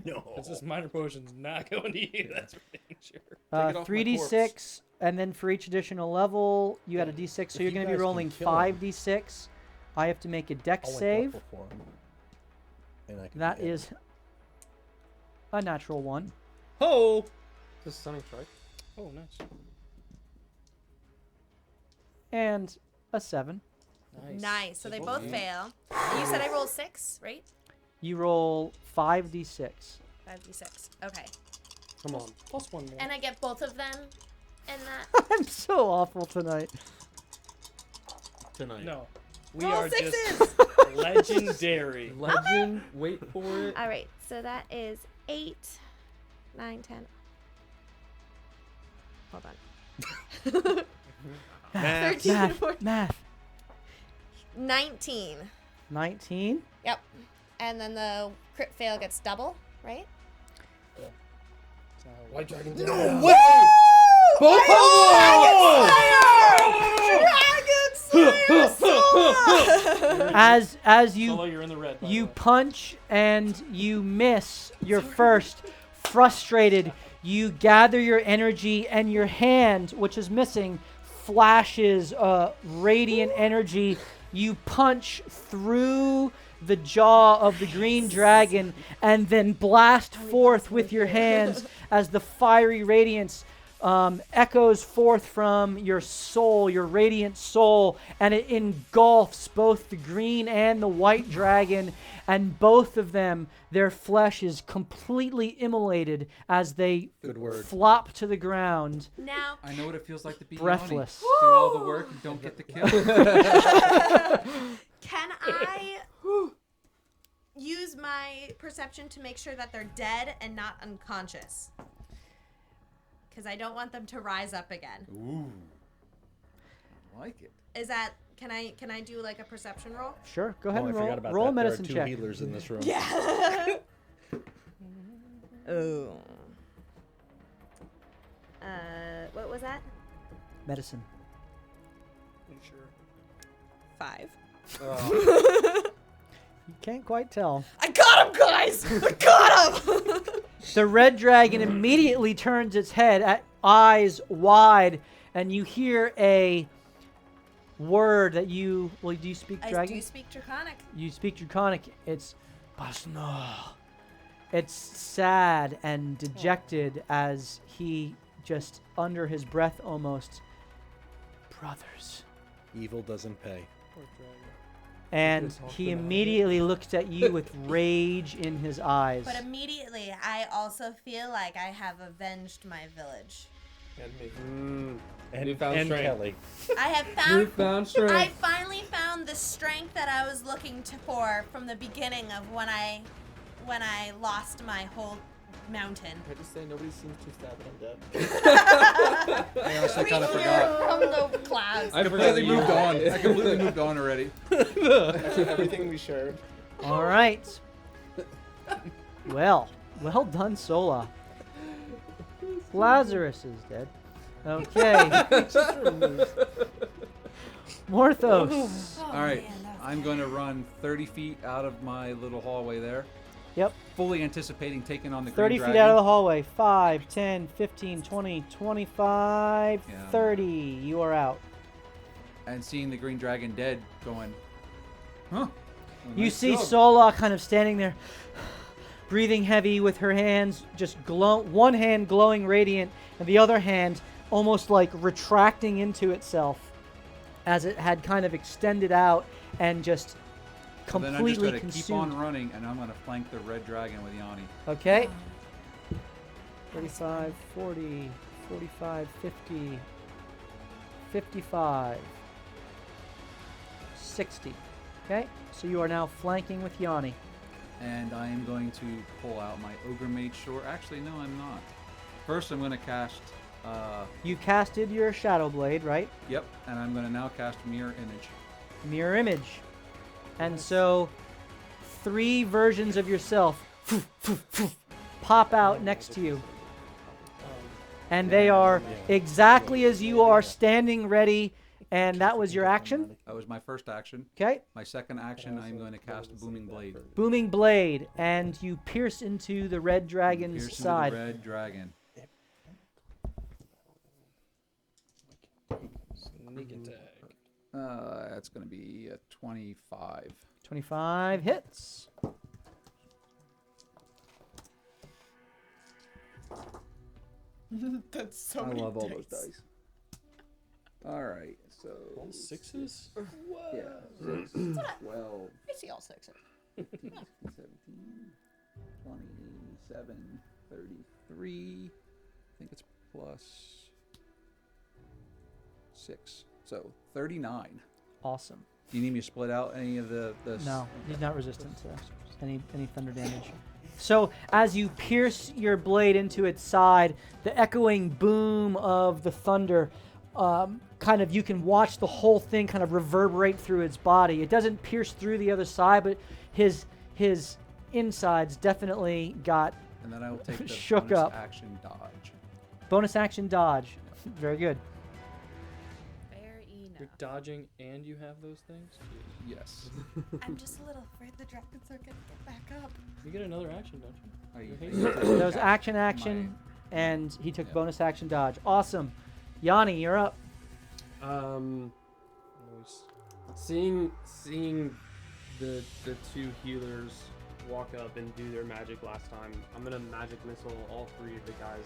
No. Because this minor potion's not going to you. That's for dang sure. Take it off my 3d6, and then for each additional level, you add a d6. So If you're you going to be guys can rolling kill him. 5d6. I have to make a deck I'll wake up save. before him, and I can That get him. is a natural 1. Ho! This is Stunning Strike. Oh, nice. and a 7. Nice. So they both fail. And you said I rolled 6, right? You roll 5d6. 5d6. Okay. Come on. Plus 1 more. And I get both of them in that. I'm so awful tonight. Tonight. No. We Roll are sixes! just legendary. Legend. Wait for it. All right. So that is 8, 9, 10. Hold on. Math, 13, math, 14. math. 19. 19. Yep. And then the crit fail gets double, right? White dragon. No way! Both As you Solo, you're in the red. by the You way. punch and you miss your first. Frustrated, you gather your energy and your hand, which is missing, flashes radiant energy. You punch through the jaw of the green dragon and then blast forth with your hands as the fiery radiance echoes forth from your soul, your radiant soul, and it engulfs both the green and the white dragon, and both of them, their flesh is completely immolated as they Good word. flop to the ground. Now, I know what it feels like to be Breathless. Yanni. Do all the work and don't get the kill. can I use my perception to make sure that they're dead and not unconscious? Because I don't want them to rise up again. Ooh. I like it. Is that... Can I do like a perception roll? Sure, go ahead Oh, I and forgot about roll a that. medicine There are check. two healers in this room. Yeah. Oh. What was that? Medicine. You sure? 5. You can't quite tell. I got him, guys! I got him! The red dragon immediately turns its head, eyes wide, and you hear a word that you... Well, do you speak I dragon? do speak Draconic. You speak Draconic. It's... Basno. It's sad and dejected as he just, under his breath almost, brothers. Evil doesn't pay. Poor dragon. And Just he talking about immediately looks at you with rage in his eyes. But immediately, I also feel like I have avenged my village. And me. And, Newfound and strength. Kelly. I have found... Newfound strength. I finally found the strength that I was looking for from the beginning of when I lost my whole mountain. I just say nobody seems too sad that I'm dead. I honestly kind of We forgot. hear from the clouds. I completely moved on. I completely moved on already. Everything we shared. All right. Well done, Sola. Lazarus is dead. Okay. Morthos. Oh, All right, man, that was I'm going to run 30 feet out of my little hallway there. Yep. Fully anticipating taking on the 30 green feet dragon. out of the hallway. 5, 10, 15, 20, 25, Yeah. 30. You are out. And seeing the green dragon dead, going, huh? You Nice see job. Sola kind of standing there, breathing heavy with her hands just one hand glowing radiant, and the other hand almost like retracting into itself as it had kind of extended out and just So then I'm just completely going to keep consumed. on running, and I'm going to flank the red dragon with Yanni. Okay. 35, 40, 45, 50, 55, 60. Okay, so you are now flanking with Yanni. And I am going to pull out my Ogre Mage Sword. Actually, no, I'm not. First, I'm going to cast... You casted your Shadow Blade, right? Yep, and I'm going to now cast Mirror Image. Mirror Image. And so 3 versions of yourself pop out next to you. And they are exactly as you are standing ready. And that was your action. That was my first action. Okay. My second action, I'm going to cast Booming Blade. Booming Blade. And you pierce into the red dragon's Pierce into side. the red dragon. Sneak attack. That's going to be a 25. 25 hits. That's so I many love all dice. those dice. All right, So All sixes? yeah, 6, 12, I see all sixes. 15, 17, 27, 33. I think it's plus 6. So 39. Awesome. Do you need me to split out any of the No, he's not resistant to any thunder damage. So as you pierce your blade into its side, the echoing boom of the thunder, kind of you can watch the whole thing kind of reverberate through its body. It doesn't pierce through the other side, but his insides definitely got And then I will take the shook bonus up. action dodge. Bonus action dodge. Very good. Fair enough. You're dodging and you have those things? Yes. I'm just a little afraid the dragons are gonna get back up. You get another action, don't you? I You're hate hasted. That was action, and he took bonus action dodge. Awesome. Yanni, you're up. Seeing the two healers walk up and do their magic last time, I'm gonna magic missile all 3 of the guys.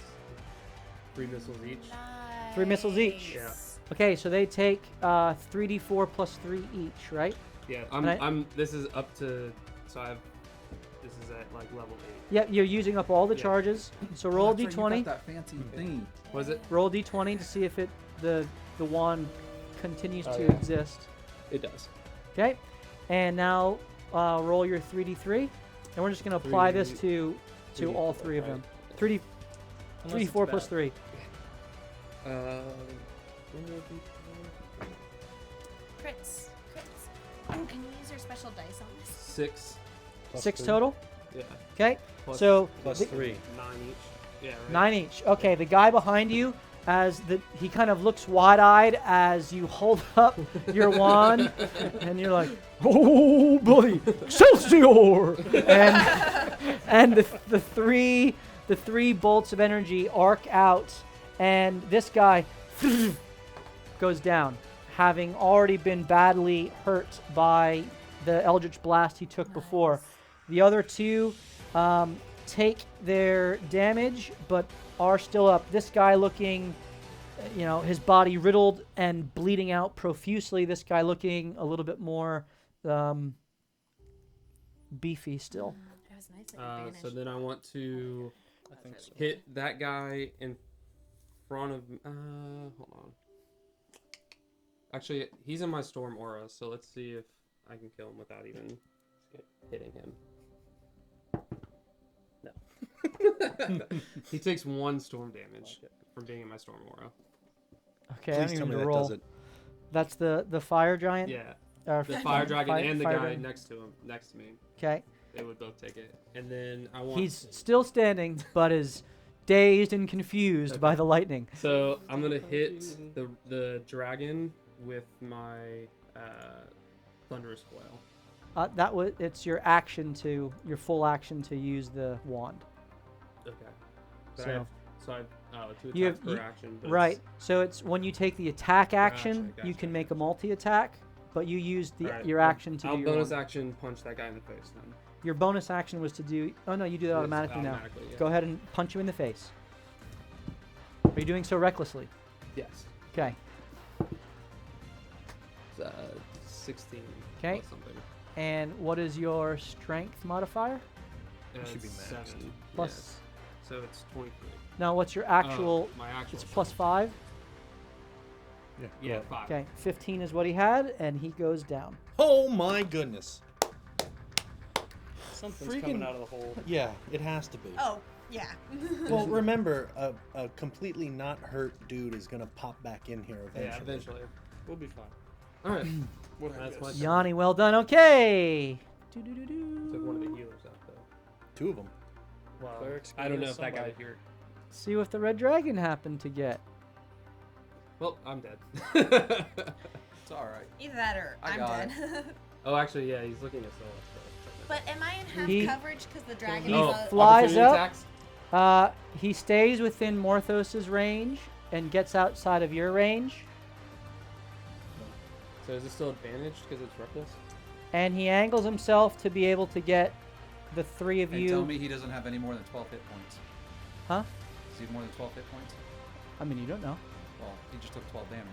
3 missiles each. Nice. 3 missiles each. Yeah. Okay, so they take 3d4 plus 3 each, right? Yeah, And this is up to, so this is at like level 8. Yep, you're using up all the Yeah. charges. So roll That's right, you d20. got that fancy thing. Was it? Roll d20 to see if the wand continues Oh, to yeah. exist. It does. Okay, and now roll your 3d3, and we're just going to apply this to 3d4, all 3 of right. them. 3d Unless it's 3d4 plus bad. 3. Crits. Oh, can you use your special dice on this? 6. 6 total. Yeah. Okay, Plus, so Plus the- 3. 9 each. Yeah. Right. 9 each. Okay, the guy behind you, he kind of looks wide-eyed as you hold up your wand, and you're like, "Oh, bloody Excelsior!" and the three bolts of energy arc out, and this guy goes down, having already been badly hurt by the Eldritch Blast he took before. The other 2 take their damage, but are still up. This guy looking, his body riddled and bleeding out profusely. This guy looking a little bit more beefy still. It was nice that you banished. So then I want to I think so. hit that guy in front of. Hold on. Actually, he's in my storm aura, so let's see if I can kill him without even hitting him. No. He takes 1 storm damage from being in my storm aura. Okay, I don't Please even tell me need to that roll. does it. That's the fire giant. Yeah, Or the fire dragon and the fire guy dragon. next to me. Okay, They would both take it, and then I want. he's still standing, but is dazed and confused by the lightning. So I'm gonna hit the dragon with my thunderous coil. It's your full action to use the wand. Okay. But So- I have 2 You attacks have- per action. But Right. So it's when you take the attack action, you gotcha. can make a multi-attack, but you use Alright, your well, action to I'll do your bonus wand. action punch that guy in the face then. Your bonus action was to do. Oh no, you do that Yes, automatically now. automatically, yeah. Go ahead and punch him in the face. Are you doing so recklessly? Yes. Okay. It's, 16. 'Kay. Plus something. And what is your strength modifier? should be It's maxed. 7. Plus. Yes. So it's 23. No, what's your actual? My actual. It's plus 5. Yeah, 5. Okay, 15 is what he had, and he goes down. Oh my goodness. Something's Freaking- coming out of the hole. Yeah, it has to be. Oh, yeah. Well, remember, a completely not hurt dude is gonna pop back in here eventually. Yeah, eventually. We'll be fine. All right. What That's my turn. Yanni, well done. Okay. Do-do-do-do. Took one of the healers out though. 2 of them. Well, Clerics I don't can know if heal that guy somebody. here. See what the red dragon happened to get. Well, I'm dead. It's all right. Either that or I I'm got dead. Oh, actually, yeah, he's looking at Sola. But am I in half He- coverage because the dragon he is Oh, a... flies opportunity up. attacks? He stays within Morthos's range and gets outside of your range, So is it still advantaged because it's reckless? and he angles himself to be able to get the 3 of And you. tell me he doesn't have any more than 12 hit points. Huh? Does he have more than 12 hit points? I mean, you don't know. Well, he just took 12 damage.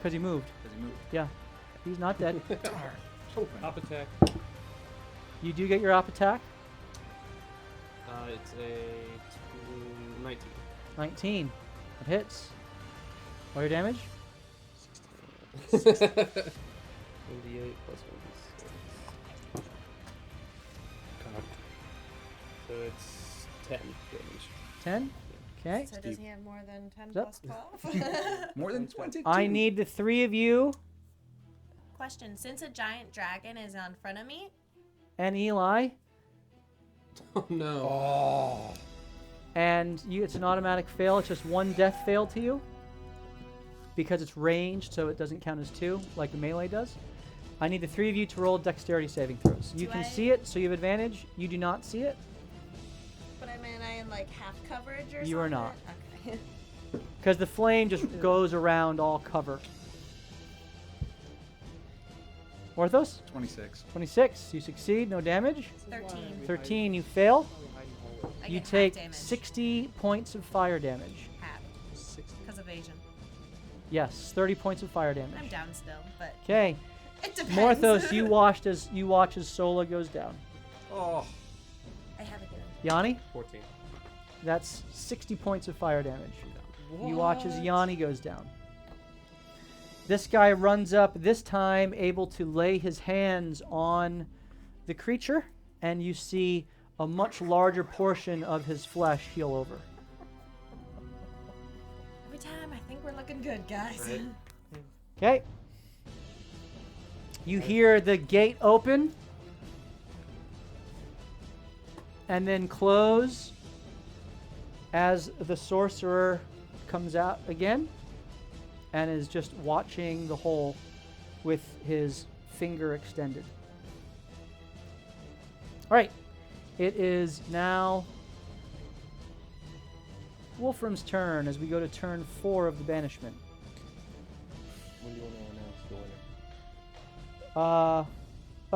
Because he moved. Because he moved. Yeah. He's not dead. Top attack. You do get your op attack. It's a 19. 19. It hits. What your damage? 1d8 plus 1d6. So it's 10 damage. 10. Okay. So does he have more than 10 Yep. plus 12? More than 22. I need the 3 of you Question: since a giant dragon is in front of me, and Eli, Oh no. and it's an automatic fail. It's just 1 death fail to you because it's ranged, so it doesn't count as 2 like the melee does. I need the 3 of you to roll dexterity saving throws. You Do can I- see it, so you have advantage. You do not see it but I mean, I in like half coverage or something. You are not. Okay. because the flame just goes around all cover. Orthos, 26. 26. You succeed, no damage. 13. 13, you fail. I You get half take damage. 60 points of fire damage. Half. Because of Asian. Yes, 30 points of fire I'm damage. down still, but Okay, it depends. Morthos, you watch as Sola goes down. Oh. I have it here. Yanni, 14. that's 60 points of fire damage. You watch as Yanni goes down. This guy runs up, this time able to lay his hands on the creature, and you see a much larger portion of his flesh heal over. Every time I think we're looking good, guys. Right. Okay. You hear the gate open and then close as the sorcerer comes out again and is just watching the hole with his finger extended. All right. It is now Wolfram's turn as we go to turn 4 of the banishment. When do you want to announce the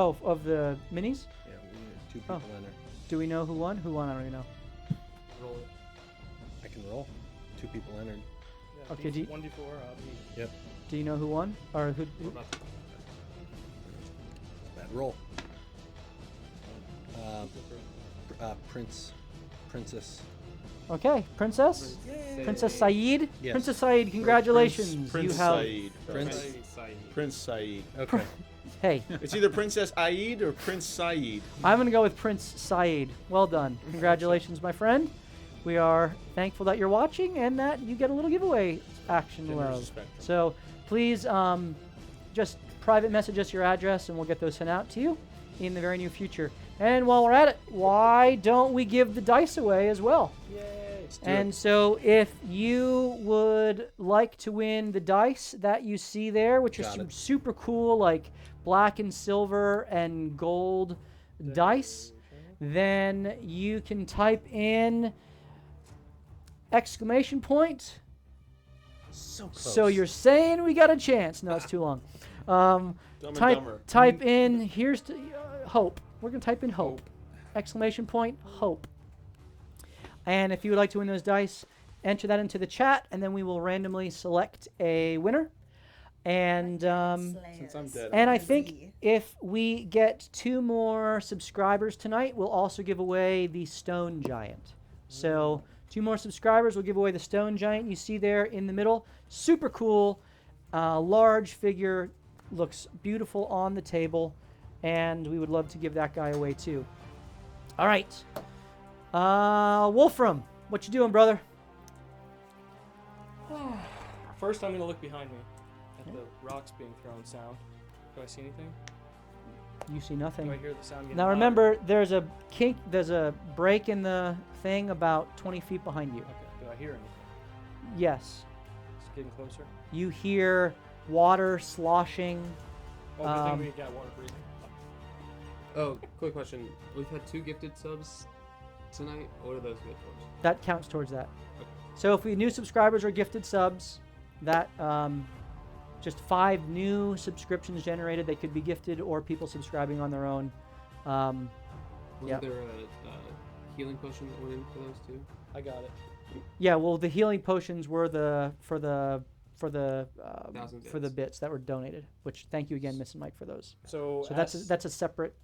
winner? Of the minis? Yeah, we need 2 people enter. Do we know who won? Who won? I don't even know. Roll it. I can roll. 2 people entered. Yeah, Okay, do you- 1d4. Yep. Do you know who won? Or who? What about the- Bad roll. Princess. Okay, Princess. Princess Saeed. Yes. Princess Saeed, congratulations. Prince you have. Saeed. Prince Saeed. Okay. Hey, It's either Princess Aid or Prince Saeed. I'm gonna go with Prince Saeed. Well done. Congratulations, my friend. We are thankful that you're watching and that you get a little giveaway action. Generous Love. spectrum. So please, just private message us your address and we'll get those sent out to you in the very near future. And while we're at it, why don't we give the dice away as well? And so if you would like to win the dice that you see there, which are Got it. super cool, like black and silver and gold dice, then you can type in exclamation point. So close. So you're saying we got a chance. No, it's too long. Dumb and Dumber. Type in, here's to, hope. We're going to type in hope. Exclamation point, hope. And if you would like to win those dice, enter that into the chat, and then we will randomly select a winner. And Since I'm dead. and I think if we get 2 more subscribers tonight, we'll also give away the Stone Giant. So 2 more subscribers, we'll give away the Stone Giant you see there in the middle. Super cool, large figure, looks beautiful on the table, and we would love to give that guy away too. All right. Wolfram, what you doing, brother? First, I'm going to look behind me at the rocks being thrown sound. Do I see anything? You see Do nothing. I hear the sound getting Now louder? remember, there's a break in the thing about 20 feet behind you. Okay. Do I hear anything? Yes. It's getting closer. You hear water sloshing. Oh, good thing we got water breathing. Oh, quick question. We've had 2 gifted subs tonight. What are those good for? That counts towards that. So if we new subscribers or gifted subs, that just 5 new subscriptions generated. They could be gifted or people subscribing on their own. Wasn't Yep. there a healing potion that went in for those 2? I got it. Yeah, well, the healing potions were for the for the 1,000 for the bits. bits that were donated. Which thank you again, Miss and Mike, for those. So, So that's a separate.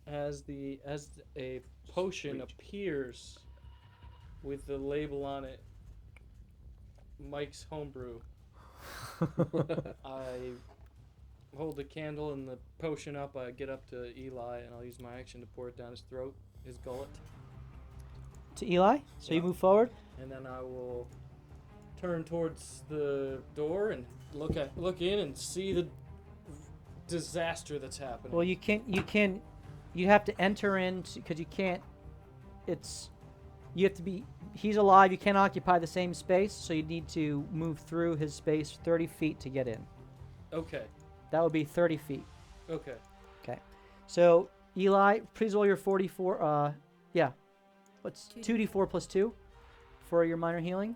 as a potion appears with the label on it, Mike's homebrew. I hold the candle and the potion up. I get up to Eli and I'll use my action to pour it down his throat, his gullet, To Eli. So you move forward. and then I will turn towards the door and look in and see the disaster that's happening. Well, you have to enter in because you can't. You have to be. He's alive. You can't occupy the same space, so you need to move through his space 30 feet to get in. Okay. That would be 30 feet. Okay. Okay. So Eli, please roll your 44. Yeah. What's 2d4 plus 2 for your minor healing?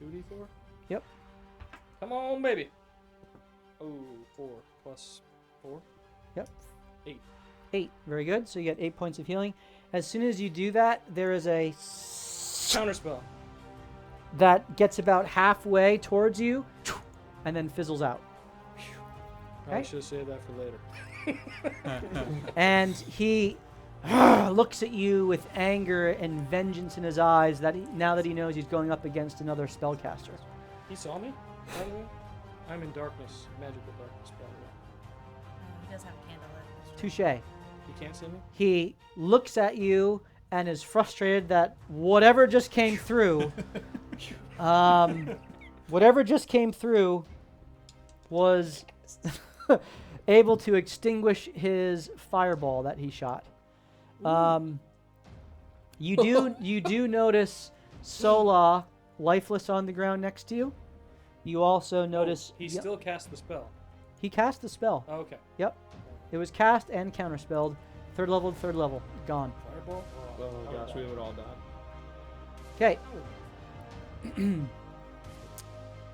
2d4? Yep. Come on, baby. Oh, 4 plus 4. Yep. 8. 8. Very good. So you get 8 points of healing. As soon as you do that, there is a Counterspell. that gets about halfway towards you and then fizzles out. I Okay. should have saved that for later. And he looks at you with anger and vengeance in his eyes now that he knows he's going up against another spellcaster. He saw me, by the way. I'm in darkness, magical darkness, by the way. He does have a candle lit. Touche. He can't see me? He looks at you and is frustrated that whatever just came through, was able to extinguish his fireball that he shot. You do notice Sola lifeless on the ground next to you. You also notice He still cast the spell. he cast the spell. Oh, okay. Yep. It was cast and counterspelled. Third level, gone. Fireball? Oh my gosh, we would all die. Okay.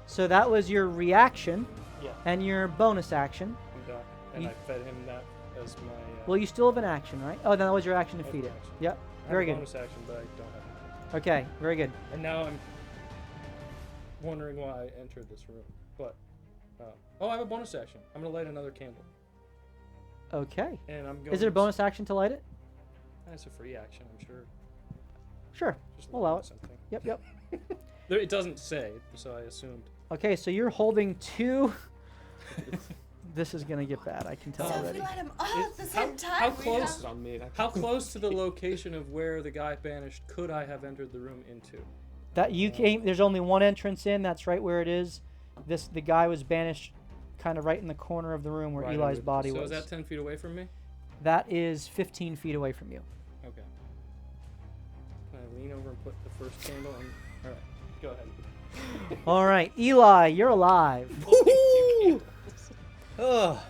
So that was your reaction Yeah. and your bonus action. I'm done. And You- I fed him that as my. Well, you still have an action, right? Oh, that was your action to That's feed my it. action. Yep. I have Very a good. bonus action, but I don't have an action. Okay. Very good. And now I'm wondering why I entered this room. But. I have a bonus action. I'm going to light another candle. Okay. And I'm going Is it a bonus action to light it? That's a free action, I'm sure. Sure. Just We'll allow lighting it. something. Yep. It doesn't say, so I assumed. Okay. So you're holding two. This is gonna get bad. I can tell So if already. we let him all at the same time, How we close? have- On me. How close to the location of where the guy banished could I have entered the room into? That you came. There's only one entrance in. That's right where it is. The guy was banished, kind of right in the corner of the room where Right Eli's under- body so was. is that 10 feet away from me? That is 15 feet away from you. Okay. Can I lean over and put the first candle on? All right, go ahead. All right, Eli, you're alive. Oh,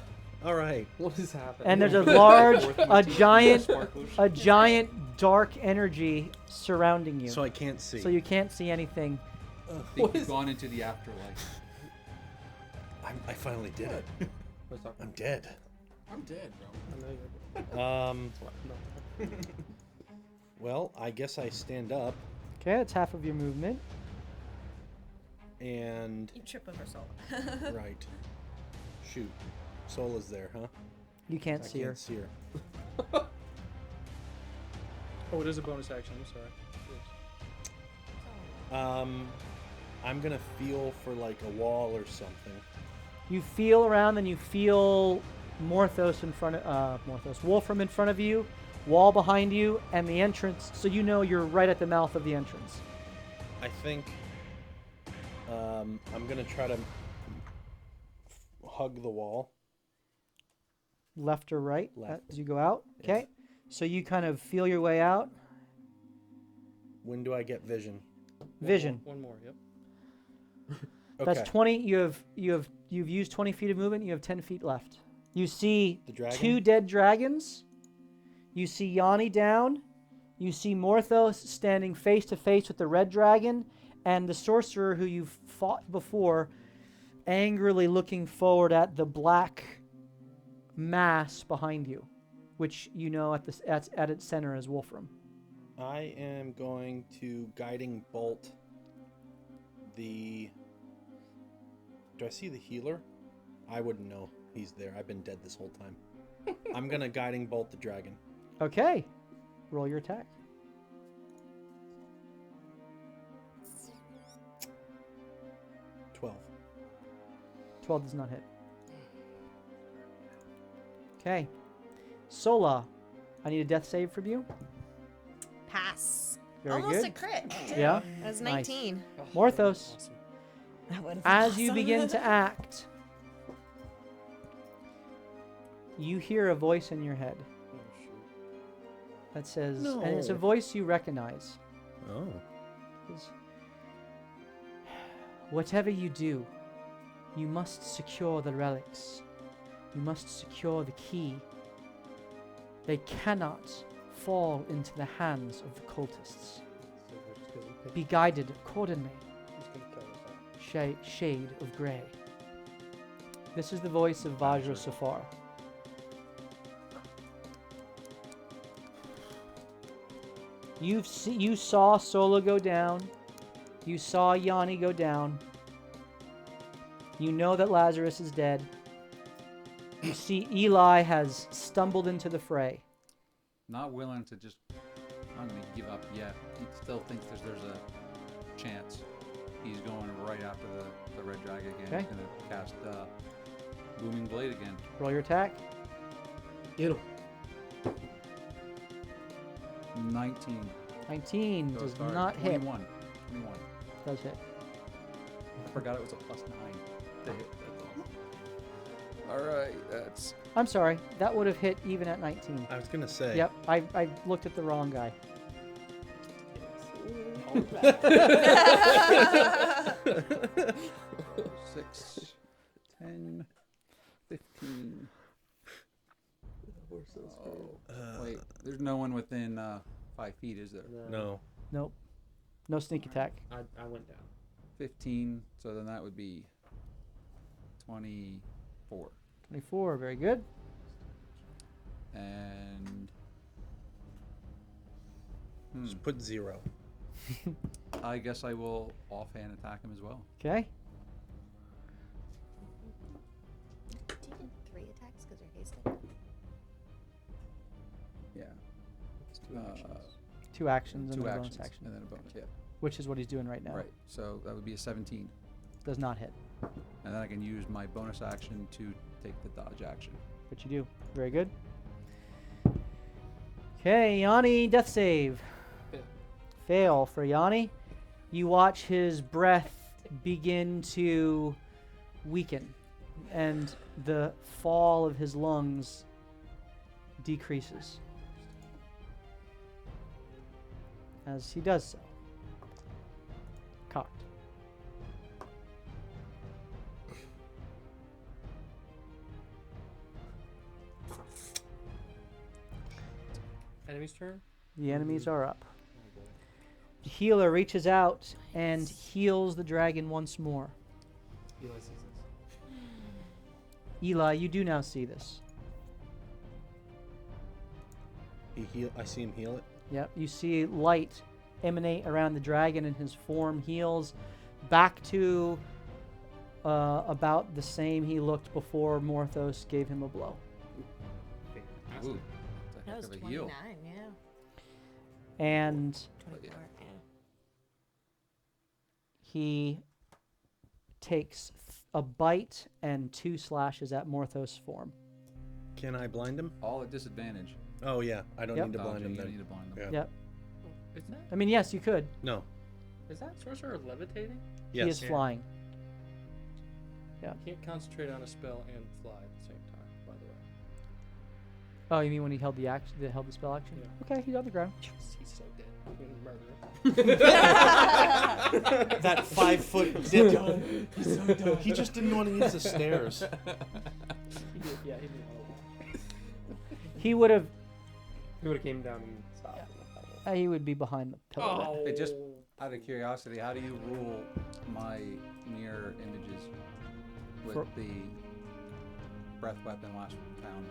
all right. What is happening? And there's a giant dark energy surrounding you. So I can't see. So you can't see anything. I think you've gone into the afterlife. I finally did it. What's up? I'm dead. I'm dead, bro. Well, I guess I stand up Okay, that's half of your movement. and You trip over Soul. right. Shoot, Sola's there, huh? You can't I see her. can't see her. Oh, it is a bonus action. I'm sorry. I'm gonna feel for like a wall or something. You feel around, and you feel Wolfram in front of you, wall behind you, and the entrance. So you know you're right at the mouth of the entrance. I think I'm gonna try to hug the wall. Left or right Left. as you go out. Okay. So you kind of feel your way out. When do I get vision? Vision. One more. Yep. That's Okay. 20. You've used 20 feet of movement. You have 10 feet left. You see The dragon? 2 dead dragons. You see Yanni down. You see Morthos standing face to face with the red dragon, and the sorcerer who you've fought before, angrily looking forward at the black mass behind you, which you know at its center is Wolfram. I am going to guiding bolt the... Do I see the healer? I wouldn't know he's there. I've been dead this whole time. I'm going to guiding bolt the dragon. Okay. Roll your attack. 12. 12 does not hit. Okay. Sola, I need a death save from you. Pass. Very Almost good. a crit. Too. Yeah. That's Nice. 19. Morthos, Awesome. That would've been as you awesome. begin to act, you hear a voice in your head Oh, shoot. that says, and it's a No. voice you recognize. Oh. Says, whatever you do, you must secure the relics. You must secure the key. They cannot fall into the hands of the cultists. So we're just gonna pick. Be guided accordingly. Who's gonna kill us all? Shade of grey. This is the voice of Vajra Safar. You saw Sola go down. You saw Yanni go down. You know that Lazarus is dead. You see Eli has stumbled into the fray. Not willing to just, I'm going to give up yet. He still thinks there's a chance. He's going right after the red dragon again. Okay. He's going to cast Booming Blade again. Roll your attack. Get him. 19. 19 So does sorry, not hit. 21. 21. Does hit. I forgot it was a +9 to hit. Alright, that's... I'm sorry. That would have hit even at 19. I was going to say. Yep, I looked at the wrong guy. 6, 10, 15. Wait, there's no one within 5 feet, is there? No. Nope. No sneak attack. I went down. 15, so then that would be 24. 24, very good. And Just put 0. I guess I will offhand attack him as well. Okay. Do you get 3 attacks because you're hasted? Yeah. It's 2 actions. 2 actions and 2 then a actions bonus action, and then a bonus, yeah. which is what he's doing right now. Right, so that would be a 17. Does not hit, And then I can use my bonus action to take the dodge action. but you do. Very good. Okay, Yanni, death save. Fail. Fail for Yanni. You watch his breath begin to weaken, and the fall of his lungs decreases as he does so. Cocked. Enemy's turn? The enemies are up. Oh boy. The healer reaches out and heals the dragon once more. Eli sees this. Eli, you do now see this. I see him heal it. Yep, you see light emanate around the dragon, and his form heals back to about the same he looked before Morthos gave him a blow. Fantastic. Ooh, that's a That heck was of a 29, heal. yeah. And 24, yeah. he takes a bite and 2 slashes at Morthos' form. Can I blind him? All at disadvantage. Oh, yeah. I don't Yep. need to blind him You don't then. need to blind them. Yeah. Yep. Is that I mean, yes, you could. No. is that sorcerer levitating? Yes. He is flying. You can't concentrate on a spell and fly at the same time, by the way. Oh, you mean when he held the spell action? Yeah. Okay, he's on the ground. He's so dead. Murderer. That 5-foot dip. He's so dumb. He just didn't want to use the stairs. He did, yeah, he did. He would have. He would have came down and stopped. He would be behind the pillar. Oh. Hey, just out of curiosity, how do you rule my mirror images with For- the breath weapon last found?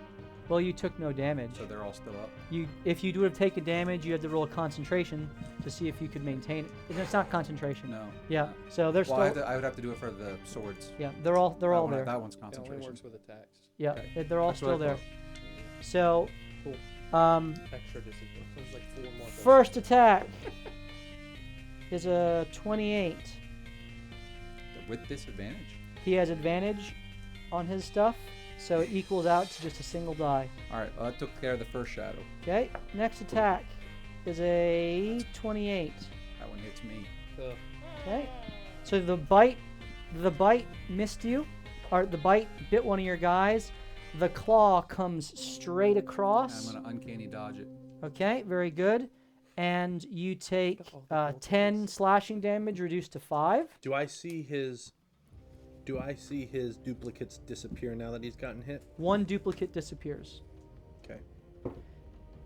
Well, you took no damage. So they're all still up. If you would have taken damage, you had to roll a concentration to see if you could maintain it. It's not concentration. No. Yeah. no. So they're Well, still. I would have to do it for the swords. Yeah, they're all That one- there. That one's It only concentration. works with attacks. Yeah, Okay. they're all That's what I still there. thought. So, Cool. Extra discipline. So there's like 4 more. dice. first attack is a 28. With disadvantage. He has advantage on his stuff, so it equals out to just a single die. All right. Well, that took care of the first shadow. Okay, next attack is a 28. That one hits me. Okay, so the bite missed you, or the bite bit one of your guys. The claw comes straight across. I'm gonna uncanny dodge it. Okay, very good. And you take 10 slashing damage reduced to 5. Do I see his duplicates disappear now that he's gotten hit? 1 duplicate disappears. Okay.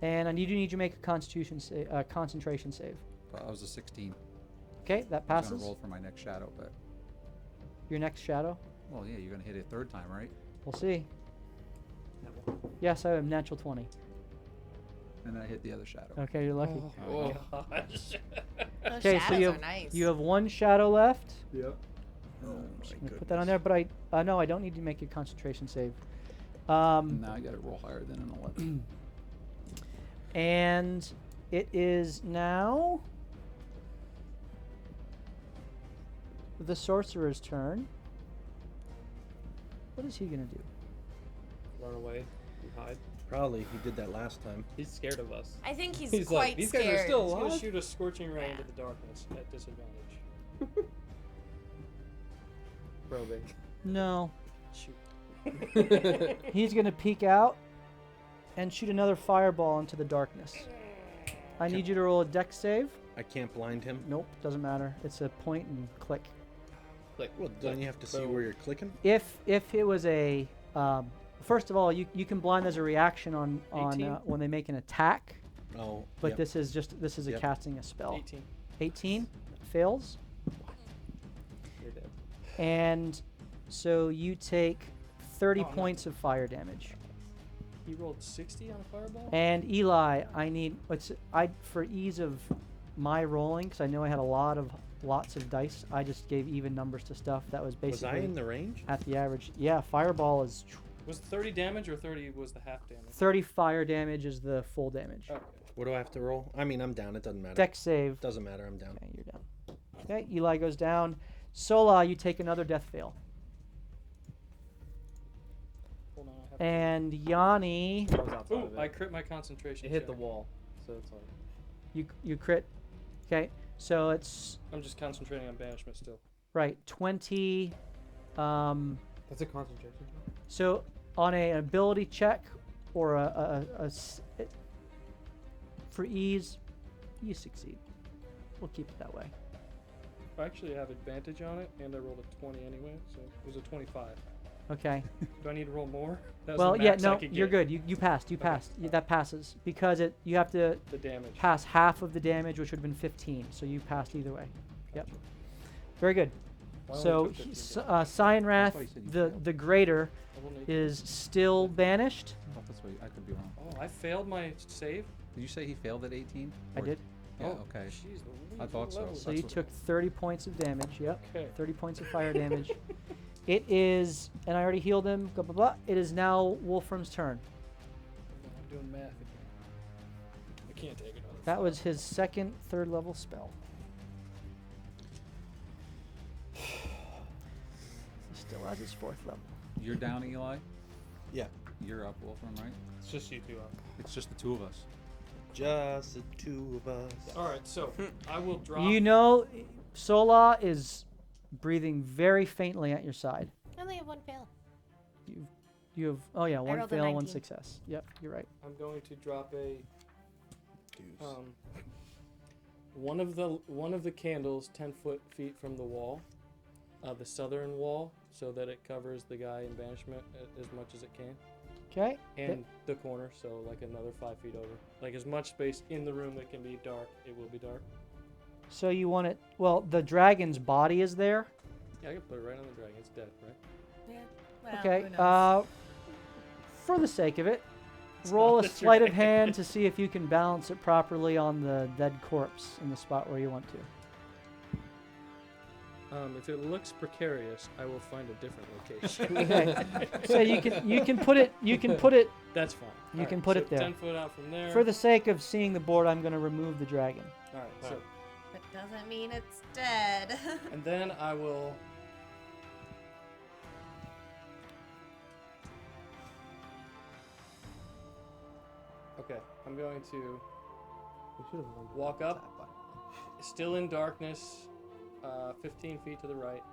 And I need you to make a concentration save. Well, I was a 16. Okay, that I was passes. gonna roll for my next shadow, but Your next shadow. well, yeah, you're gonna hit it 3rd time, right? We'll see. Yes, I have natural 20. And then I hit the other shadow. Okay, you're lucky. Oh, Oh. gosh. Those Okay, so shadows you are have nice. you have 1 shadow left. Yep. Oh I'm my gonna put that on there, but no, I don't need to make a concentration save. Now I gotta roll higher than an 11. And it is now the sorcerer's turn. What is he gonna do? Run away and hide. Probably he did that last time. He's scared of us. I think he's He's quite like, these guys scared. are still He's gonna alive. shoot a scorching ray into the darkness at disadvantage. Probing. No, Shoot. he's gonna peek out and shoot another fireball into the darkness. I need you to roll a dex save. I can't blind him. Nope, doesn't matter. It's a point and click. Like, Well, don't you have to see So- where you're clicking? If it was a first of all, you can blind as a reaction on 18? when they make an attack, Oh, but yep. this is a Yep. casting a spell. 18. 18 fails, you're dead. and so you take 30 Oh, no. points of fire damage. He rolled 60 on a fireball? And Eli, for ease of my rolling, because I know I had lots of dice. I just gave even numbers to stuff that was Was I basically in the range? at the average. Yeah, fireball is Was 30 damage or 30 was the half damage? 30 fire damage is the full damage. Okay. What do I have to roll? I mean, I'm down. It doesn't matter. Dex save. Doesn't matter. I'm down. Okay, you're down. Okay, Eli goes down. Sola, you take another death fail. Hold on, I have to- And Yanni, I was outside Ooh, of it. I crit my concentration. It hit the check. wall, so it's like. you crit. Okay, so it's I'm just concentrating on banishment still. right 20. That's a concentration. So on an ability check or for ease, you succeed. We'll keep it that way. I actually have advantage on it, and I rolled a 20 anyway, so it was a 25. Okay. Do I need to roll more? That was Well, the yeah, max I no, could you're get. good. You passed. You Okay. passed. That passes because you have to The damage. pass half of the damage, which would have been 15. So you passed either way. Yep. Very good. I only So took 15 damage. Cyanrath, That's why you said you the failed. the greater, I rolled an 18. is still banished. Oh, that's what I could be wrong. Oh, I failed my save? Did you say he failed at 18? I Or- did. Yeah. Oh, Okay. Jeez, I thought so. Louise. So That's you what- took 30 points of damage. Yep. Okay. 30 points of fire damage. It is, and I already healed him. Blah blah blah. It is now Wolfram's turn. I'm doing math again. I can't take another. That was his second, third level spell. He still has his 4th level. You're down, Eli. Yeah. You're up, Wolfram, right? It's just you two up. It's just the 2 of us. Just the 2 of us. All right, so I will drop. You know, Sola is breathing very faintly at your side. I only have 1 fail. You have, oh yeah, 1 rolled a fail, 1 19. success. Yep, you're right. I'm going to drop a Deuce. one of the candles 10 feet from the wall, the southern wall, so that it covers the guy in banishment as much as it can, Okay. and the corner, so like another 5 feet over, like as much space in the room that can be dark. It will be dark. So you want it, well, the dragon's body is there. Yeah, I can put it right on the dragon. It's dead, right? Yeah. Well, Okay. who knows? For the sake of it, roll a the sleight of dragon. hand to see if you can balance it properly on the dead corpse in the spot where you want to. If it looks precarious, I will find a different location. Okay. So you can put it That's fine. You All can right, put so it there. 10 foot out from there. for the sake of seeing the board. I'm going to remove the dragon. All right. So, That doesn't mean it's dead. and then I will. Okay, I'm going to walk up, still in darkness, 15 feet to the right.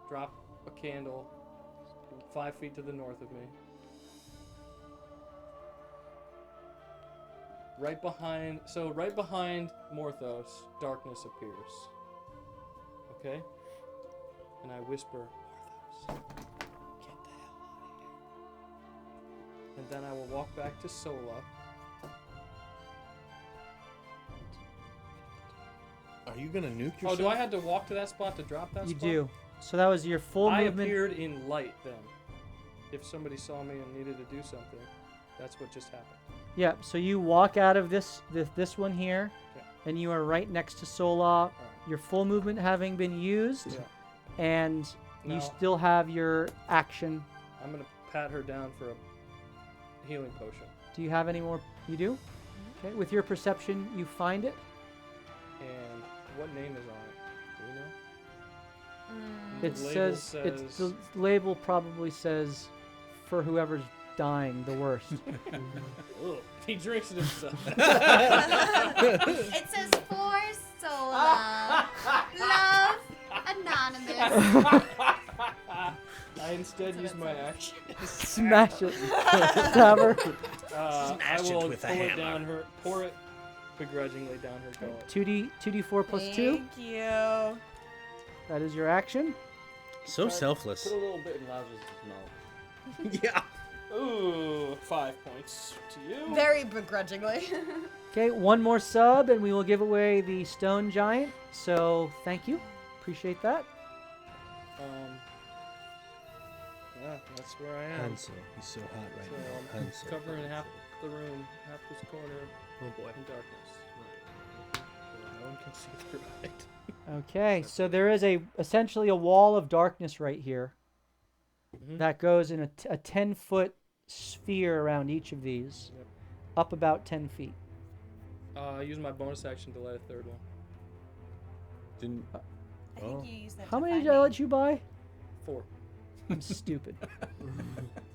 Drop a candle 5 feet to the north of me. Right behind Morthos, darkness appears. Okay? And I whisper, Morthos, get the hell out of here. And then I will walk back to Sola. Are you gonna nuke yourself? Oh, do I have to walk to that spot to drop that You spot? do. So that was your full I movement. appeared in light then. If somebody saw me and needed to do something, that's what just happened. Yeah. So you walk out of this one here, Okay. and you are right next to Sola. All right. Your full movement having been used, Yeah. and you Now- still have your action. I'm gonna pat her down for a healing potion. Do you have any more? You do? Okay. With your perception, you find it. And what name is on it? Do we know? It The label says it's the label probably says for whoever's dying the worst. Ugh, he drinks it himself. It says for Sola. Love Anonymous. I instead use my action. Smash it. Stab her. I will pour it begrudgingly down her gullet. 2d4 plus 2. Thank you. That is your action. So selfless. Put a little bit in Lazarus' mouth. Yeah. Ooh, 5 points to you. Very begrudgingly. Okay, one more sub, and we will give away the stone giant. So thank you. Appreciate that. Yeah, that's where I am. Hansel, he's so hot right So now. I'm Hansel. covering half the room, half this corner. Oh boy. In darkness. No one can see through it. Okay, so there is essentially a wall of darkness right here Mhm. that goes in a 10-foot sphere around each of these, Yep. up about 10 feet. I use my bonus action to light a third one. Didn't. I Oh. think you used that How to many find did I me. let you buy? 4. I'm stupid.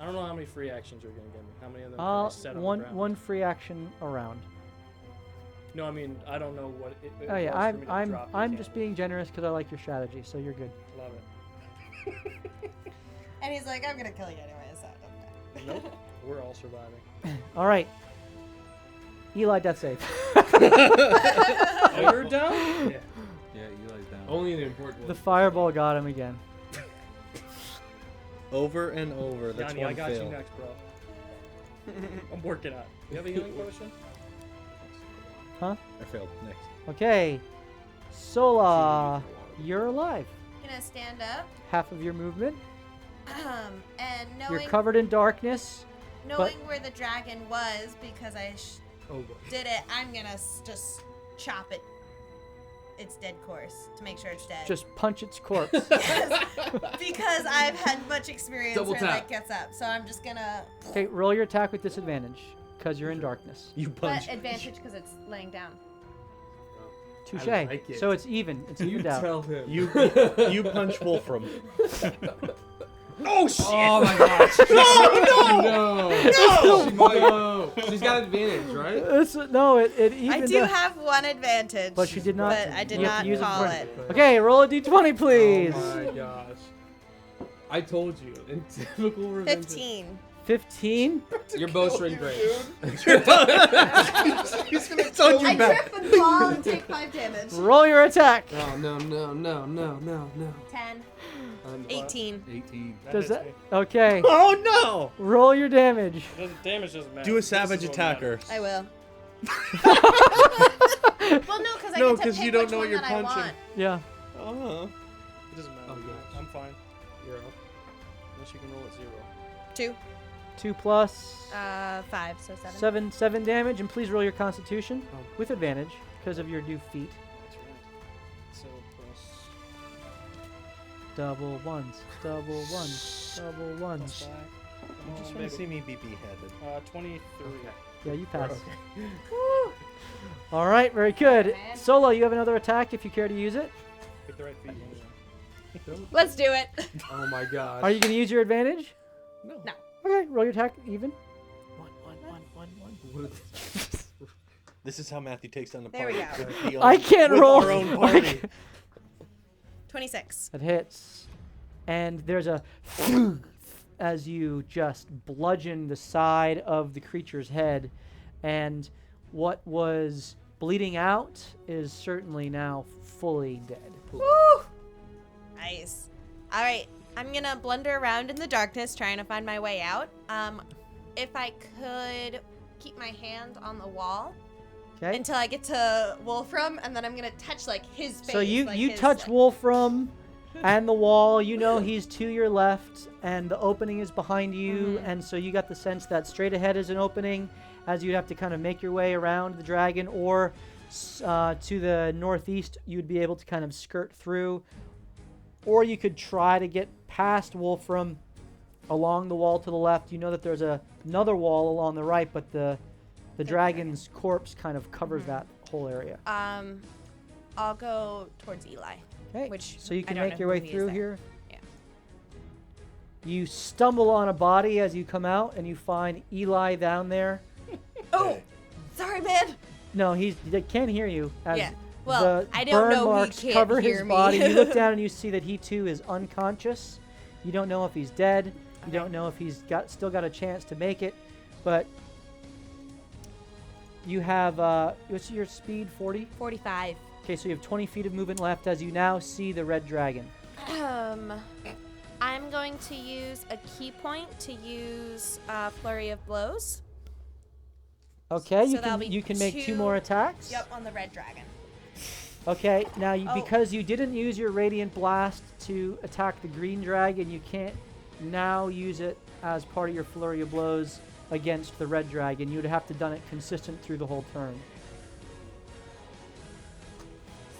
I don't know how many free actions you're gonna give me. How many of them can I set on the ground? One free action around. No, I mean I don't know what it Oh yeah, was for me to I'm drop the just candle. being generous because I like your strategy, so you're good. Love it. And he's like, I'm gonna kill you anyway, so it doesn't matter. Nope. We're all surviving. All right. Eli, death save. Oh, you're down? Yeah. Yeah, Eli's down. Only the important The ones. fireball got him again. Over and over. That's Yanni, I one got fail. you next, bro. I'm working out. You have a healing potion? Huh? I failed. Next. Okay. Sola, you're alive. Gonna stand up. Half of your movement. And You're knowing covered in darkness. where the dragon was because I Oh boy. did it, I'm gonna just chop it. Its dead course to make sure it's dead. Just punch its corpse. because I've had much experience Double where it like tap. gets up, so I'm just gonna. Okay, roll your attack with disadvantage because you're in darkness. You punch. But advantage because it's laying down. Touche. like it. So it's even. It's You evened out. tell him. You punch Wolfram. Oh shit! Oh my gosh! No! She's got advantage, right? No, it evens I do out. have one advantage. But she did not. But I did you have not to use call for- it. Okay, roll a d20, please. Oh my gosh! I told you. In typical revenge. 15. 15. Your bowstring break. It's on your I back. trip and fall and take 5 damage. Roll your attack. Oh no! 10. 18. 18. Does hits that? me. Okay. Oh no! Roll your damage. Damage doesn't matter. Do a This is savage what attacker. I will. Well, no, because I No, get to 'cause pick you don't which know what one you're that I punching. want. Yeah. Oh. It doesn't matter. Oh, gosh. I'm fine. You're up. Unless you can roll at 0. 2. 2 plus 5, so 7. 7 damage, and please roll your Constitution with advantage because of your new feat. That's right. So plus Double ones, double ones, double plus ones. 5. You just want to see me be beheaded. 23. Yeah, you pass. Okay. All right, very good. Man. Solo, you have another attack if you care to use it. Pick the right feet. Let's do it. Oh my gosh. Are you going to use your advantage? No. No. Okay, roll your attack even. This is how Matthew takes down the There we party. go. I can't with roll. Our own I party. can't- 26. That hits. And there's a as you just bludgeon the side of the creature's head. And what was bleeding out is certainly now fully dead. Woo! Nice. All right. I'm going to blunder around in the darkness trying to find my way out. If I could keep my hand on the wall Okay. until I get to Wolfram, and then I'm going to touch, like, his face. So you like you his, touch like- Wolfram and the wall. You know he's to your left, and the opening is behind you, Mhm. and so you got the sense that straight ahead is an opening, as you'd have to kind of make your way around the dragon, or to the northeast you'd be able to kind of skirt through, or you could try to get past Wolfram along the wall to the left. You know that there's another wall along the right, but the dragon's corpse kind of covers that whole area. I'll go towards Eli. Okay, Which so you I can don't make know your who way he is through there. here. Yeah. You stumble on a body as you come out, and you find Eli down there. Oh, sorry, man. No, he can't hear you. As Yeah. Well, the I don't burn know he marks can't cover hear his me. body. You look down and you see that he too is unconscious. You don't know if he's dead. You Okay. don't know if he's still got a chance to make it, but you have what's your speed? 40. 45. Okay, so you have 20 feet of movement left as you now see the red dragon. I'm going to use a key point to use Flurry of Blows. Okay, So you that'll can be you can make 2 2 more attacks. Yep, on the red dragon. Okay, now Oh. because you didn't use your Radiant Blast to attack the green dragon, you can't now use it as part of your Flurry of Blows against the red dragon. You would have to done it consistent through the whole turn.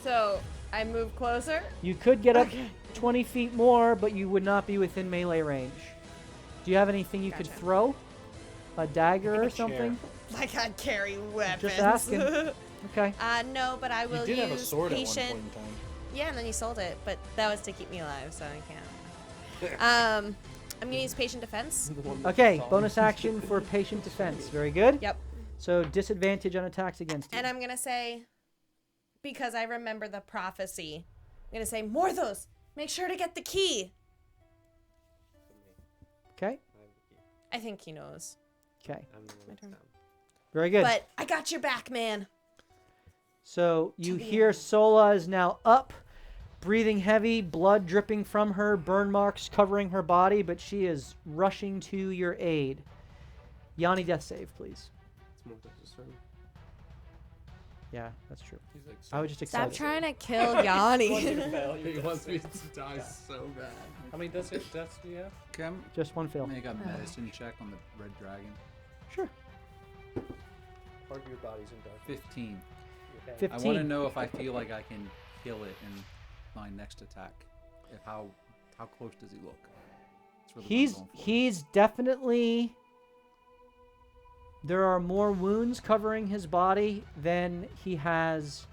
So I move closer. You could get up 20 feet more, but you would not be within melee range. Do you have anything you could Gotcha. throw? A dagger Pick or a chair. something? I can't carry weapons. Just asking. Okay. No, but I will You did use have a sword patient. at one point in time. Yeah, and then you sold it, but that was to keep me alive, so I can't. I'm gonna use patient defense. Okay, bonus action for patient defense. Very good. Yep. So disadvantage on attacks against you. And I'm gonna say, because I remember the prophecy, I'm gonna say, Morthos, make sure to get the key. Okay. I think he knows. Okay. My turn. Very good. But I got your back, man. So you To the hear end. Sola is now up, breathing heavy, blood dripping from her, burn marks covering her body, but she is rushing to your aid. Yanni, death save, please. It's more than just him. Yeah, that's true. He's like, I was just Stop excited. trying to kill Yanni. He wants me to die so bad. How many deaths do you have? Okay, Just one fail. make a medicine check on the red dragon. Sure. Part of your body's in dark. 15. Okay. 15. I want to know if I feel like I can kill it in my next attack. If how close does he look? That's really what I'm going for. He's definitely. There are more wounds covering his body than he has,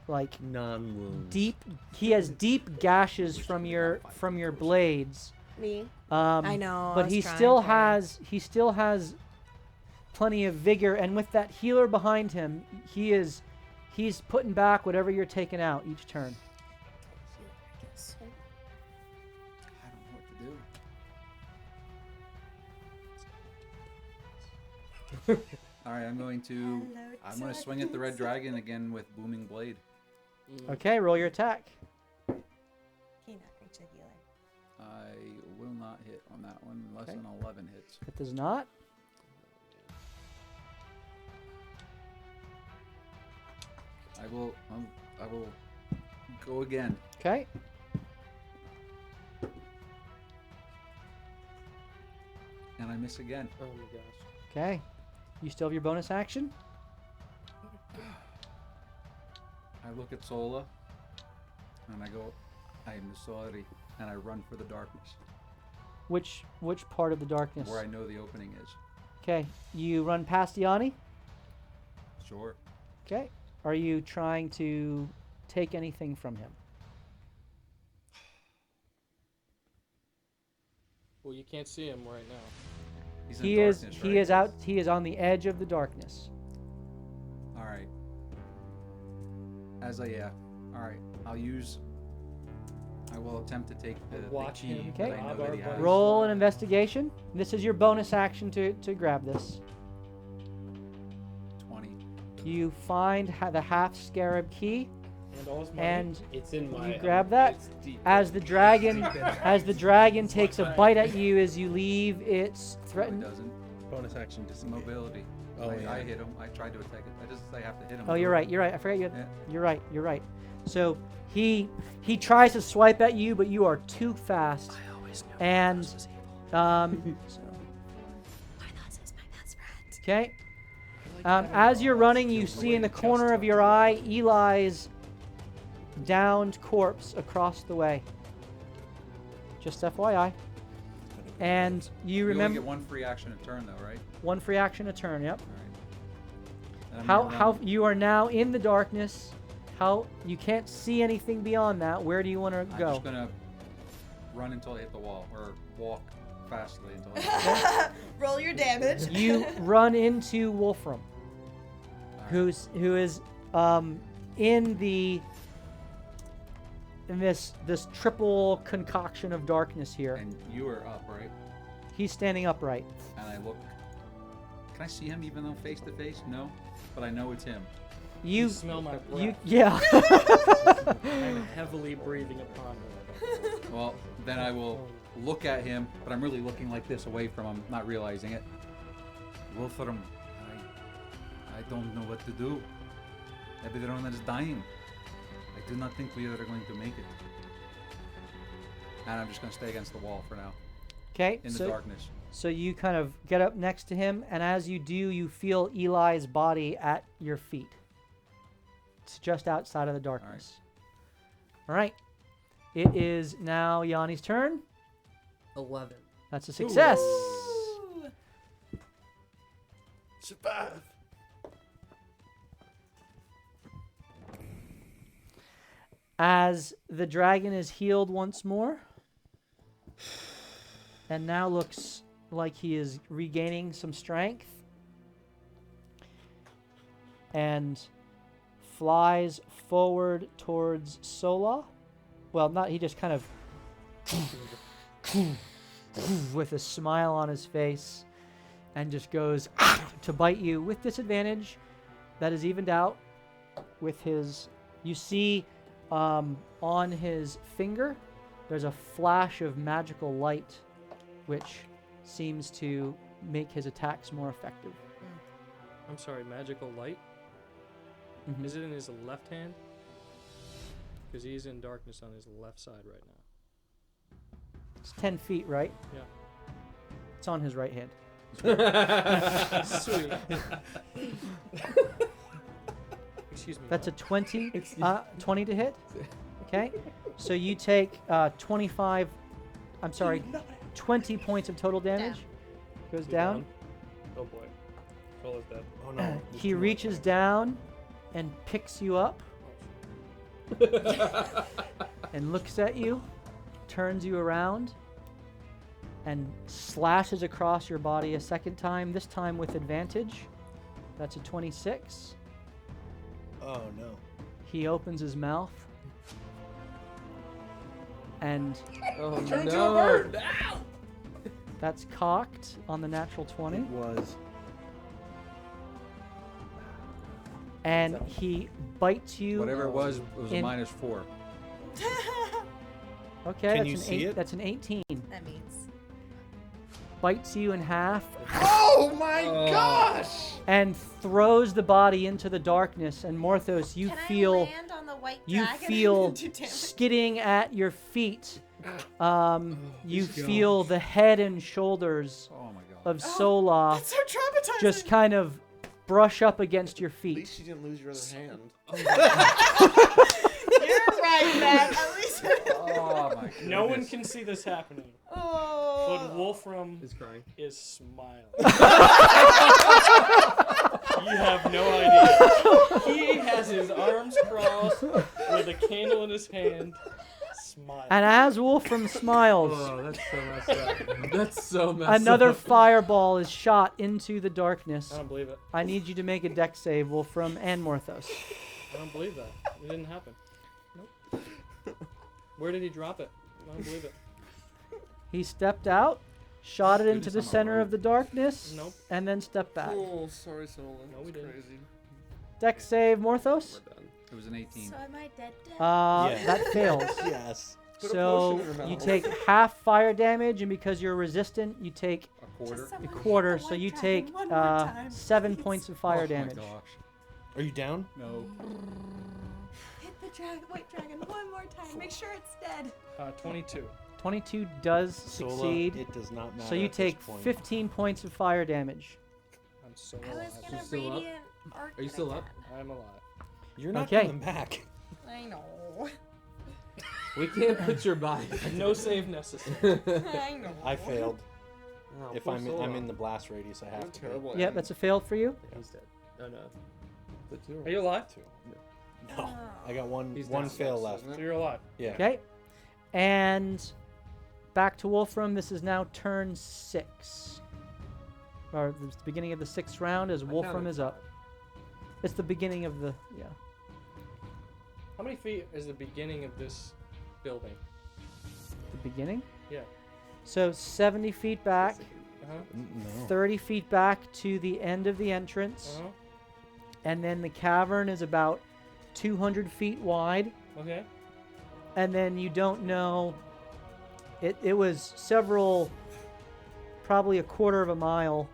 like Non-wounds. deep. He has deep gashes from your blades. Me? Um, I know. I but was he trying still has plenty of vigor, and with that healer behind him, he's putting back whatever you're taking out each turn. I don't know what to do. All right, I'm going to swing at the red dragon again with booming blade. Okay, roll your attack. Can you not reach the healer? I will not hit on that one unless Okay. an 11 hits. It does not. I will go again. And I miss again. Oh my gosh. Okay. You still have your bonus action? I look at Sola, and I go, I am sorry, and I run for the darkness, Which part of the darkness? where I know the opening is. Okay. You run past Yanni? Sure. Okay. Are you trying to take anything from him? Well, you can't see him right now. He's in darkness, right? He is on the edge of the darkness. All right. I will attempt to take the Watch key him that Okay. I know that he has. Roll an investigation. This is your bonus action to grab this. 20. You find the half scarab key, And all his money. and It's in my. you grab that. It's deep. As the dragon takes a bite at you as you leave its No, he threatened. doesn't. Bonus action disengage. Mobility. Oh, I yeah. hit him. I tried to attack it. I have to hit him. Oh, you're right. I forgot you. Yeah. You're right. So he tries to swipe at you, but you are too fast. I always knew And Mars was evil. My thoughts is my best friend. Okay. As you're running, you see in the corner of your eye Eli's downed corpse across the way. Just FYI. And you You only remember get one free action a turn, though, right? one free action a turn. Yep. All right. And I'm How gonna run. you are now in the darkness. How you can't see anything beyond that. Where do you want to I'm go? just gonna run until I hit the wall, or walk fastly until I hit the wall. Roll your damage. You run into Wolfram, who is in this triple concoction of darkness here. And you are up, right? He's standing upright. And I look. Can I see him even though face to face? No, but I know it's him. You smell my you breath. yeah. I'm heavily breathing upon him. Well, then I will look at him, but I'm really looking like this away from him, not realizing it. Wolfram, I don't know what to do. Everyone is dying. I do not think we are going to make it. And I'm just going to stay against the wall for now, Okay. in the darkness. So you kind of get up next to him, and as you do, you feel Eli's body at your feet. It's just outside of the darkness. All right. It is now Yanni's turn. 11. That's a success. Survive. As the dragon is healed once more, and now looks like he is regaining some strength, and flies forward towards Sola. Well, not, he just kind of with a smile on his face and just goes to bite you with disadvantage. That is evened out with his, you see on his finger there's a flash of magical light which seems to make his attacks more effective. I'm sorry, magical light? Mhm. Is it in his left hand? Because he's in darkness on his left side right now. It's 10 feet, right? Yeah. It's on his right hand. Sweet. Excuse me. That's a 20, 20 to hit. Okay. So you take 25, I'm sorry, 20 points of total damage. Goes down. Oh boy. Cole is dead. Oh no. He reaches down and picks you up and looks at you, turns you around, and slashes across your body a second time, this time with advantage. That's a 26. Oh no. He opens his mouth and Oh Turn to a no! bird. that's cocked on the natural 20. It was. And he bites you. Whatever it was a in- -4. Okay, Can that's you an see it? That's an 18. That means. Bites you in half Oh my gosh! and throws the body into the darkness. And Morthos, you Can feel I land on the white you dragon? feel Do damage. skidding at your feet. You he's gone. feel the head and shoulders Oh my god. of Sola That's so traumatizing. just kind of brush up against your At least feet. you didn't lose your other hand. You're right, Matt. At least. Oh my god. No one can see this happening, Oh. but Wolfram Is crying. is smiling. You have no idea. He has his arms crossed with a candle in his hand, smiling. And as Wolfram smiles, Oh, that's so messed up. That's so messed another up. fireball is shot into the darkness. I don't believe it. I need you to make a dex save, Wolfram and Morthos. I don't believe that. It didn't happen. Nope. Where did he drop it? I don't believe it. He stepped out, shot it Dude, into it's the on my center road. of the darkness, Nope. and then stepped back. Oh, sorry, Sola. No, we That's didn't. crazy. Dex save, Morthos. We're done. It was an 18. So am I dead? Yeah. That fails. Yes. Put a So potion in her you mouth. take half fire damage, and because you're resistant, you take A quarter. a quarter. So you take 7 points of fire Oh damage. my gosh. Are you down? No. Hit the white dragon one more time. Make sure it's dead. 22. 22 does Sola, succeed. it does not matter. So you at this take point. 15 points of fire damage. I'm so I was alive. gonna still up? radiant arc. Are you still up? I'm alive. You're not Okay. coming back. I know. We can't put your body. No save necessary. I know. I failed. Oh, If poor I'm Sola. in the blast radius, I have What a to. terrible Yep, end. that's a failed for you. He's dead. Oh no. The two. Are you alive? No, I got one He's one down. fail Sucks, left. doesn't So it? you're alive. Yeah. Okay. And back to Wolfram. This is now turn 6. Or the beginning of the 6th round as Wolfram counted is up. It's the beginning of the, yeah. How many feet is the beginning of this building? The beginning? Yeah. So 70 feet back, Uh-huh. No. 30 feet back to the end of the entrance. Uh-huh. And then the cavern is about 200 feet wide. Okay. And then you don't know, it was several, probably a quarter of a mile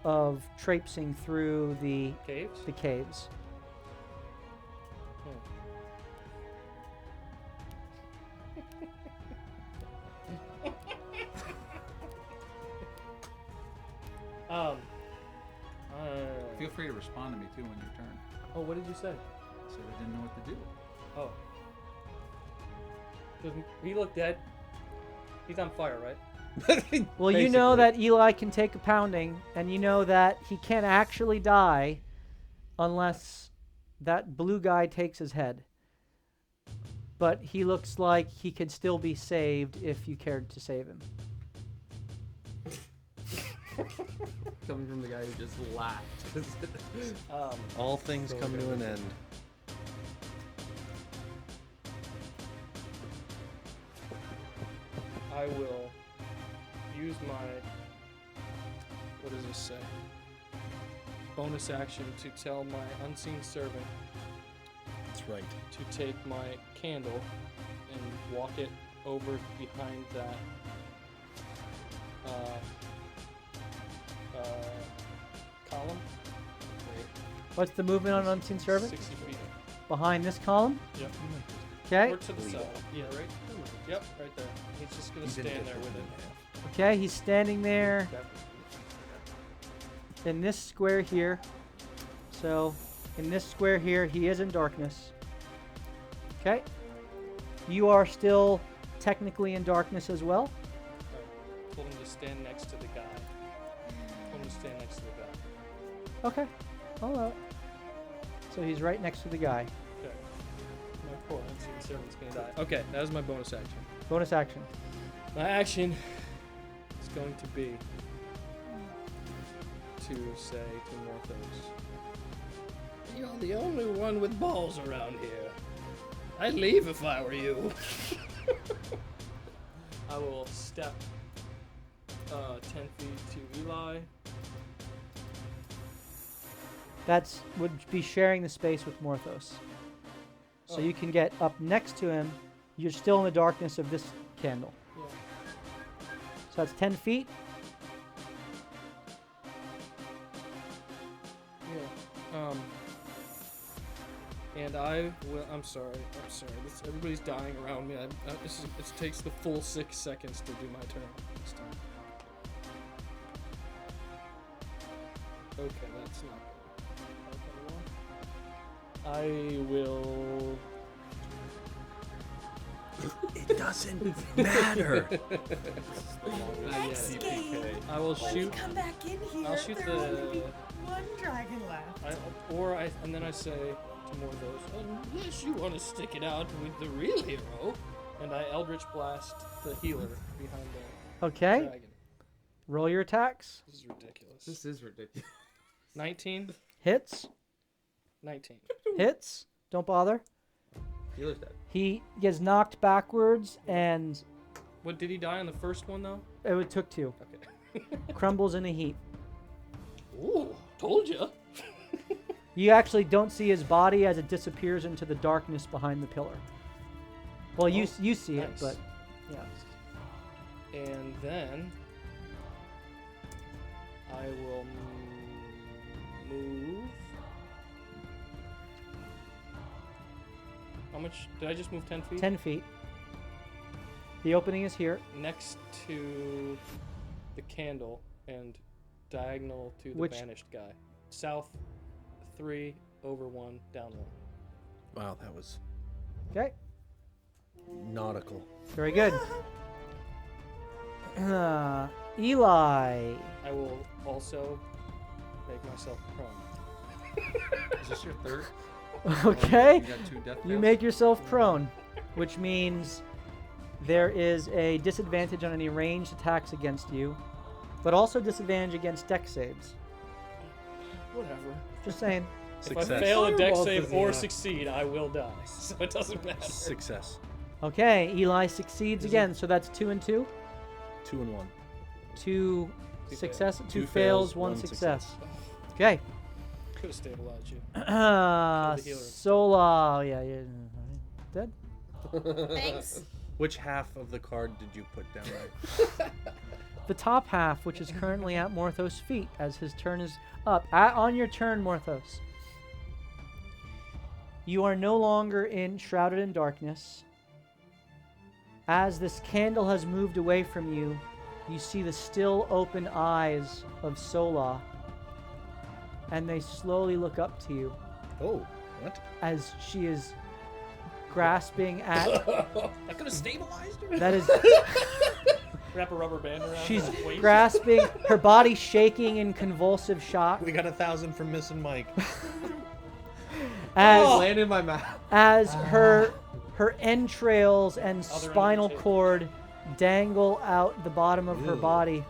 of traipsing through the Caves? caves. Um. Feel free to respond to me too on your turn. Oh, what did you say? So I didn't know what to do. Oh. Doesn't he look dead? He's on fire, right? Well, you know Basically. that Eli can take a pounding, and you know that he can't actually die unless that blue guy takes his head. But he looks like he could still be saved if you cared to save him. Coming from the guy who just laughed. All things come to an end. I will use my, what does this say? Bonus action to tell my unseen servant That's right. to take my candle and walk it over behind that column. What's the movement on Unseen Servant? 60 feet. Behind this column? Yep. Okay. Or to the side. Yeah, right? Yep, right there. He's just gonna He did stand get there with the it. Okay, he's standing there Definitely. in this square here. So, in this square here, he is in darkness. Okay. You are still technically in darkness as well. Told him to stand next to the guy. Told him to stand next to the guy. Okay. I'll allow it. So he's right next to the guy. Okay. My poor unseen servant's gonna die. Okay, that was my bonus action. Bonus action. My action is going to be to say to Morthos, "You're the only one with balls around here. I'd leave if I were you." I will step 10 feet to Eli. That's would be sharing the space with Morthos. So Oh. you can get up next to him. You're still in the darkness of this candle. Yeah. So that's 10 feet. Yeah. And I will. I'm sorry. This, everybody's dying around me. It takes the full 6 seconds to do my turn this time. Okay, that's not good. I will. It doesn't matter. Next game, I will when we shoot. come back in here, I'll shoot there will only be the. one dragon left. And then I say to more of those, unless you want to stick it out with the real hero, and I Eldritch Blast the healer behind the Okay. dragon. Roll your attacks. This is ridiculous. This is ridiculous. 19, Hits. 19. Hits. Don't bother. Healer's dead. He gets knocked backwards, and What, did he die on the first one though? it took 2. Okay. Crumbles in a heap. Ooh, told ya. You actually don't see his body as it disappears into the darkness behind the pillar. Well, you see it, nice. but yeah. And then I will move. How much? Did I just move 10 feet? 10 feet. The opening is here. Next to the candle and diagonal to the Which- banished guy. South 3, over 1, down 1. Wow, that was Okay. nautical. Very good. Eli. I will also make myself prone. Is this your third? Okay. You got 2 death You fails? make yourself prone, which means there is a disadvantage on any ranged attacks against you, but also disadvantage against dex saves. Whatever. Just saying. If I Success. fail a dex Fireballs save doesn't or have- succeed, I will die. So it doesn't matter. Success. Okay, Eli succeeds again, so that's 2 and 2. 2 and 1. 2 Two success, fails. 2 Two fails, fails, 1 one success. Okay. Could have stabilized you. Uh, the healer. Sola. Yeah. Dead? Thanks. Which half of the card did you put down there? The top half, which is currently at Morthos' feet, as his turn is up. On your turn, Morthos. You are no longer shrouded in darkness. As this candle has moved away from you, you see the still open eyes of Sola, and they slowly look up to you Oh, what? as she is grasping at. That could have stabilized her. That is. Wrap a rubber band around She's her waist. grasping, her body shaking in convulsive shock We got 1,000 from missing Mike. as Land in my mouth. as her entrails and Other end of the spinal table. cord dangle out the bottom of her Ew. body.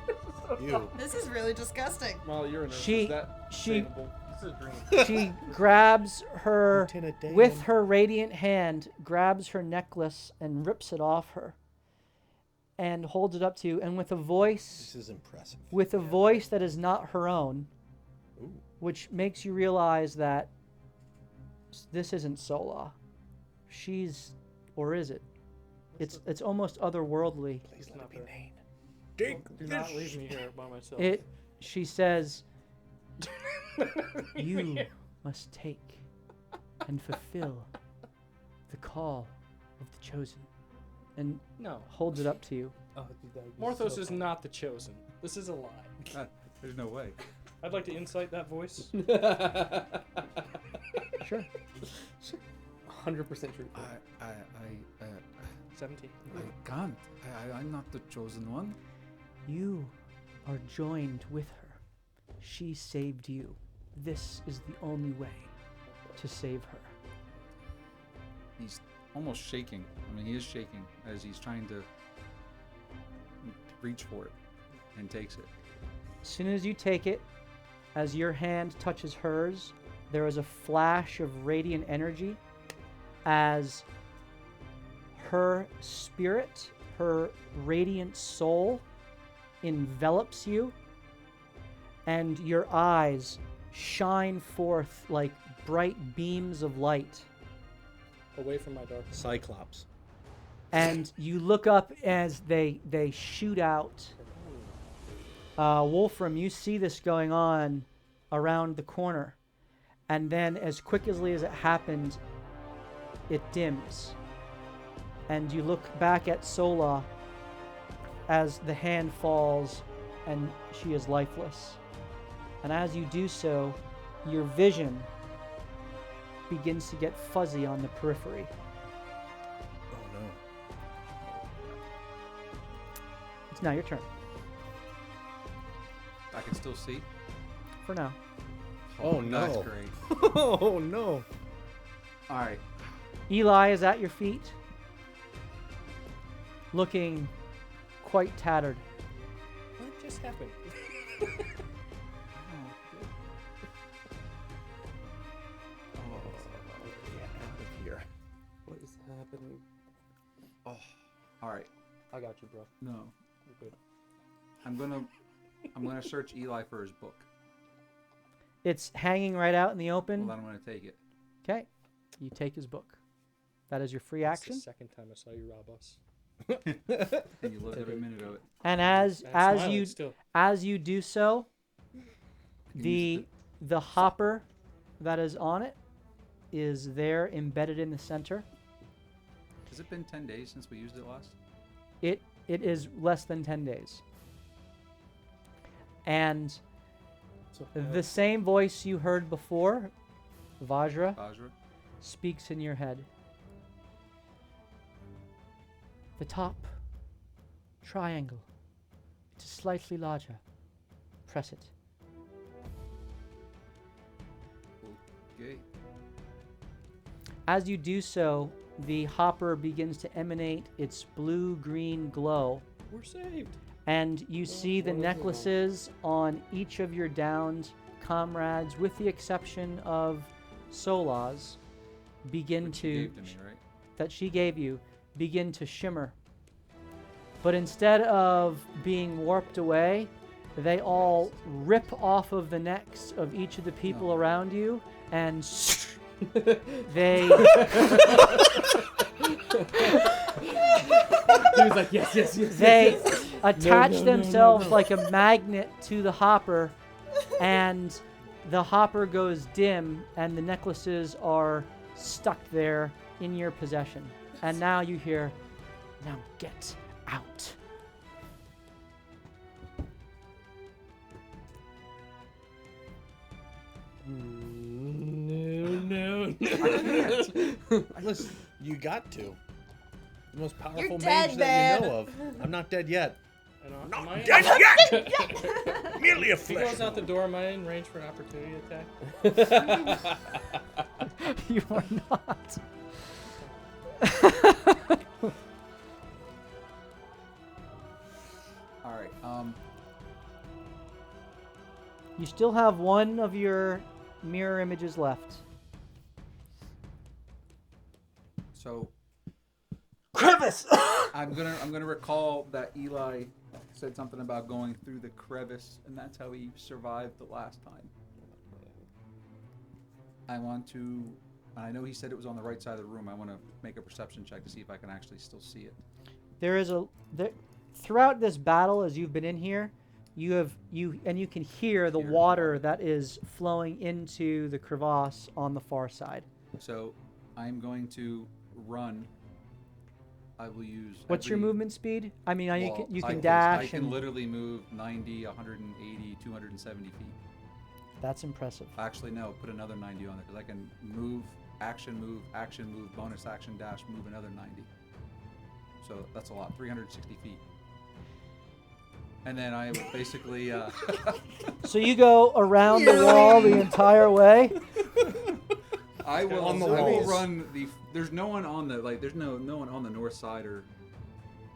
Ew. This is really disgusting. Molly, you're a nurse. She- Is that she- savable? This is a dream. She grabs her Lieutenant Dan. with her radiant hand, grabs her necklace and rips it off her, and holds it up to you. And with a voice, This is impressive. with a voice that is not her own, Ooh. which makes you realize that this isn't Sola. She's, or is it? It's almost otherworldly. Please It's let it be not her. Nain. Do not leave me here by myself. She says, "You must take and fulfill the call of the chosen," and No. holds it up to you. Oh, dude, that would be Morthos so is fun. not the chosen. This is a lie. There's no way. I'd like to incite that voice. Sure. 100% true. I 17. can't. I'm not the chosen one. You are joined with her. She saved you. This is the only way to save her. He's almost shaking. I mean, he is shaking as he's trying to reach for it and takes it. As soon as you take it, as your hand touches hers, there is a flash of radiant energy as her spirit, her radiant soul, envelops you, and your eyes shine forth like bright beams of light. Away from my darkness. Cyclops. And you look up as they shoot out. Wolfram, you see this going on around the corner, and then as quickly as it happened, it dims, and you look back at Sola as the hand falls and she is lifeless. And as you do so, your vision begins to get fuzzy on the periphery. Oh no. It's now your turn. I can still see. For now. Oh no. That's great. Oh no. All right. Eli is at your feet, looking quite tattered. What just happened? What is happening? Oh. All right. I got you, bro. No. You're good. I'm gonna search Eli for his book. It's hanging right out in the Well, open. then I'm gonna take it. Okay. You take his book. That is your free That's action. the second time I saw you rob us. And you lived every minute of it. And I'm smiling still. as you do so, use the hopper that is on it is there embedded in the center. Has it been 10 days since we used it last? It is less than 10 days. And the same voice you heard before, Vajra, Vajra? speaks in your head. The top triangle. It is slightly larger. Press it. Okay. As you do so, the hopper begins to emanate its blue-green glow, We're saved. and you see the necklaces on each of your downed comrades, with the exception of Solaz, begin Which to you gave to me, right? that she gave you begin to shimmer. But instead of being warped away, they all rip off of the necks of each of the people around you, and they He was like, yes, yes, yes. they attach themselves like a magnet to the hopper, and the hopper goes dim, and the necklaces are stuck there in your possession. And now you hear, now get out. No. Listen, you got to. The most powerful dead, mage that man. you know of. I'm not dead yet. Am I Merely a If he flesh. goes out the door, am I in range for an opportunity attack? You are not. All right. You still have one of your mirror images left. So Crevice! I'm gonna recall that Eli said something about going through the crevice, and that's how he survived the last time. I want to. I know he said it was on the right side of the room. I want to make a perception check to see if I can actually still see it. There is throughout this battle, as you've been in here, you can hear the water that is flowing into the crevasse on the far side. So I'm going to run. I will use. What's your every- movement speed? I mean, Well, you can I dash, can and literally move 90, 180, 270 feet. that's impressive. Actually, no. Put another 90 on it because I can move, action, move, bonus action, dash, move another 90. So that's a lot. 360 feet. And then I would basically. So you go around the wall the entire way. I will. On the I will walls. run the. There's no one on the There's no one on the north side or.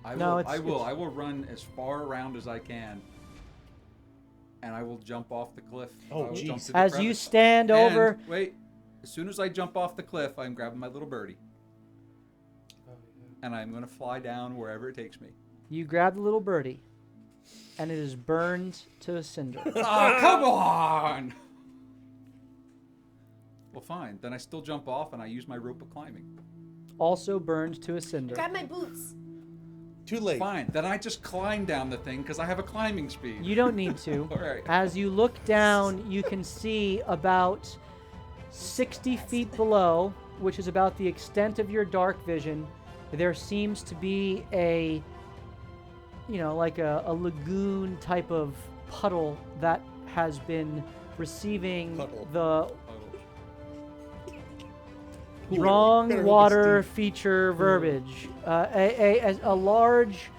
I will. No, I will run as far around as I can. And I will jump off the cliff. Oh, I will jump jeez. to the As you crevice. stand And, over, wait. As soon as I jump off the cliff, I'm grabbing my little birdie. And I'm gonna fly down wherever it takes me. you grab the little birdie, and it is burned to a cinder. Oh, come on! Well, fine. Then I still jump off and I use my rope of climbing. Also burned to a cinder. Grab my boots. Too late. Fine. Then I just climb down the thing because I have a climbing speed. You don't need to. All right. As you look down, you can see about 60 feet below, which is about the extent of your dark vision, there seems to be like a lagoon type of puddle that has been receiving Puddle. the Better wrong hope water it's deep. feature verbiage. A large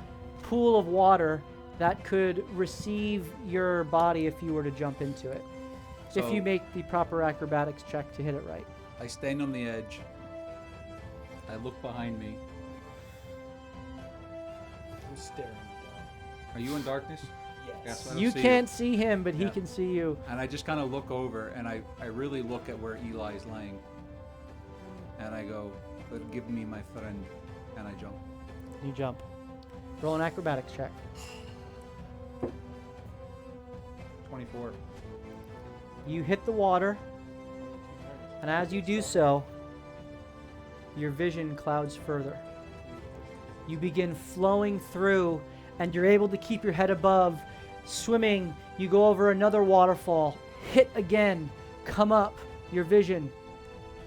pool of water that could receive your body if you were to jump into it. If So- you make the proper acrobatics check to hit it right. I stand on the edge. I look behind me. I'm staring down. Are you in darkness? Yes. I don't You see can't see him, but he Yeah. can see you. And I just kind of look over, and I really look at where Eli's laying. And I go, but give me my friend. And I jump. You jump. Roll an acrobatics check. 24. You hit the water, and as you do so, your vision clouds further. You begin flowing through, and you're able to keep your head above. Swimming, you go over another waterfall, hit again, come up, your vision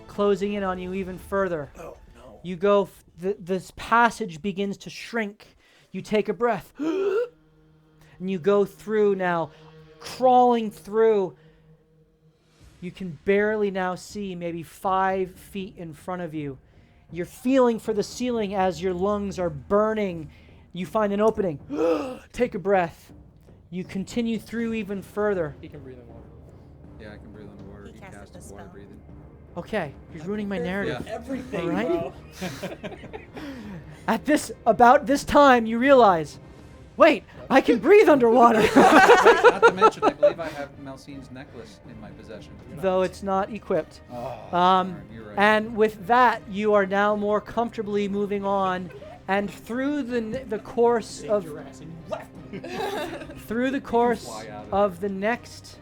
closing in on you even further. Oh no. You go, this passage begins to shrink. You take a breath, and you go through now, crawling through. You can barely now see maybe 5 feet in front of you. You're feeling for the ceiling as your lungs are burning. You find an opening. Take a breath. You continue through even further. He can breathe in water. Yeah, I can breathe underwater. He He casted casts the water spell. breathing. Okay, you're ruining my narrative. Yeah. Everything, All right. bro. About this time, you realize, wait, I can breathe underwater. Not to mention, I believe I have Malcine's necklace in my possession. Though it's not equipped. Oh, Um, you're right. And with that, you are now more comfortably moving on, and through the course of Your ass and you left me. through the course Fly out of of the next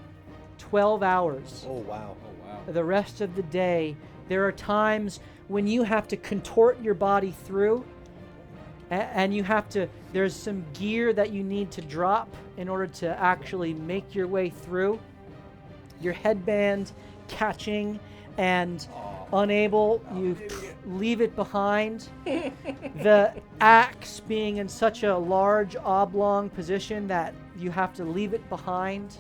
12 hours, Oh wow. Oh, wow. the rest of the day, there are times when you have to contort your body through, and you have to. There's some gear that you need to drop in order to actually make your way through. Your headband catching and unable, you leave it behind. The axe being in such a large oblong position that you have to leave it behind.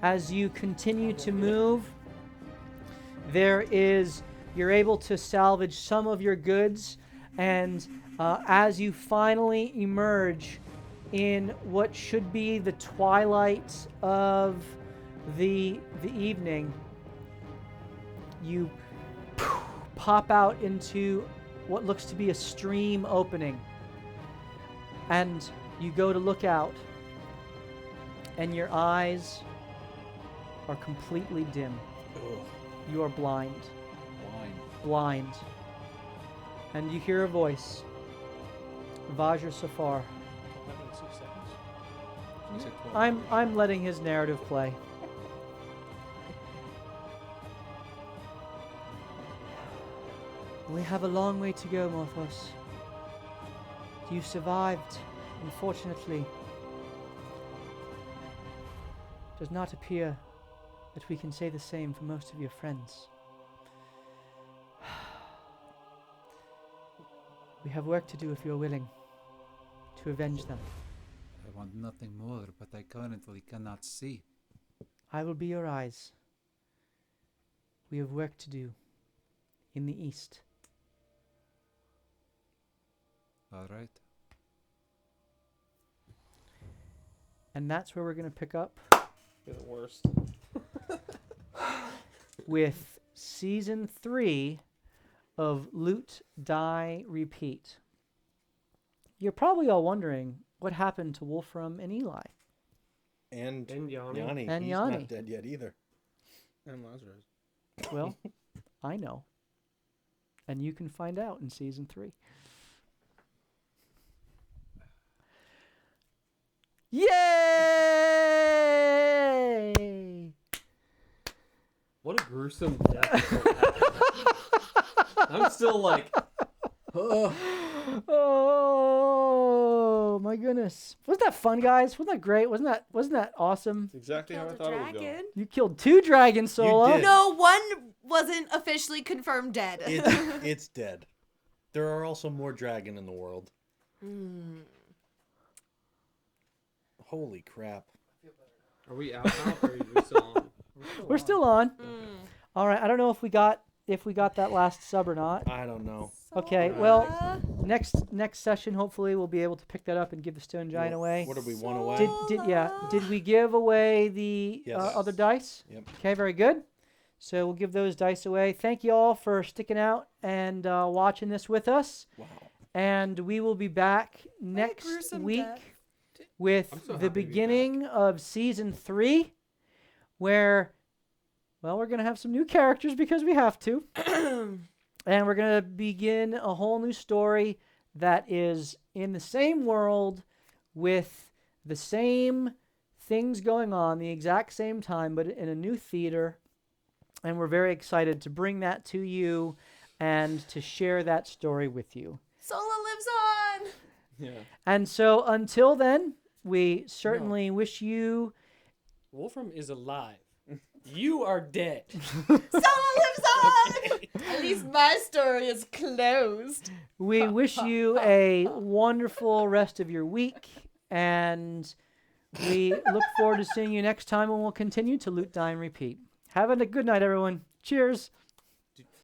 As you continue to move, you're able to salvage some of your goods, and as you finally emerge in what should be the twilight of the evening, you pop out into what looks to be a stream opening, and you go to look out, and your eyes are completely dim. You are blind. Blind. And you hear a voice. Vajra Safar. Nothing in 6 seconds. You said 12. I'm letting his narrative play. We have a long way to go, Morphos. You survived, unfortunately. Does not appear that we can say the same for most of your friends. We have work to do if you're willing to avenge them. I want nothing more, but I currently cannot see. I will be your eyes. We have work to do in the east. All right. And that's where we're going to pick up You're the worst. with season 3 of Loot, Die, Repeat. You're probably all wondering what happened to Wolfram and Eli. And Yanni. Yanni. And He's Yanni. not dead yet either. And Lazarus. Well, I know. And you can find out in season 3. Yay! What a gruesome death. I'm still like, Oh my goodness. Wasn't that fun, guys? Wasn't that great? Wasn't that awesome? Exactly how I Killed a thought it would go. dragon. You killed 2 dragons solo. did. No, one wasn't officially confirmed dead. It's dead. There are also more dragon in the world. Mm. Holy crap. Are we out now or are we still on? We're still on. Mm. All right. I don't know if we got that last sub or not. I don't know. Okay, well, next session hopefully we'll be able to pick that up and give the stone giant away. What did we want away? Did we give away the Yes. other dice? Yep. Okay, very good. So we'll give those dice away. Thank you all for sticking out and watching this with us. Wow. And we will be back next gruesome week death. with I'm so the happy to be beginning of season 3, where, well, we're gonna have some new characters because we have to. And we're going to begin a whole new story that is in the same world with the same things going on the exact same time, but in a new theater. And we're very excited to bring that to you and to share that story with you. Sola lives on. Yeah. And so until then, we certainly wish you... Wolfram is alive. You are dead. Sola lives on. At least my story is closed. We wish you a wonderful rest of your week, and we look forward to seeing you next time when we'll continue to loot, die, and repeat. Have a good night, everyone. Cheers.